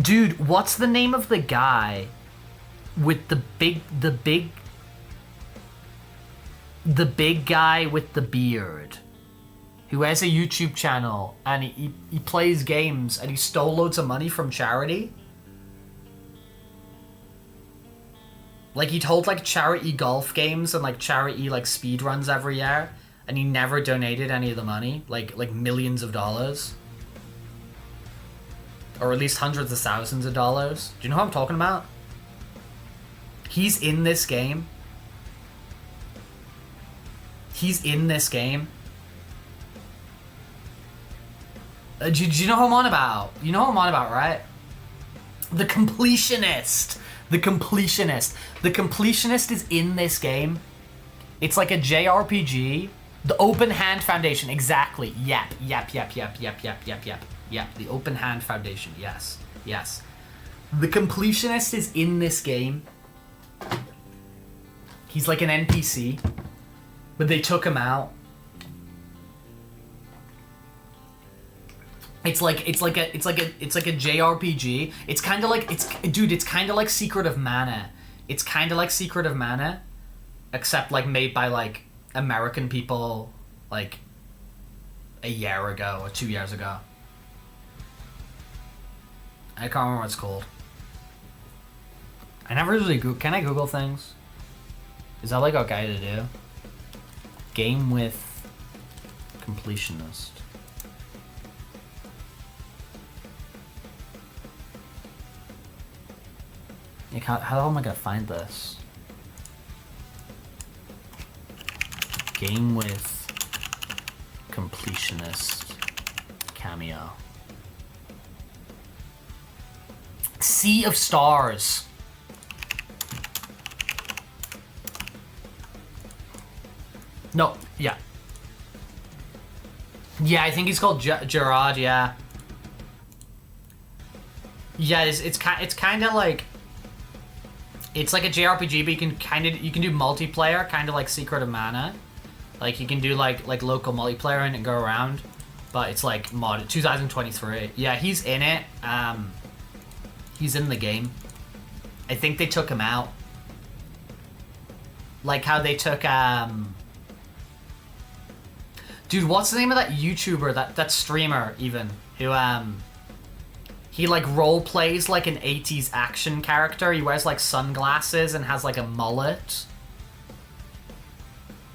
Dude, what's the name of the guy with the big guy with the beard who has a YouTube channel and he plays games and he stole loads of money from charity? Like, he'd hold like charity golf games and like charity like speed runs every year, and he never donated any of the money, like millions of dollars. Or at least hundreds of thousands of dollars. Do you know who I'm talking about? He's in this game. He's in this game. Do you know who I'm on about? You know who I'm on about, right? The completionist. The completionist. The completionist is in this game. It's like a JRPG. The Open Hand Foundation. Exactly. Yep. The Open Hand Foundation. Yes. The completionist is in this game. He's like an NPC, but they took him out. It's like a JRPG. It's kind of like Secret of Mana. It's kind of like Secret of Mana, except like made by like American people like a year ago or 2 years ago. I can't remember what it's called. I never usually can I Google things? Is that like okay to do? Game with completionist. Like how the hell am I gonna find this? Game with completionist cameo. Sea of Stars. No, yeah. Yeah, I think he's called Gerard, yeah. Yeah, it's kind of like, it's like a JRPG, but you can do multiplayer, kind of like Secret of Mana. Like you can do like local multiplayer and go around, but it's like modded 2023. Yeah, he's in it. He's in the game. I think they took him out. Like how they took dude, what's the name of that YouTuber, that streamer even, who he like role plays like an 80s action character. He wears like sunglasses and has like a mullet.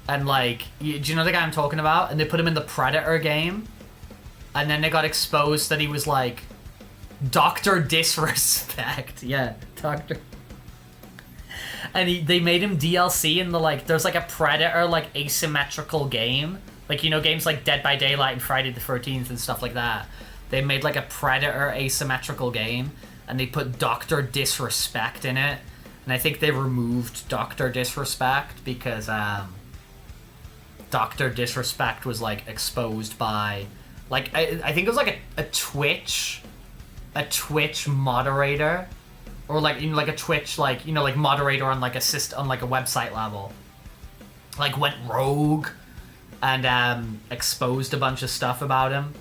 And like, do you know the guy I'm talking about? And they put him in the Predator game. And then they got exposed that he was like Dr. Disrespect. Yeah, Dr. And they made him DLC in the like, there's like a Predator like asymmetrical game. Like, you know, games like Dead by Daylight and Friday the 13th and stuff like that. They made like a Predator asymmetrical game, and they put Dr. Disrespect in it. And I think they removed Dr. Disrespect because Dr. Disrespect was like exposed by, like, I think it was like a Twitch moderator, or like, you know, like a Twitch, like, you know, like moderator on like on like a website level, like went rogue and exposed a bunch of stuff about him.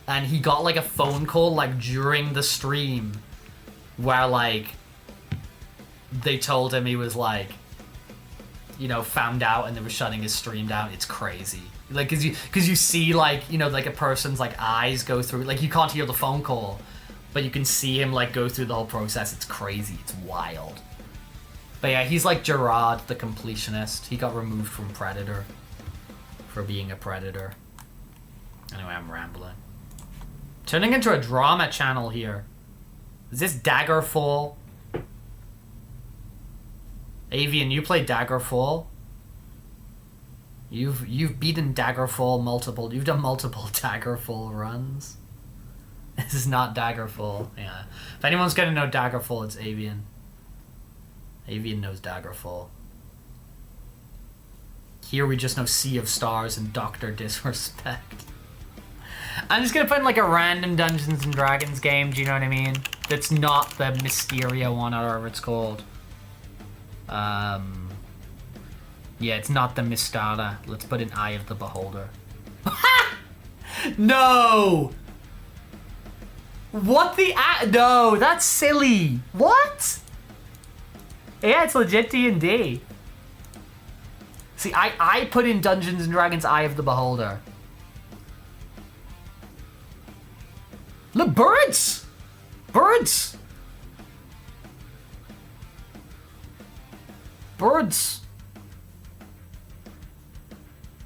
And he got like a phone call like during the stream where like they told him he was like, you know, found out, and they were shutting his stream down. It's crazy. Like, cause you see like, you know, like a person's like eyes go through, like you can't hear the phone call, but you can see him like go through the whole process. It's crazy. It's wild. But yeah, he's like Gerard the completionist. He got removed from Predator for being a predator. Anyway, I'm rambling. Turning into a drama channel here. Is this Daggerfall? Avian, you play Daggerfall? You've beaten Daggerfall multiple. You've done multiple Daggerfall runs. This is not Daggerfall. Yeah. If anyone's gonna know Daggerfall, it's Avian. Avian knows Daggerfall. Here we just know Sea of Stars and Dr. Disrespect. I'm just gonna put in like a random Dungeons and Dragons game, do you know what I mean? That's not the Mysteria one or whatever it's called. Yeah, it's not the Mistara. Let's put in Eye of the Beholder. Ha! No! What the no, that's silly. What? Yeah, it's legit D&D. See, I put in Dungeons and Dragons Eye of the Beholder. Look, birds! Birds! Birds.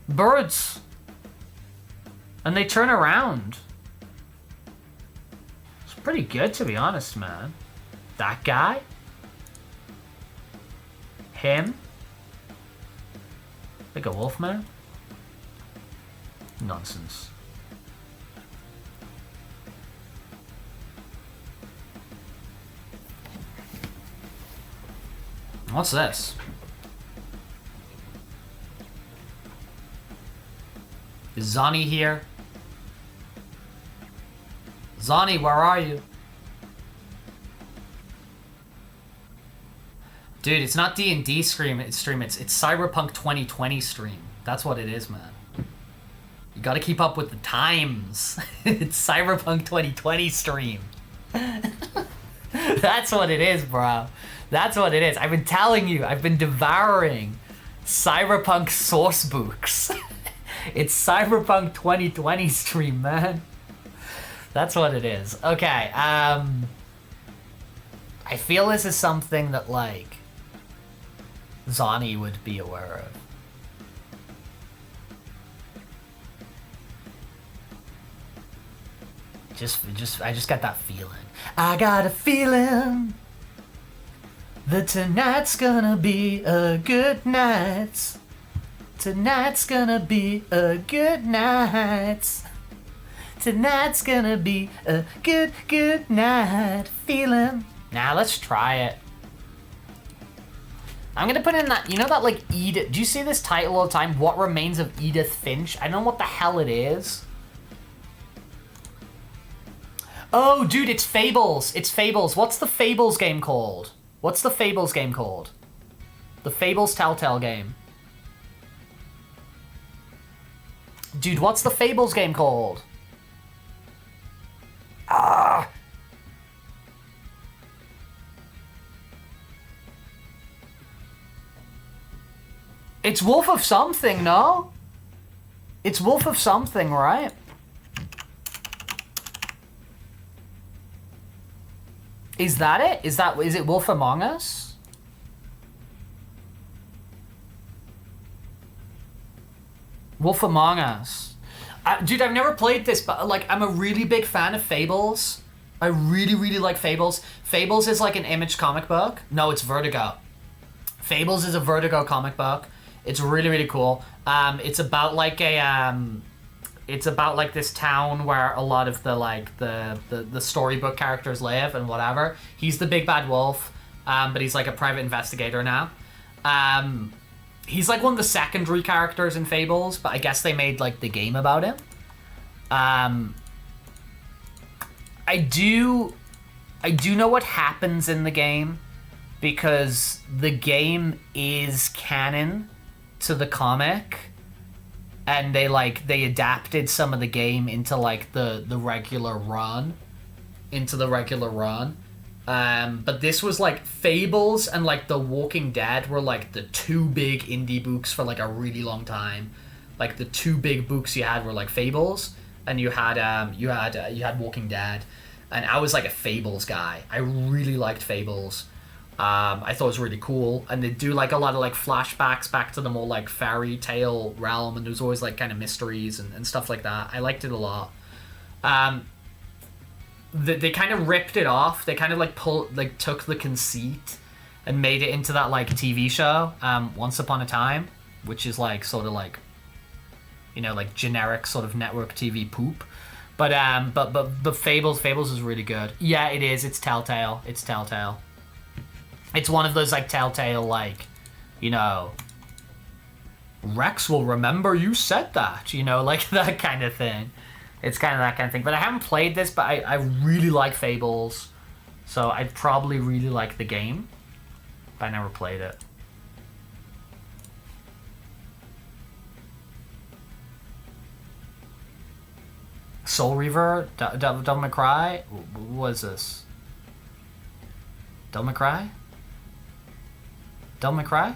Birds. And they turn around. It's pretty good, to be honest, man. That guy? Him? Like a wolf man? Nonsense. What's this? Is Zani here? Zani, where are you? Dude, it's not D&D stream, it's Cyberpunk 2020 stream. That's what it is, man. You gotta keep up with the times. It's Cyberpunk 2020 stream. That's what it is, bro. That's what it is. I've been telling you, I've been devouring Cyberpunk source books. It's Cyberpunk 2020 stream, man. That's what it is. Okay, I feel this is something that, like, Zani would be aware of. I just got that feeling. I got a feeling that tonight's gonna be a good night. Tonight's gonna be a good night. Tonight's gonna be a good night feeling. Now let's try it. I'm gonna put in that, you know that like Edith, do you see this title all the time? What Remains of Edith Finch? I don't know what the hell it is. Oh, dude, it's Fables. It's Fables. What's the Fables game called? What's the Fables game called? The Fables Telltale game. Dude, what's the Fables game called? Ah! It's Wolf of something, no? It's Wolf of something, right? Is that it? Is it Wolf Among Us? Wolf Among Us. Dude, I've never played this, but like, I'm a really big fan of Fables. I really, really like Fables. Fables is like an Image comic book. No, it's Vertigo. Fables is a Vertigo comic book. It's really, really cool. It's about like it's about like this town where a lot of the storybook characters live and whatever. He's the big bad wolf, but he's like a private investigator now. He's like one of the secondary characters in Fables, but I guess they made like the game about him. I do know what happens in the game because the game is canon to the comic, and they adapted some of the game into like the regular run, but this was like Fables and like The Walking Dead were like the two big indie books for like a really long time. Like the two big books you had were like Fables, and you had Walking Dead, and I was like a Fables guy. I really liked Fables. I thought it was really cool, and they do like a lot of like flashbacks back to the more like fairy tale realm, and there's always like kind of mysteries and stuff like that. I liked it a lot. They kind of ripped it off. They kind of like took the conceit and made it into that like TV show, Once Upon a Time, which is like sort of like, you know, like generic sort of network TV poop. But Fables is really good. Yeah, it is. It's Telltale. It's one of those like Telltale, like, you know, Rex will remember you said that, you know, like that kind of thing. It's kind of that kind of thing. But I haven't played this, but I really like Fables, so I'd probably really like the game, but I never played it. Soul Reaver? Devil May Cry? What is this? Devil May Cry? Devil May Cry?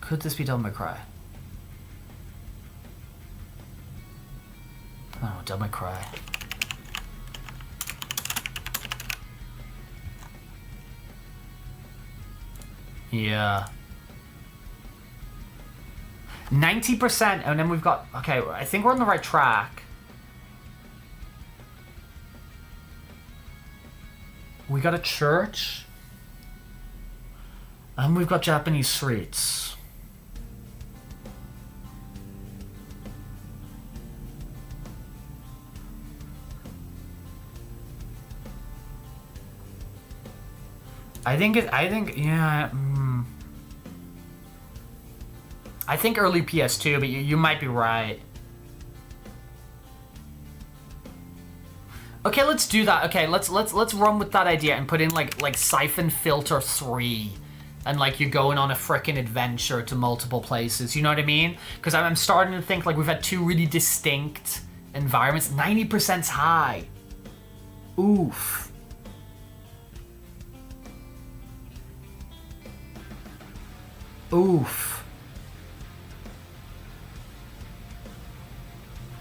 Could this be Devil May Cry? Oh, Devil May Cry. Yeah. 90%, and then we've got... Okay, I think we're on the right track. We got a church. And we've got Japanese streets. I think, yeah. I think early PS2, but you might be right. Okay, let's do that. Okay, let's run with that idea and put in like Siphon Filter 3, and like you're going on a frickin' adventure to multiple places. You know what I mean? Because I'm starting to think like we've had two really distinct environments. 90%'s high. Oof. Oof.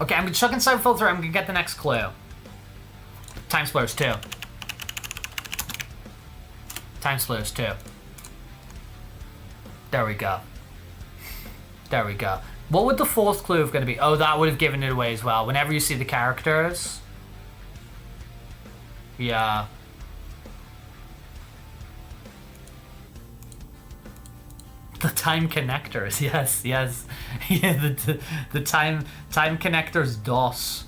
Okay, I'm chucking Siphon Filter. I'm gonna get the next clue. Time Splitters 2. Time Splitters 2. There we go. There we go. What would the fourth clue have going to be? Oh, that would have given it away as well. Whenever you see the characters. Yeah. The time connectors, yes, yes. Yeah, the time connectors DOS.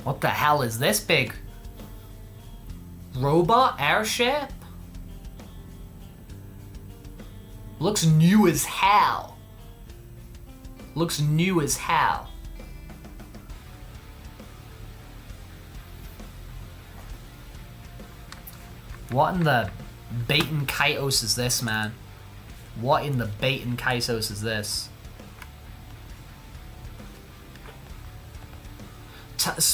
What the hell is this big robot airship? Looks new as hell. Looks new as hell. What in the bait and kaitos is this, man? What in the bait and kaitos is this?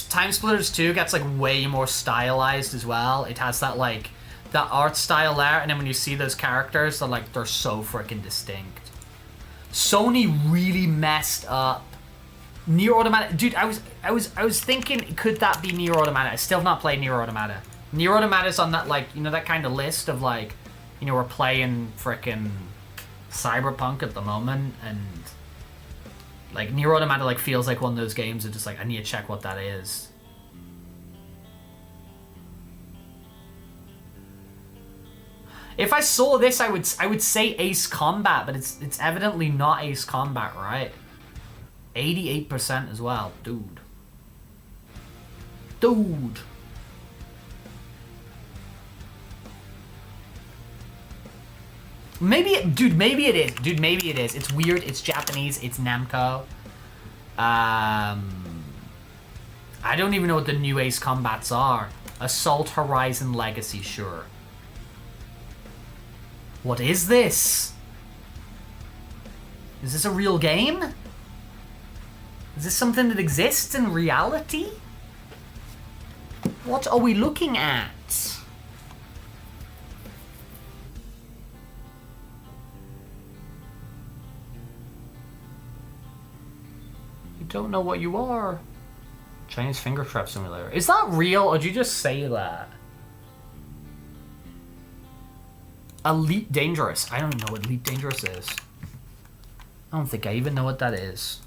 Time Splitters 2 gets like way more stylized as well. It has that like that art style there, and then when you see those characters, they're so freaking distinct. Sony really messed up. Nier Automata, dude. I was thinking, could that be Nier Automata? I still have not played Nier Automata. Nier Automata's on that like that kind of list of like we're playing freaking Cyberpunk at the moment, and like Nier Automata like feels like one of those games that just like I need to check what that is. If I saw this, I would say Ace Combat, but it's evidently not Ace Combat, right? 88% as well, dude. Dude. Maybe it is. Dude, maybe it is. It's weird. It's Japanese. It's Namco. I don't even know what the new Ace Combats are. Assault Horizon Legacy, sure. What is this? Is this a real game? Is this something that exists in reality? What are we looking at? Don't know what you are. Chinese finger trap simulator. Is that real, or did you just say that? Elite Dangerous. I don't even know what Elite Dangerous is. I don't think I even know what that is.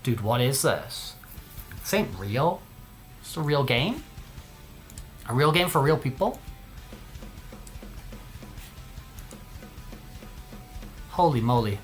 Dude, what is this? This ain't real. It's a real game? A real game for real people? Holy moly.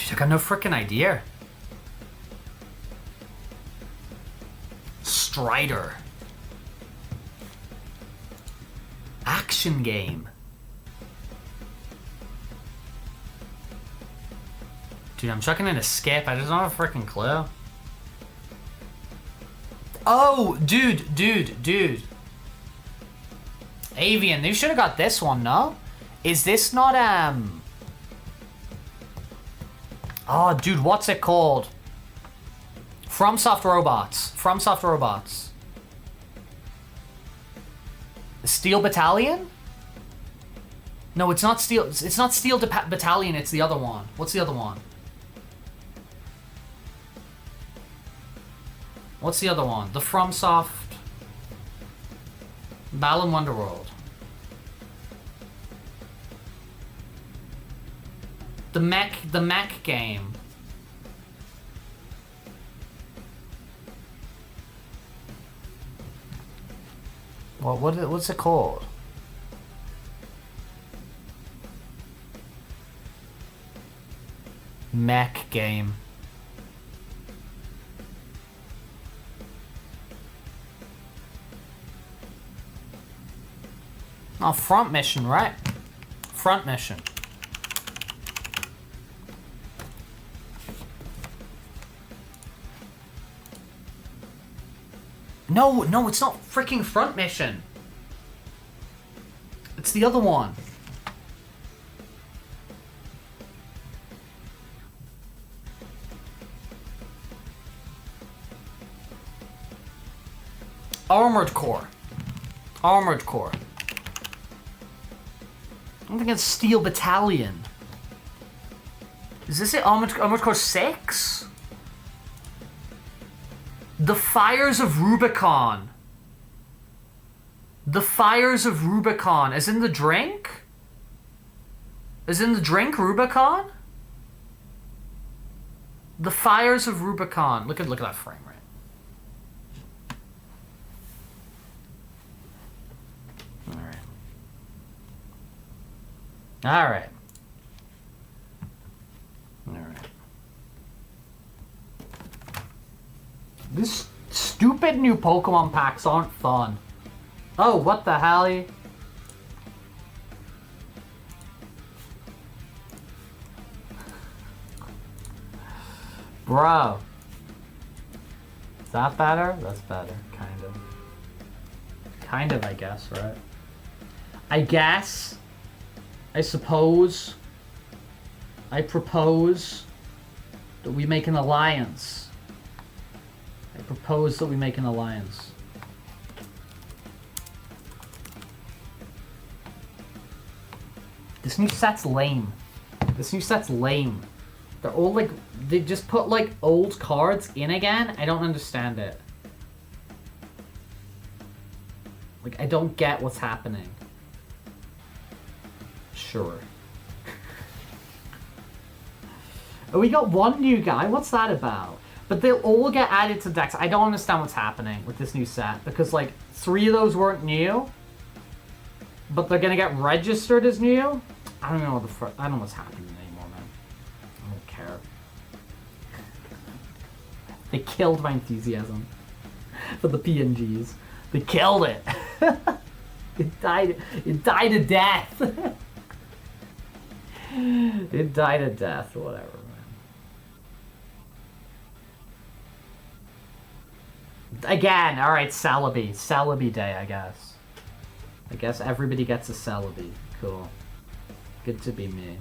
Dude, I got no freaking idea. Strider. Action game. Dude, I'm chucking in a skip. I just don't have a freaking clue. Oh, dude. Avian, they should have got this one, no? Is this not, Oh, dude, what's it called? FromSoft Robots. Steel Battalion? No, it's not Steel. It's not Steel Battalion. It's the other one. What's the other one? What's the other one? The FromSoft Balan Wonderworld. The mech game. What's it called? Mech game. Oh, Front Mission, right? Front Mission. No, it's not freaking Front Mission. It's the other one. Armored Core. I don't think it's Steel Battalion. Is this it? Armored Core 6? The Fires of Rubicon. The Fires of Rubicon. As in the drink? As in the drink Rubicon? The Fires of Rubicon. Look at that frame rate. Alright. These stupid new Pokemon packs aren't fun. Oh, what the hell? Bro. Is that better? That's better, kind of. Kind of, I guess, right? I suppose, I propose that we make an alliance. This new set's lame. They're all like, they just put like old cards in again. I don't understand it. Like, I don't get what's happening. Sure. Oh, we got one new guy. What's that about? But they'll all get added to decks. I don't understand what's happening with this new set because like 3 of those weren't new, but they're gonna get registered as new. I don't know what I don't know what's happening anymore, man. I don't care. They killed my enthusiasm for the PNGs. They killed it. It died a death. It died a death or whatever, man. Again, alright, Celebi Day, I guess. I guess everybody gets a Celebi. Cool. Good to be me.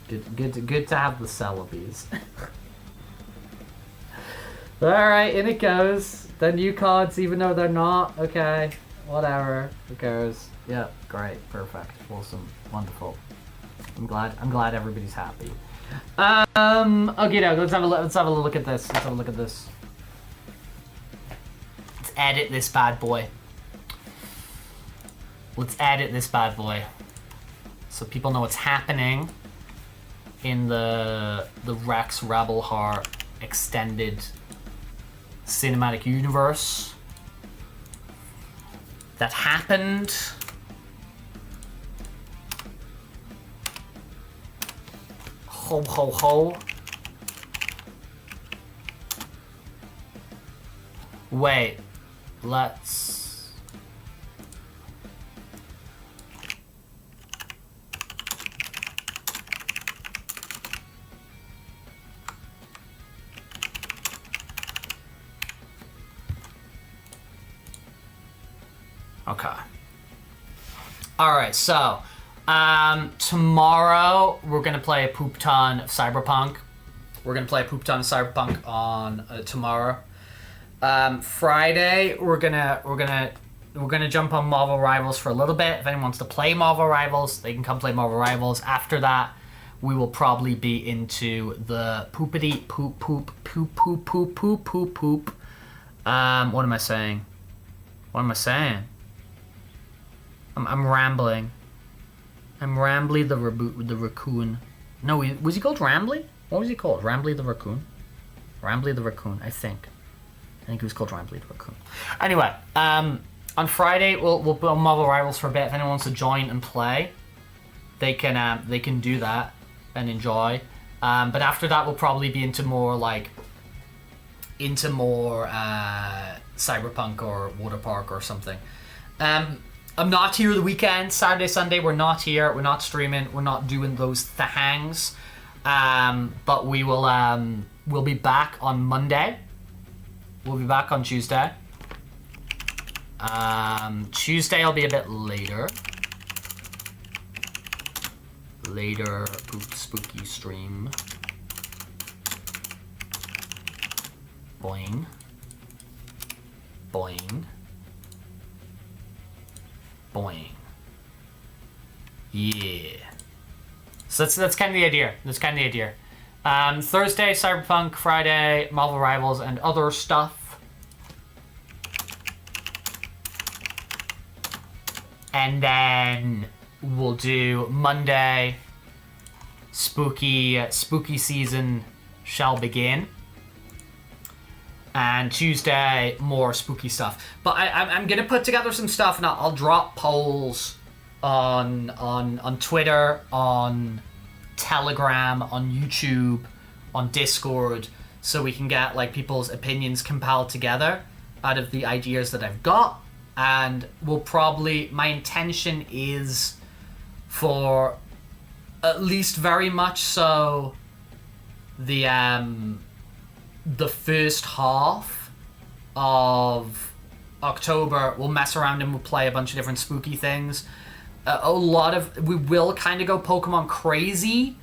Good to have the Celebis. Alright, in it goes. The new cards, even though they're not. Okay. Whatever. Who cares? Yeah, great. Perfect. Awesome. Wonderful. I'm glad everybody's happy. Okay, now let's have a look at this. Let's edit this bad boy. So people know what's happening in the Rex Rebel Heart extended cinematic universe that happened Ho ho ho. Wait. Let's... Okay. Alright, so tomorrow we're gonna play a poop ton of Cyberpunk. We're gonna play a poop ton of Cyberpunk on tomorrow. Friday we're gonna jump on Marvel Rivals for a little bit. If anyone wants to play Marvel Rivals, they can come play Marvel Rivals. After that, we will probably be into the poopity poop poop poop poop poop poop poop poop. What am I saying? What am I saying? I'm rambling. I'm Rambly the raccoon. No, was he called Rambly? What was he called? Rambly the raccoon? Rambly the raccoon, I think he was called Rambly the raccoon. Anyway, on Friday we'll put on Marvel Rivals for a bit. If anyone wants to join and play, they can do that and enjoy. But after that, we'll probably be into more Cyberpunk or Water Park or something. I'm not here the weekend. Saturday, Sunday, we're not here. We're not streaming. We're not doing those hangs. But we will. We'll be back on Monday. We'll be back on Tuesday. Tuesday will be a bit later. Later, spooky stream. Boing. Boing. Boing. Yeah. So that's kind of the idea. Thursday, Cyberpunk. Friday, Marvel Rivals and other stuff. And then we'll do Monday. Spooky season shall begin. And Tuesday, more spooky stuff. But I'm gonna put together some stuff, and I'll drop polls on Twitter, on Telegram, on YouTube, on Discord, so we can get people's opinions compiled together out of the ideas that I've got. And my intention is for at least very much so the first half of October, we'll mess around and we'll play a bunch of different spooky things. We will kind of go Pokemon crazy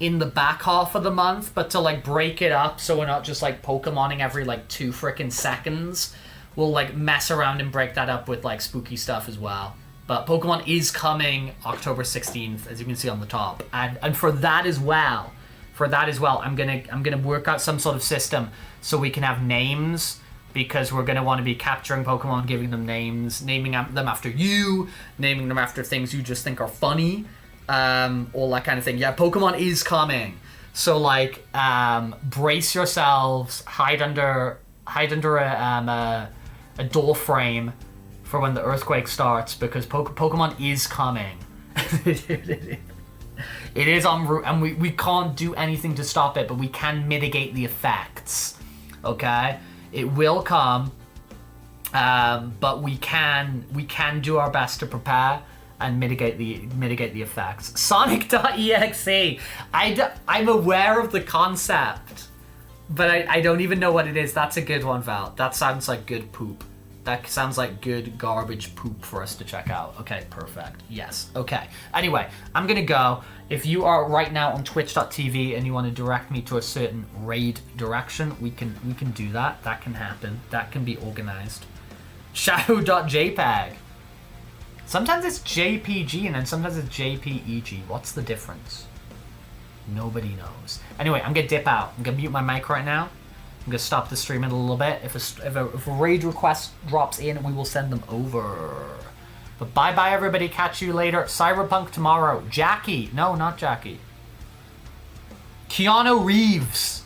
in the back half of the month, but to break it up so we're not just Pokemoning every 2 frickin' seconds, we'll mess around and break that up with spooky stuff as well. But Pokemon is coming October 16th, as you can see on the top, and for that as well, I'm gonna work out some sort of system so we can have names, because we're gonna want to be capturing Pokemon, giving them names, naming them after you, naming them after things you just think are funny, all that kind of thing. Yeah, Pokemon is coming, so brace yourselves, hide under a door frame for when the earthquake starts, because Pokemon is coming. It is en route, and we can't do anything to stop it, but we can mitigate the effects. Okay, it will come, but we can do our best to prepare and mitigate the effects. Sonic.exe. I'm aware of the concept, but I don't even know what it is. That's a good one, Val. That sounds like good poop. That sounds like good garbage poop for us to check out. Okay, perfect. Yes. Okay. Anyway, I'm gonna go. If you are right now on twitch.tv and you want to direct me to a certain raid direction, we can do that. That can happen. That can be organized. Shadow.jpg. Sometimes it's JPG and then sometimes it's JPEG. What's the difference? Nobody knows. Anyway, I'm gonna dip out. I'm gonna mute my mic right now. I'm gonna stop the stream in a little bit. If a raid request drops in, we will send them over. But bye everybody. Catch you later. Cyberpunk tomorrow. Jackie. No, not Jackie. Keanu Reeves.